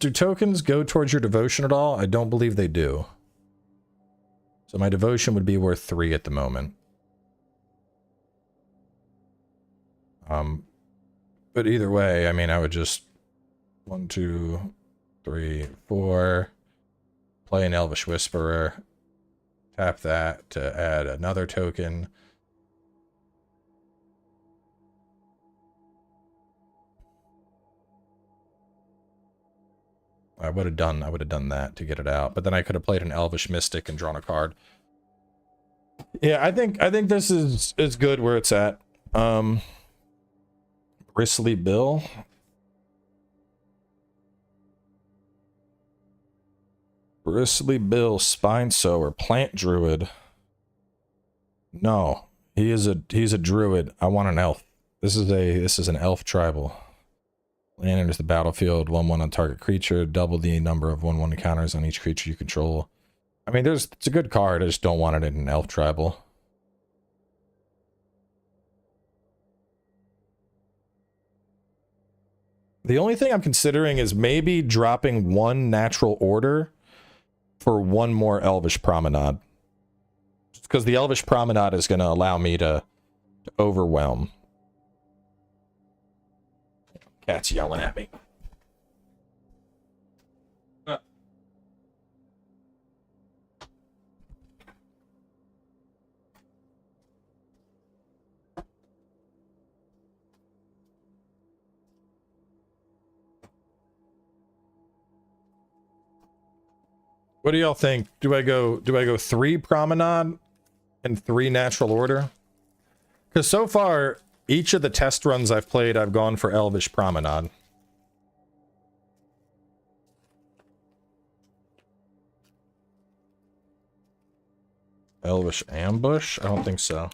go towards your devotion at all? I don't believe they do. So my devotion would be worth 3 at the moment. But either way, I mean, I would just 1, 2, 3, 4, play an Elvish Whisperer, tap that to add another token. I would have done that to get it out, but then I could have played an Elvish Mystic and drawn a card. Yeah, I think this is good where it's at. Bristly Bill. Bristly Bill, Spine Sower, Plant Druid. No, he's a druid. I want an elf. This is an elf tribal. Land enters the battlefield, 1/1 on target creature, double the number of 1/1 encounters on each creature you control. I mean, it's a good card. I just don't want it in an elf tribal. The only thing I'm considering is maybe dropping 1 natural order for 1 more Elvish Promenade. Because the Elvish Promenade is going to allow me to overwhelm. Cat's yelling at me. What do y'all think? Do I go 3 Promenade and 3 Natural Order? Because so far, each of the test runs I've played, I've gone for Elvish Promenade. Elvish Ambush? I don't think so.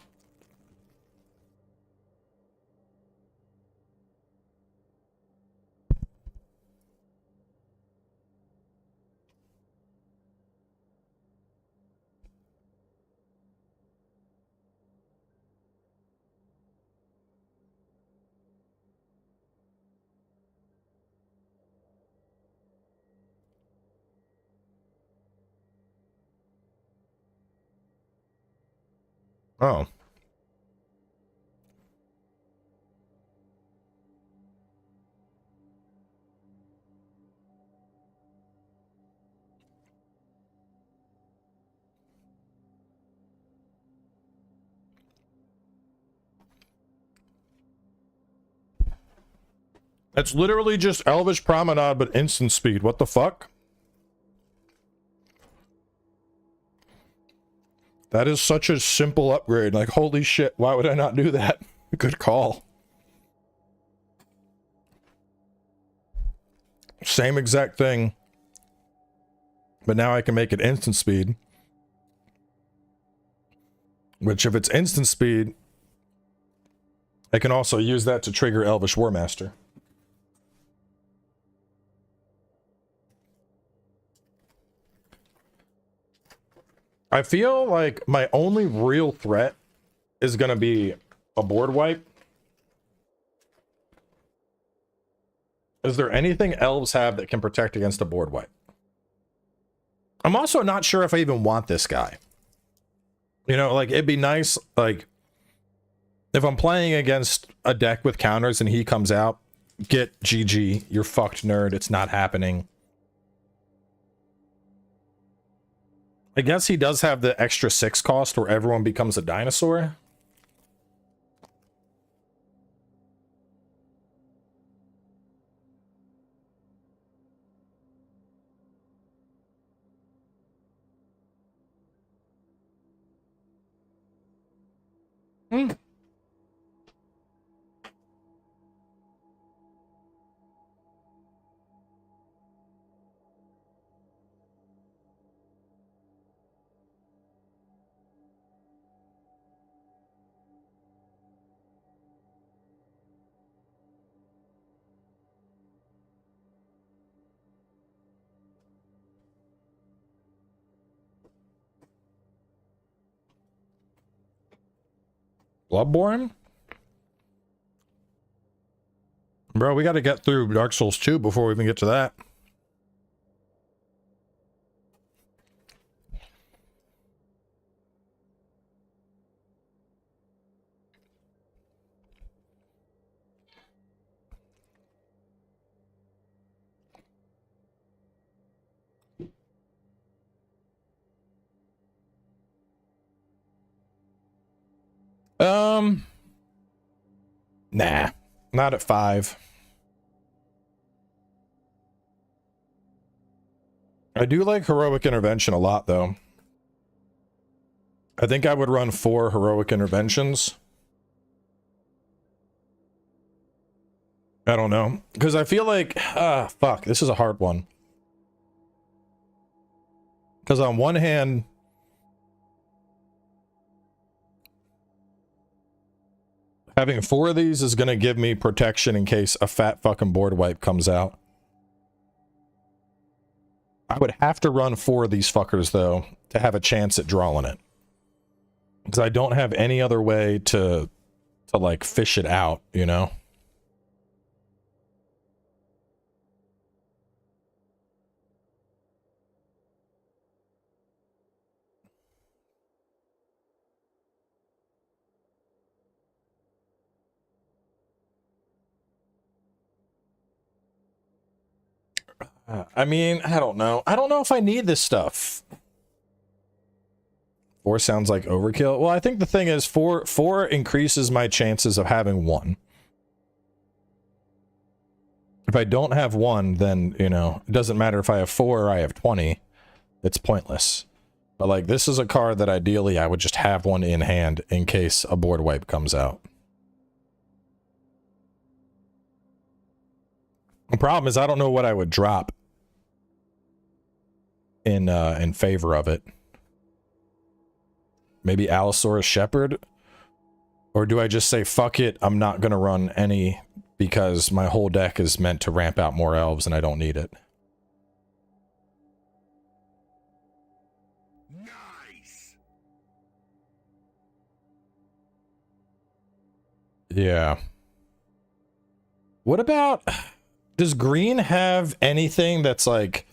Oh. It's literally just Elvish Promenade, but instant speed. What the fuck? That is such a simple upgrade. Like, holy shit, why would I not do that? Good call. Same exact thing. But now I can make it instant speed. Which, if it's instant speed, I can also use that to trigger Elvish War Master. I feel like my only real threat is going to be a board wipe. Is there anything Elves have that can protect against a board wipe? I'm also not sure if I even want this guy. You know, like, it'd be nice, like, if I'm playing against a deck with counters and he comes out, get GG, you're fucked, nerd, it's not happening. I guess he does have the extra 6 cost where everyone becomes a dinosaur. Hmm. Bloodborne? Bro, we got to get through Dark Souls 2 before we even get to that. Nah, not at 5. I do like Heroic Intervention a lot, though. I think I would run 4 Heroic Interventions. I don't know. Because I feel like... fuck, this is a hard one. Because on one hand... having 4 of these is going to give me protection in case a fat fucking board wipe comes out. I would have to run 4 of these fuckers, though, to have a chance at drawing it. Because I don't have any other way to like, fish it out, you know? I mean, I don't know. I don't know if I need this stuff. 4 sounds like overkill. Well, I think the thing is, 4 increases my chances of having 1. If I don't have 1, then, you know, it doesn't matter if I have 4 or I have 20. It's pointless. But, like, this is a card that ideally I would just have 1 in hand in case a board wipe comes out. The problem is I don't know what I would drop in favor of it. Maybe Allosaurus Shepherd? Or do I just say, fuck it, I'm not going to run any because my whole deck is meant to ramp out more elves and I don't need it? Nice. Yeah. What about... does green have anything that's like...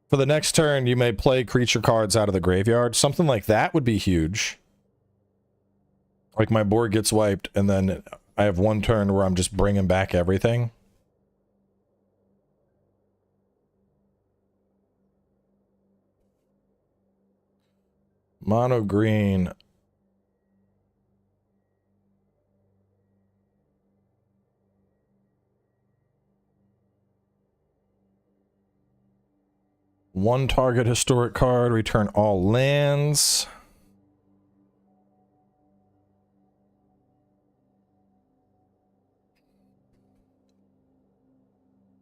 for the next turn, you may play creature cards out of the graveyard? Something like that would be huge. Like my board gets wiped and then I have one turn where I'm just bringing back everything. Mono green. One target historic card, return all lands.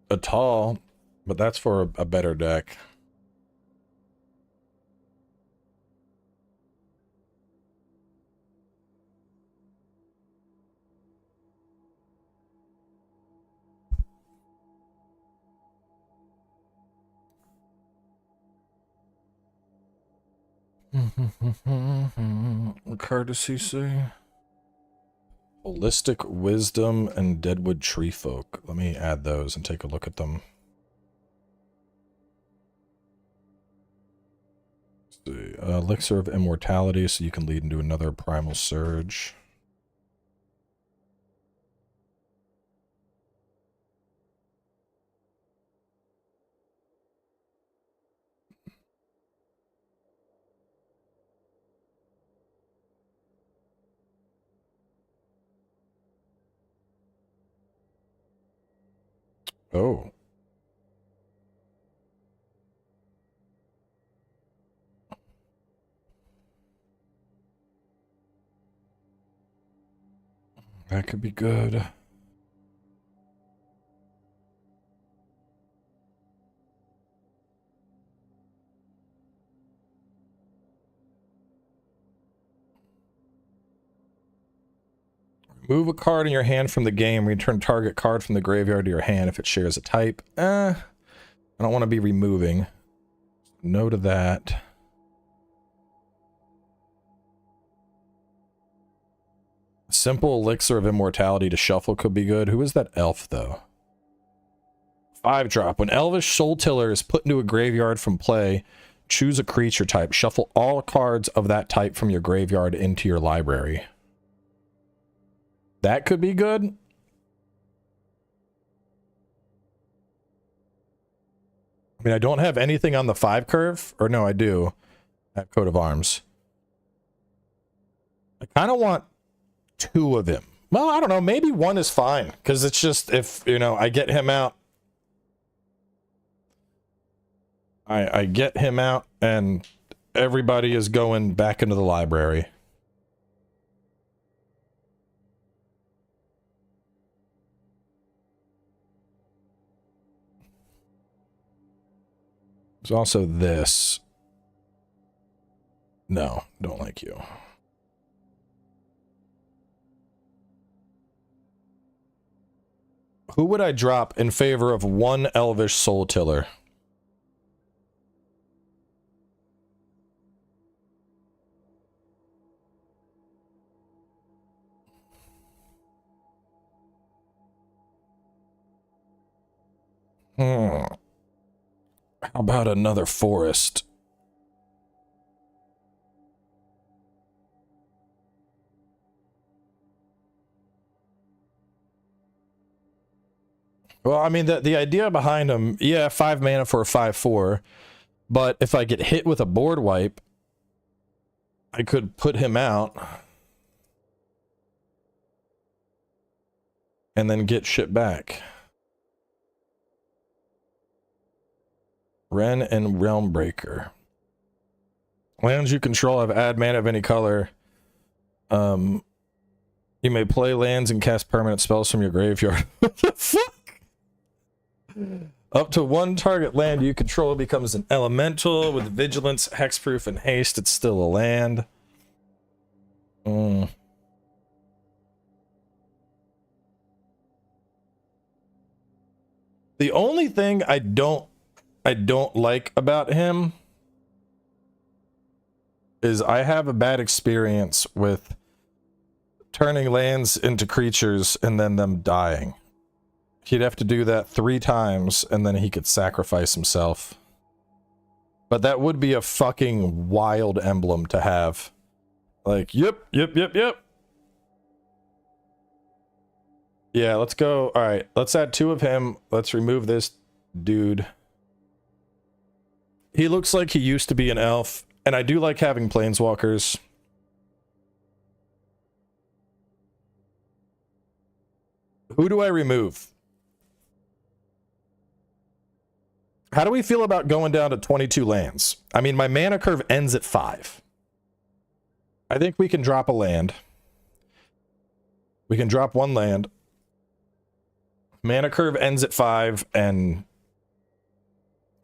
A tall, but that's for a better deck. What card does he say? Holistic Wisdom and Deadwood Tree Folk. Let me add those and take a look at them. Let's see. Elixir of Immortality, so you can lead into another Primal Surge. Oh. That could be good. Move a card in your hand from the game. Return target card from the graveyard to your hand if it shares a type. I don't want to be removing. No to that. Simple Elixir of Immortality to shuffle could be good. Who is that elf, though? 5-drop. When Elvish Soul Tiller is put into a graveyard from play, choose a creature type. Shuffle all cards of that type from your graveyard into your library. That could be good. I mean, I don't have anything on the 5 curve. Or no, I do. I have Coat of Arms. I kind of want 2 of him. Well, I don't know. Maybe 1 is fine. Because it's just, if, you know, I get him out. I get him out and everybody is going back into the library. There's also this. No, don't like you. Who would I drop in favor of 1 Elvish Soul Tiller? How about another forest? Well, I mean, the idea behind them, yeah, 5 mana for a 5/4, but if I get hit with a board wipe, I could put him out and then get shit back. Wren and Realm Breaker. Lands you control have add mana of any color. You may play lands and cast permanent spells from your graveyard. What the fuck? Up to 1 target land you control becomes an elemental with vigilance, hexproof, and haste. It's still a land. The only thing I don't like about him is I have a bad experience with turning lands into creatures and then them dying. He'd have to do that 3 times and then he could sacrifice himself. But that would be a fucking wild emblem to have. Like, yep. Yeah, let's go. All right, let's add 2 of him. Let's remove this dude. He looks like he used to be an elf, and I do like having planeswalkers. Who do I remove? How do we feel about going down to 22 lands? I mean, my mana curve ends at 5. I think we can drop a land. We can drop 1 land. Mana curve ends at 5, and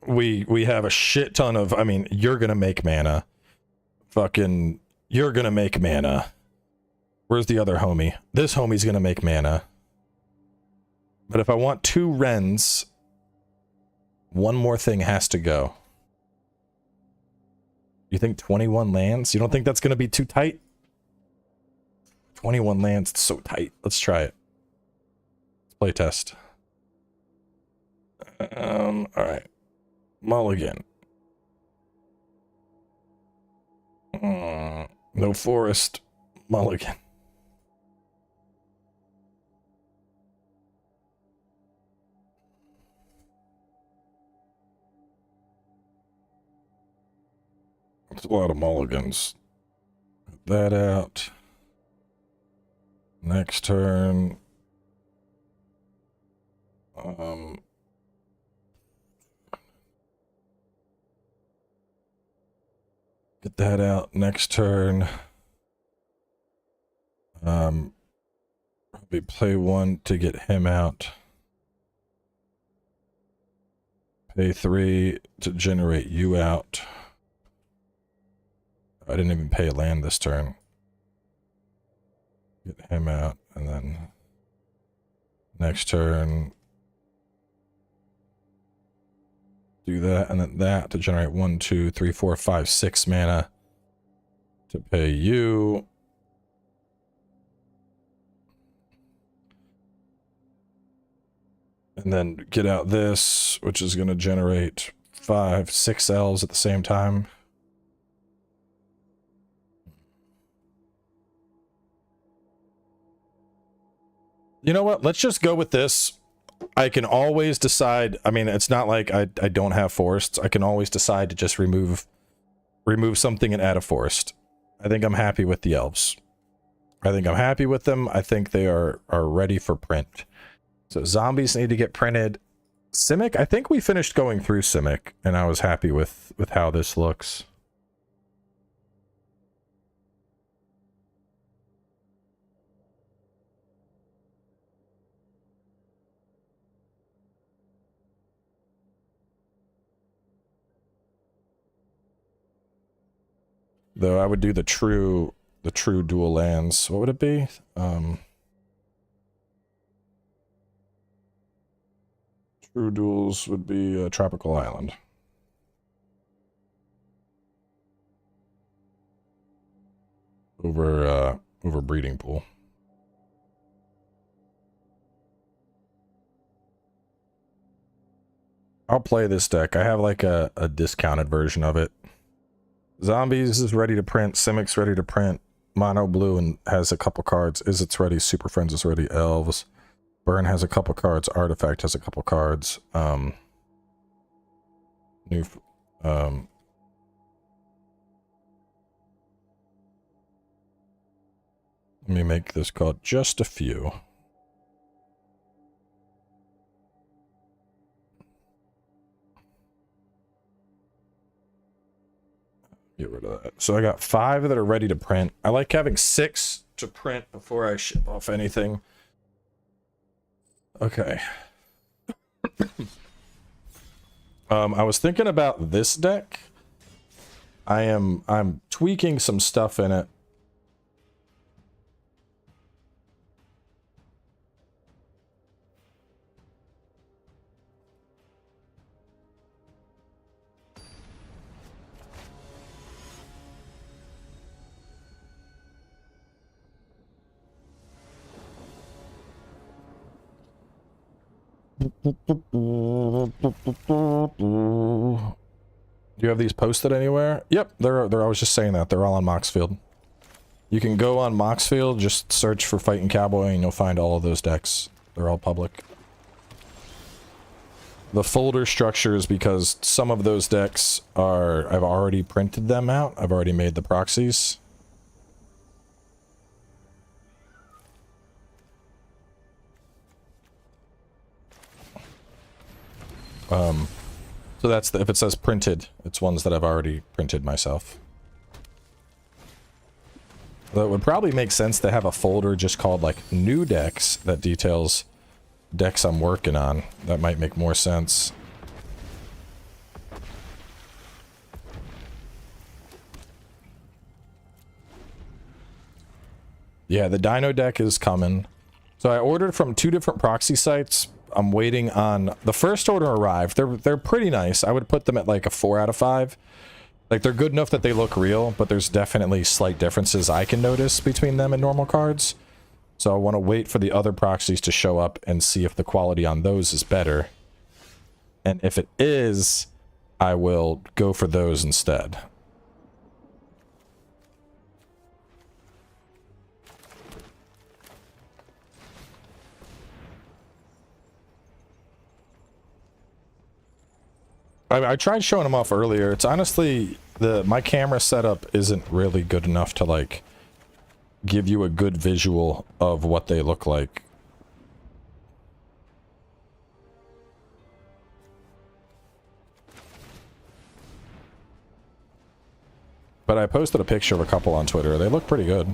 we have a shit ton of, I mean, you're gonna make mana. Fucking, you're gonna make mana. Where's the other homie? This homie's gonna make mana. But if I want 2 Wrens, 1 more thing has to go. You think 21 lands? You don't think that's gonna be too tight? 21 lands, it's so tight. Let's try it. Play test. All right. Mulligan. No forest. Mulligan. It's a lot of mulligans. Get that out. Next turn. Get that out. Next turn. Probably play 1 to get him out. Pay 3 to generate you out. I didn't even pay a land this turn. Get him out, and then next turn do that, and then that to generate 1, 2, 3, 4, 5, 6 mana to pay you. And then get out this, which is going to generate 5, 6 elves at the same time. You know what? Let's just go with this. I can always decide. I mean, it's not like I don't have forests. I can always decide to just remove something and add a forest. I think I'm happy with the elves. I think I'm happy with them. I think they are ready for print. So zombies need to get printed. Simic, I think we finished going through Simic, and I was happy with how this looks. Though I would do the true dual lands. What would it be? True duels would be a tropical island. Over breeding pool. I'll play this deck. I have like a discounted version of it. Zombies is ready to print. Simic's ready to print. Mono blue and has a couple cards. Izzet's ready. Super Friends is ready. Elves. Burn has a couple cards. Artifact has a couple cards. Let me make this called just a few. Get rid of that. So I got 5 that are ready to print. I like having 6 to print before I ship off anything. Okay. I was thinking about this deck. I'm tweaking some stuff in it. Do you have these posted anywhere? Yep, they're I was just saying that. They're all on Moxfield. You can go on Moxfield, just search for FightinCowboy, and you'll find all of those decks. They're all public. The folder structure is because some of those decks are... I've already printed them out. I've already made the proxies. So that's the... If it says printed, it's ones that I've already printed myself. Though it would probably make sense to have a folder just called, like, new decks that details decks I'm working on. That might make more sense. Yeah, the Dino deck is coming. So I ordered from 2 different proxy sites. I'm waiting on... The first order arrived. They're pretty nice. I would put them at like a 4 out of 5. Like, they're good enough that they look real, but there's definitely slight differences I can notice between them and normal cards. So I want to wait for the other proxies to show up and see if the quality on those is better. And if it is, I will go for those instead. I tried showing them off earlier. It's honestly, my camera setup isn't really good enough to, like, give you a good visual of what they look like. But I posted a picture of a couple on Twitter. They look pretty good.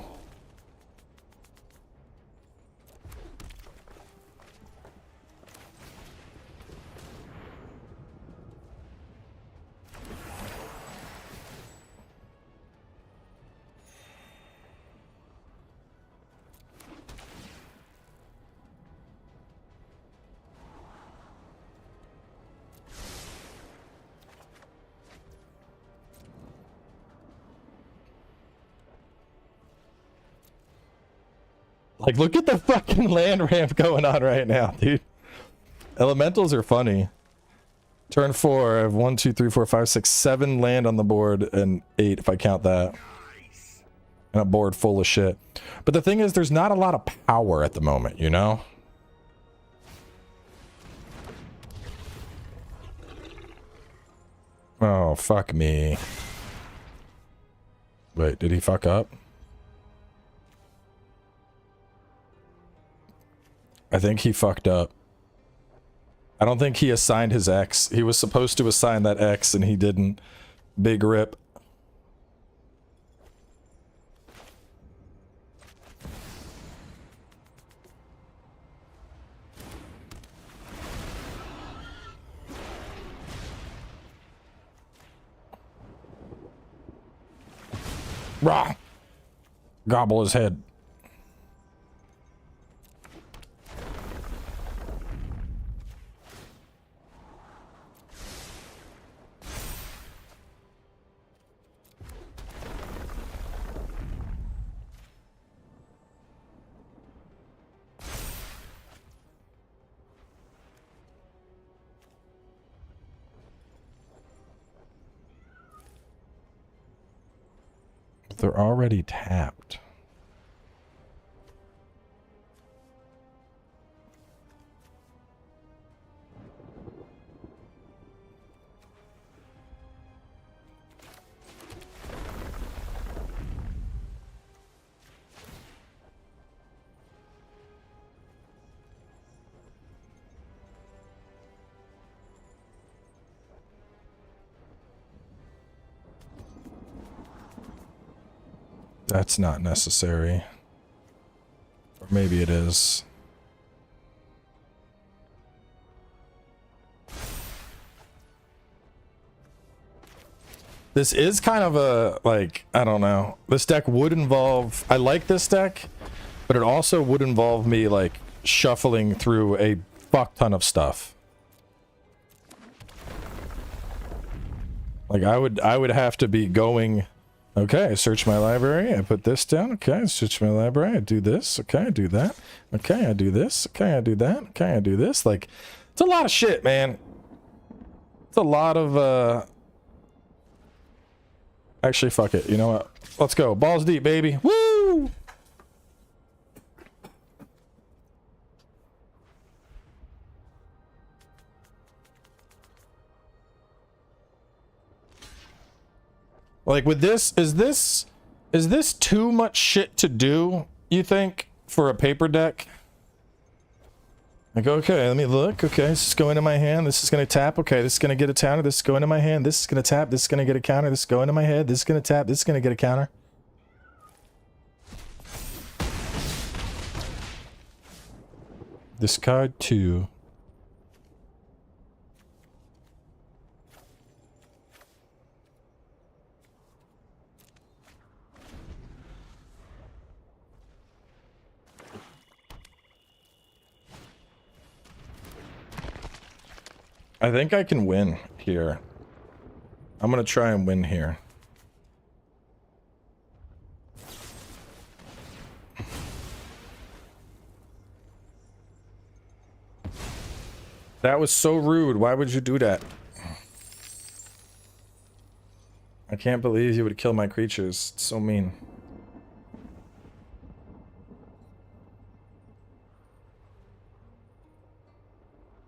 Like, look at the fucking land ramp going on right now, dude. Elementals are funny. Turn 4, I have 1, 2, 3, 4, 5, 6, 7 land on the board, and 8 if I count that. And a board full of shit. But the thing is, there's not a lot of power at the moment, you know? Oh, fuck me. Wait, did he fuck up? I think he fucked up. I don't think he assigned his X. He was supposed to assign that X and he didn't. Big rip. Rah! Gobble his head. They're already tapped. That's not necessary. Or maybe it is. This is kind of a, like, I don't know. This deck would involve... I like this deck, but it also would involve me, like, shuffling through a fuck ton of stuff. Like, I would have to be going... Okay, I search my library, I put this down, okay, I search my library, I do this, okay, I do that, okay, I do this, okay, I do that, okay, I do this, like, it's a lot of shit, man. It's a lot of, actually, fuck it, you know what, let's go, balls deep, baby, woo! Like with this, is this too much shit to do, you think, for a paper deck? Like, okay, let me look. Okay, this is going into my hand. This is going to tap. Okay, this is going to get a counter. This is going into my hand. This is going to tap. This is going to get a counter. This is going into my head. This is going to tap. This is going to get a counter. Discard 2. I think I can win here. I'm gonna try and win here. That was so rude. Why would you do that? I can't believe you would kill my creatures. It's so mean.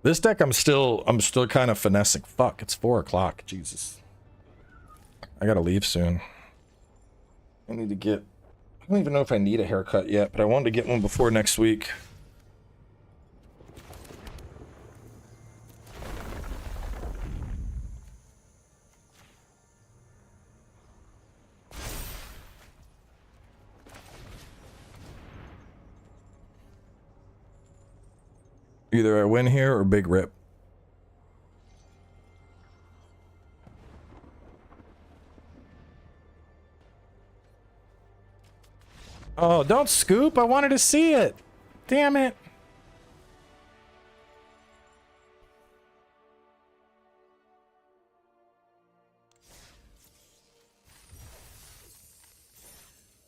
This deck, I'm still kind of finessing. Fuck, it's 4 o'clock. Jesus. I gotta leave soon. I need to get... I don't even know if I need a haircut yet, but I wanted to get one before next week. Either I win here or big rip. Oh, don't scoop. I wanted to see it. Damn it.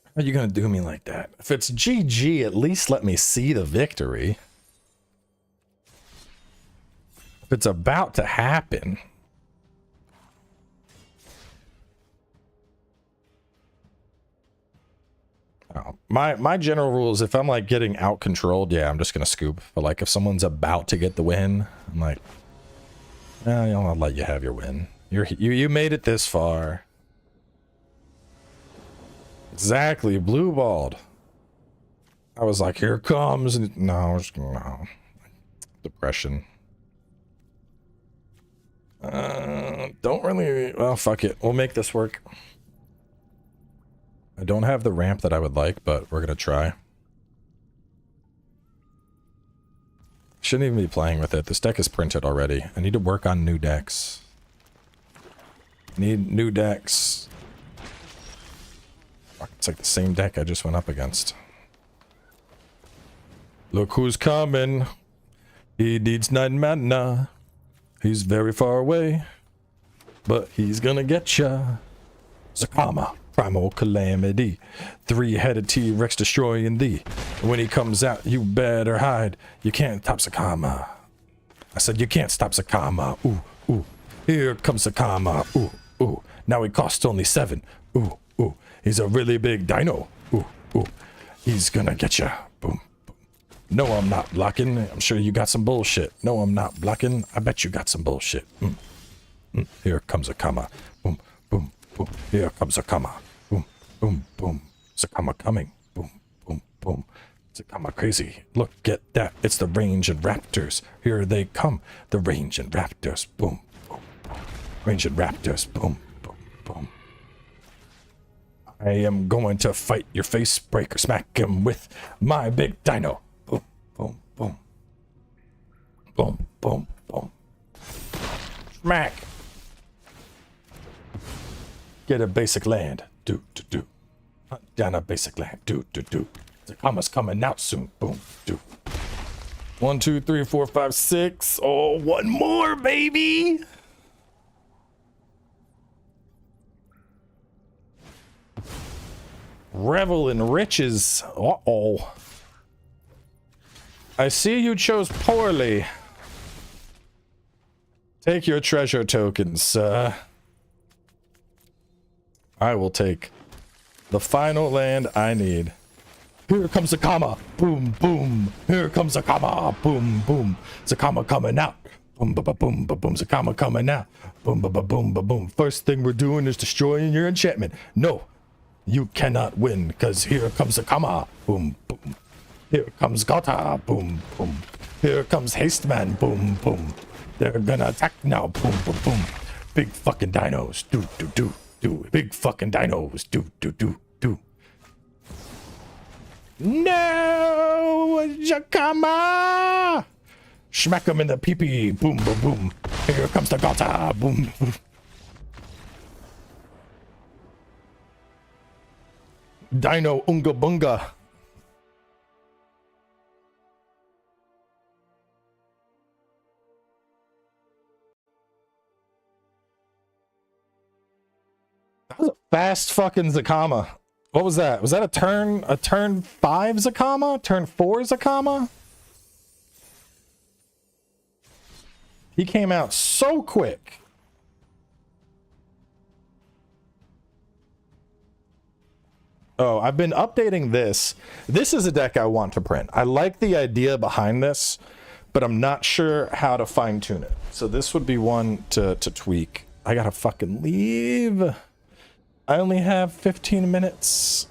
How are you gonna do me like that? If it's GG, at least let me see the victory. If it's about to happen. Oh, my general rule is if I'm like getting out controlled, yeah, I'm just gonna scoop. But like if someone's about to get the win, I'm like, I'll let you have your win. You made it this far. Exactly, blue balled. I was like, here it comes. And no. Depression. Don't really... Well, fuck it. We'll make this work. I don't have the ramp that I would like, but we're gonna try. Shouldn't even be playing with it. This deck is printed already. I need to work on new decks. Need new decks. Fuck, it's like the same deck I just went up against. Look who's coming. He needs 9 mana. He's very far away, but he's gonna get ya. Zakama, primal calamity, 3-headed T-Rex destroying thee. When he comes out, you better hide. You can't stop Zakama. I said you can't stop Zakama. Ooh, ooh. Here comes Zakama. Ooh, ooh. Now he costs only 7. Ooh, ooh. He's a really big dino. Ooh, ooh. He's gonna get ya. Boom. No, I'm not blocking. I'm sure you got some bullshit. No, I'm not blocking. I bet you got some bullshit. Here comes a comma. Boom, boom, boom. Here comes a comma. Boom, boom, boom. Zakama coming. Boom, boom, boom. Zakama crazy. Look at that. It's the range and raptors. Here they come. The range and raptors. Boom, boom. Range and raptors. Boom, boom, boom. I am going to fight your face breaker. Smack him with my big dino. Boom, boom. Boom, boom, boom. Smack. Get a basic land. Do. Hunt down a basic land. Do. The comma's coming out soon. Boom, do. 1, 2, 3, 4, 5, 6. Oh, one more, baby. Revel in riches. Uh-oh. I see you chose poorly. Take your treasure tokens, sir. I will take the final land I need. Here comes Zakama. Boom, boom. Here comes Zakama. Boom, boom. Zakama coming out. Boom, ba, ba, boom, ba, boom, Zakama coming now. Boom, ba, ba, boom, ba, boom. First thing we're doing is destroying your enchantment. No, you cannot win, because here comes Zakama. Boom, boom. Here comes Gata. Boom, boom. Here comes Haste Man. Boom, boom. They're gonna attack now. Boom, boom, boom. Big fucking dinos. Do, do, do, do. Big fucking dinos. Do, do, do, do. No! Zakama! Smack him in the pee-pee. Boom, boom, boom. Here comes the Gata. Boom, boom. Dino Unga Bunga. That was a fast fucking Zakama. What was that? Was that a turn 5 Zakama? Turn 4 Zakama? He came out so quick. Oh, I've been updating this. This is a deck I want to print. I like the idea behind this, but I'm not sure how to fine tune it. So this would be one to tweak. I gotta fucking leave. I only have 15 minutes.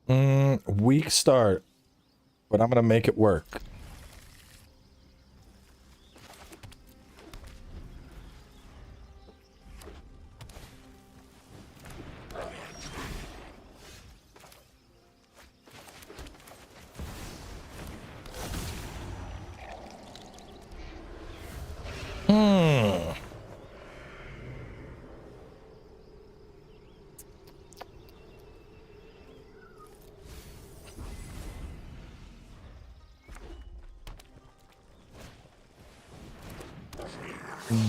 Weak start, but I'm gonna make it work.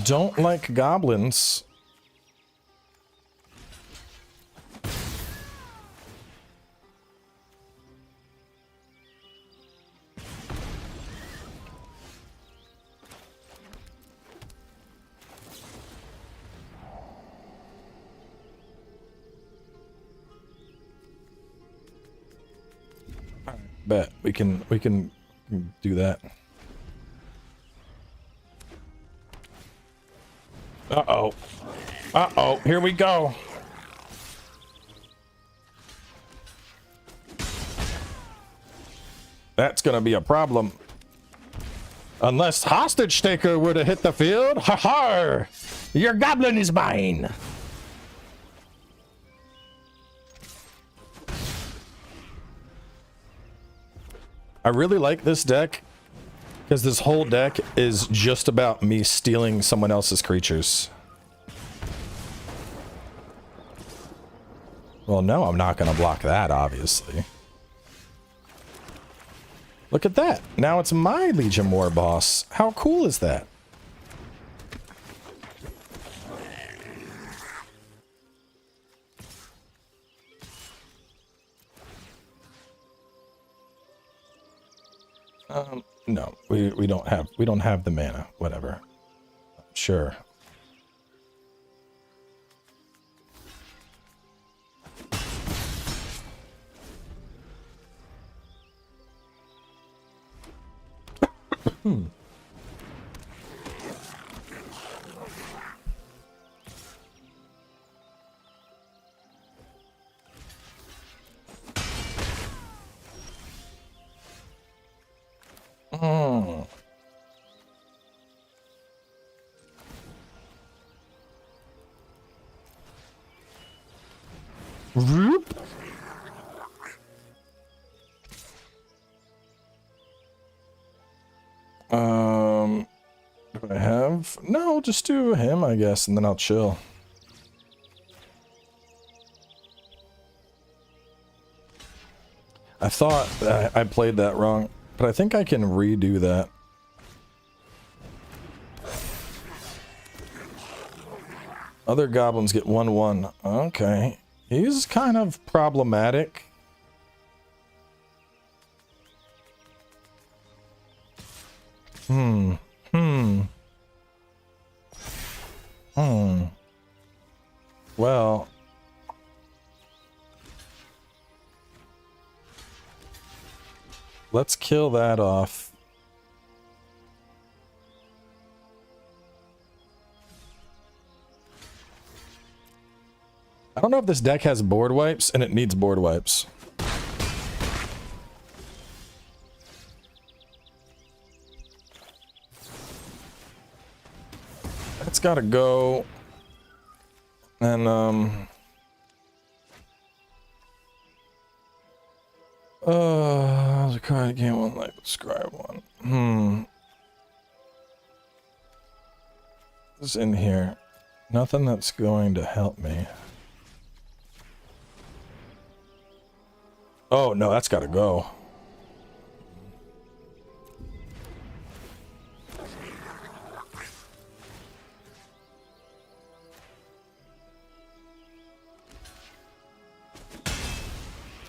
Don't like goblins. Bet we can do that. Uh-oh. Uh-oh, here we go. That's gonna be a problem. Unless Hostage Taker were to hit the field. Ha-ha! Your goblin is mine! I really like this deck, because this whole deck is just about me stealing someone else's creatures. Well, no, I'm not going to block that, obviously. Look at that. Now it's my Legion War boss. How cool is that? No, we don't have the mana. Whatever. Sure. Do I have? No, just do him, I guess, and then I'll chill. I thought I played that wrong, but I think I can redo that. Other goblins get 1/1. Okay. He's kind of problematic. Well, let's kill that off. know if this deck has board wipes, and it needs board wipes. That's gotta go. And, the card game one like describe one. What's in here? Nothing that's going to help me. Oh, no, that's gotta go.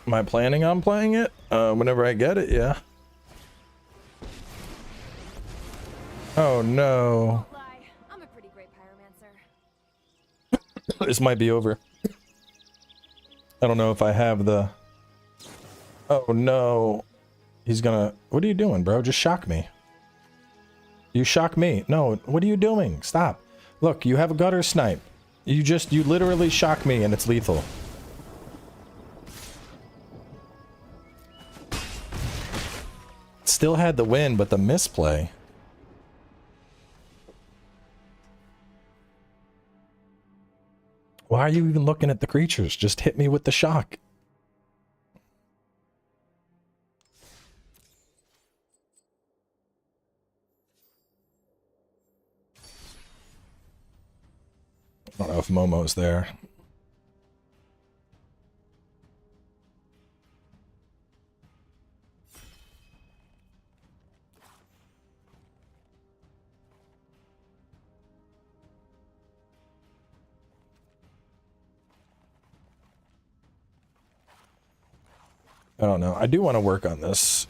Am I planning on playing it? Whenever I get it, yeah. Oh no. I'm a pretty great pyromancer. This might be over. I don't know if I have the... Oh no. He's gonna... What are you doing, bro? Just shock me. You shock me. No, what are you doing? Stop. Look, you have a gutter snipe. You literally shock me and it's lethal. Still had the win, but the misplay. Why are you even looking at the creatures? Just hit me with the shock. I don't know if Momo's there. I don't know. I do want to work on this.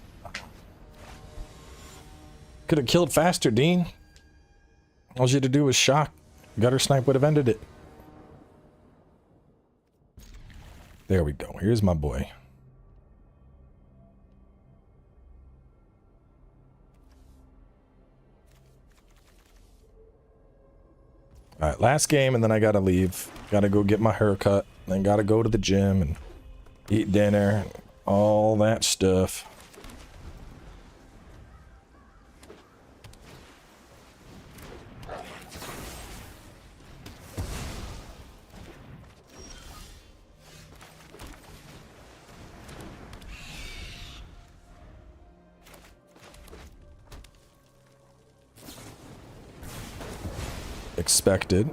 Could have killed faster, Dean. All you had to do was shock. Gutter snipe would have ended it. There we go. Here's my boy. Alright, last game and then I gotta leave. Gotta go get my haircut. Then gotta go to the gym and eat dinner. And all that stuff. Expected.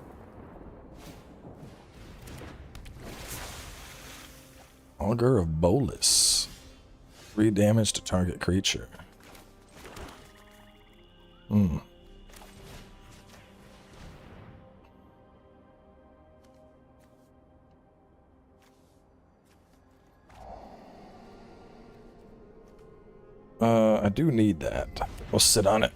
Augur of Bolus. 3 damage to target creature. I do need that. We'll sit on it.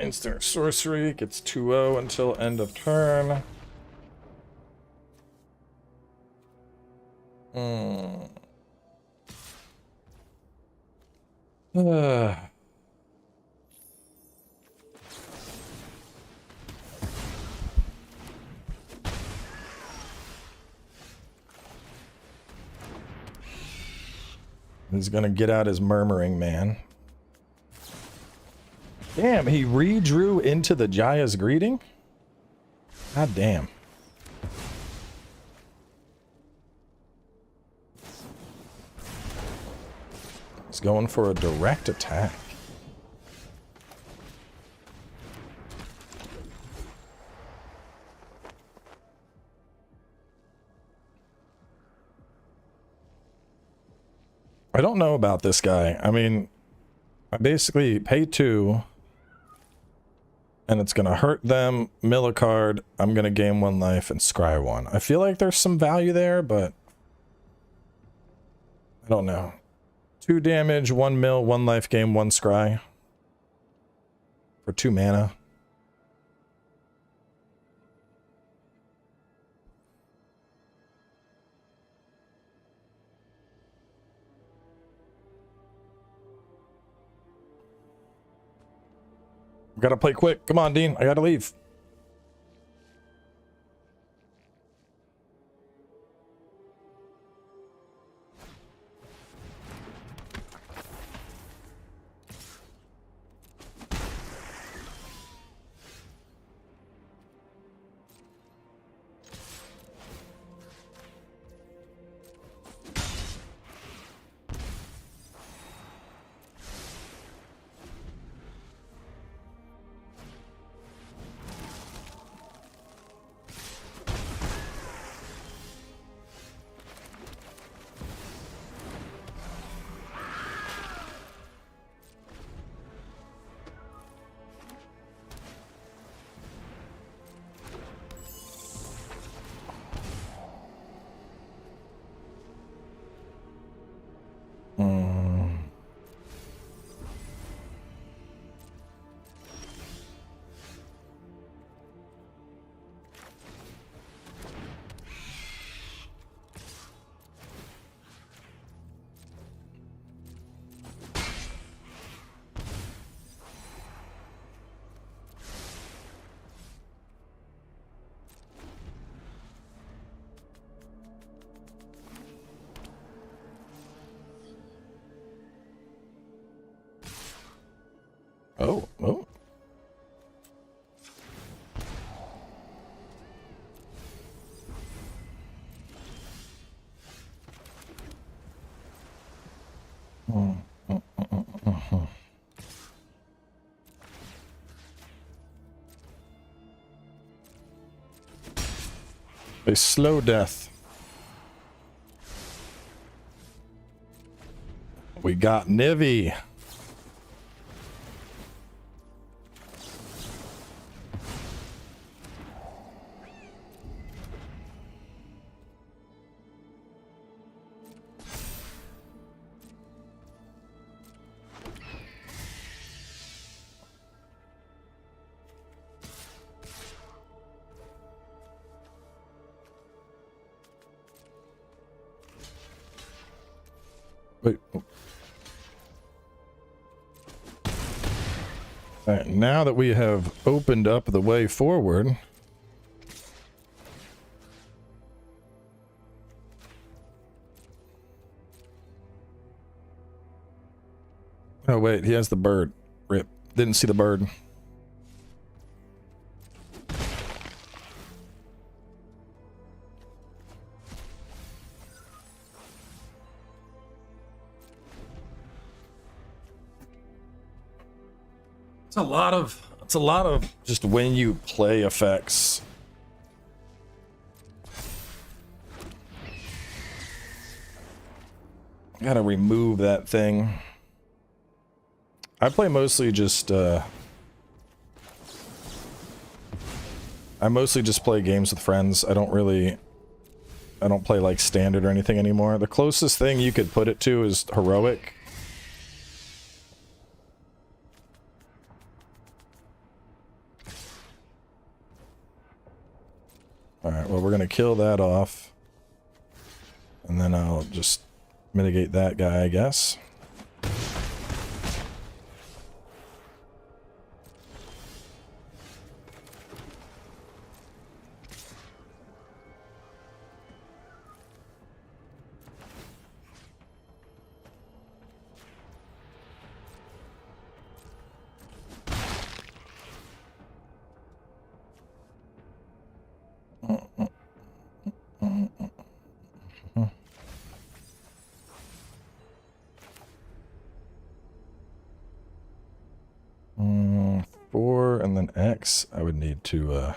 Instant sorcery gets 2-0 until end of turn. He's gonna get out his murmuring man. Damn, he redrew into the Jaya's greeting? God damn. He's going for a direct attack. I don't know about this guy. I mean, I basically pay 2. And it's gonna hurt them, mill a card, I'm gonna gain 1 life and scry 1. I feel like there's some value there, but I don't know. 2 damage, 1 mill, 1 life gain, 1 scry. For 2 mana. Gotta play quick. Come on, Dean. I gotta leave. Oh, oh. A slow death. We got Nivy. Wait. All right, now that we have opened up the way forward, oh wait, he has the bird. Rip. Didn't see the bird. It's a lot of just when you play effects. Gotta remove that thing. I play mostly just I mostly just play games with friends. I don't play like standard or anything anymore. The closest thing you could put it to is heroic. Alright, well, we're going to kill that off. And then I'll just mitigate that guy, I guess. Four and then X. I would need to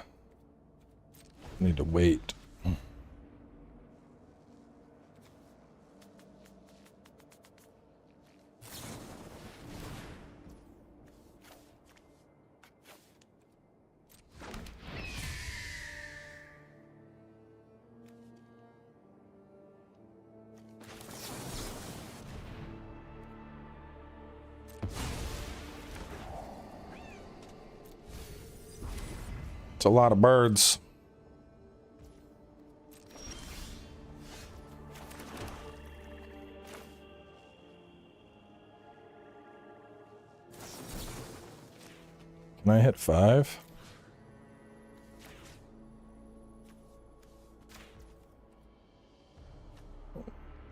wait. It's a lot of birds. Can I hit 5?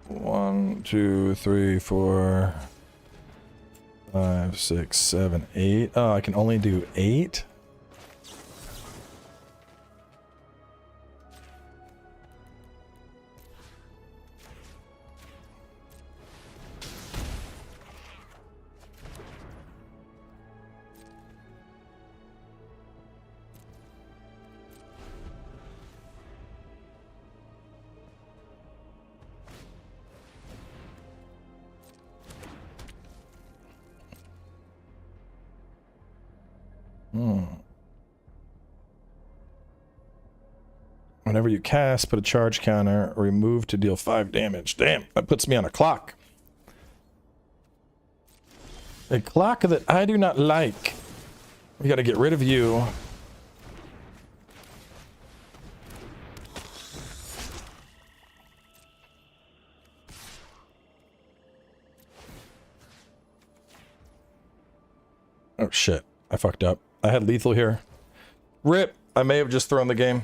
One, 2, 3, 4, 5, 6, 7, 8. Oh, I can only do 8? Whenever you cast, put a charge counter or remove to deal 5 damage. Damn, that puts me on a clock. A clock that I do not like. We gotta get rid of you. Oh shit, I fucked up. I had lethal here. RIP, I may have just thrown the game.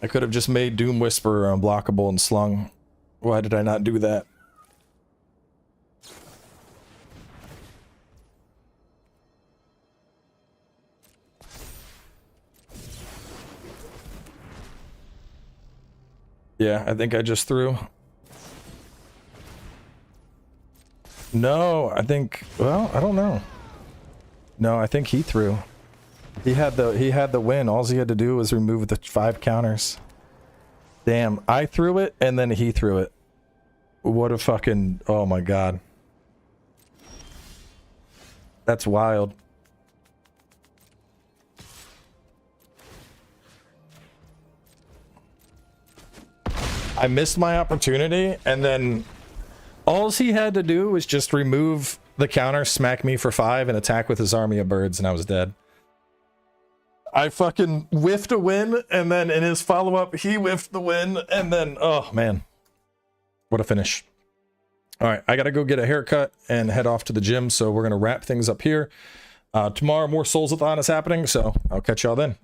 I could have just made Doom Whisperer unblockable and slung. Why did I not do that? Yeah, I think I just threw. No, I think, well, I don't know. No, I think he threw. He had the win. All he had to do was remove the 5 counters. Damn, I threw it and then he threw it. What a fucking, oh my god. That's wild. I missed my opportunity and then all he had to do was just remove the counter, smack me for 5 and attack with his army of birds and I was dead. I fucking whiffed a win, and then in his follow-up, he whiffed the win, and then, oh, man. What a finish. All right, I got to go get a haircut and head off to the gym, so we're going to wrap things up here. Tomorrow, more Soulsathon is happening, so I'll catch y'all then.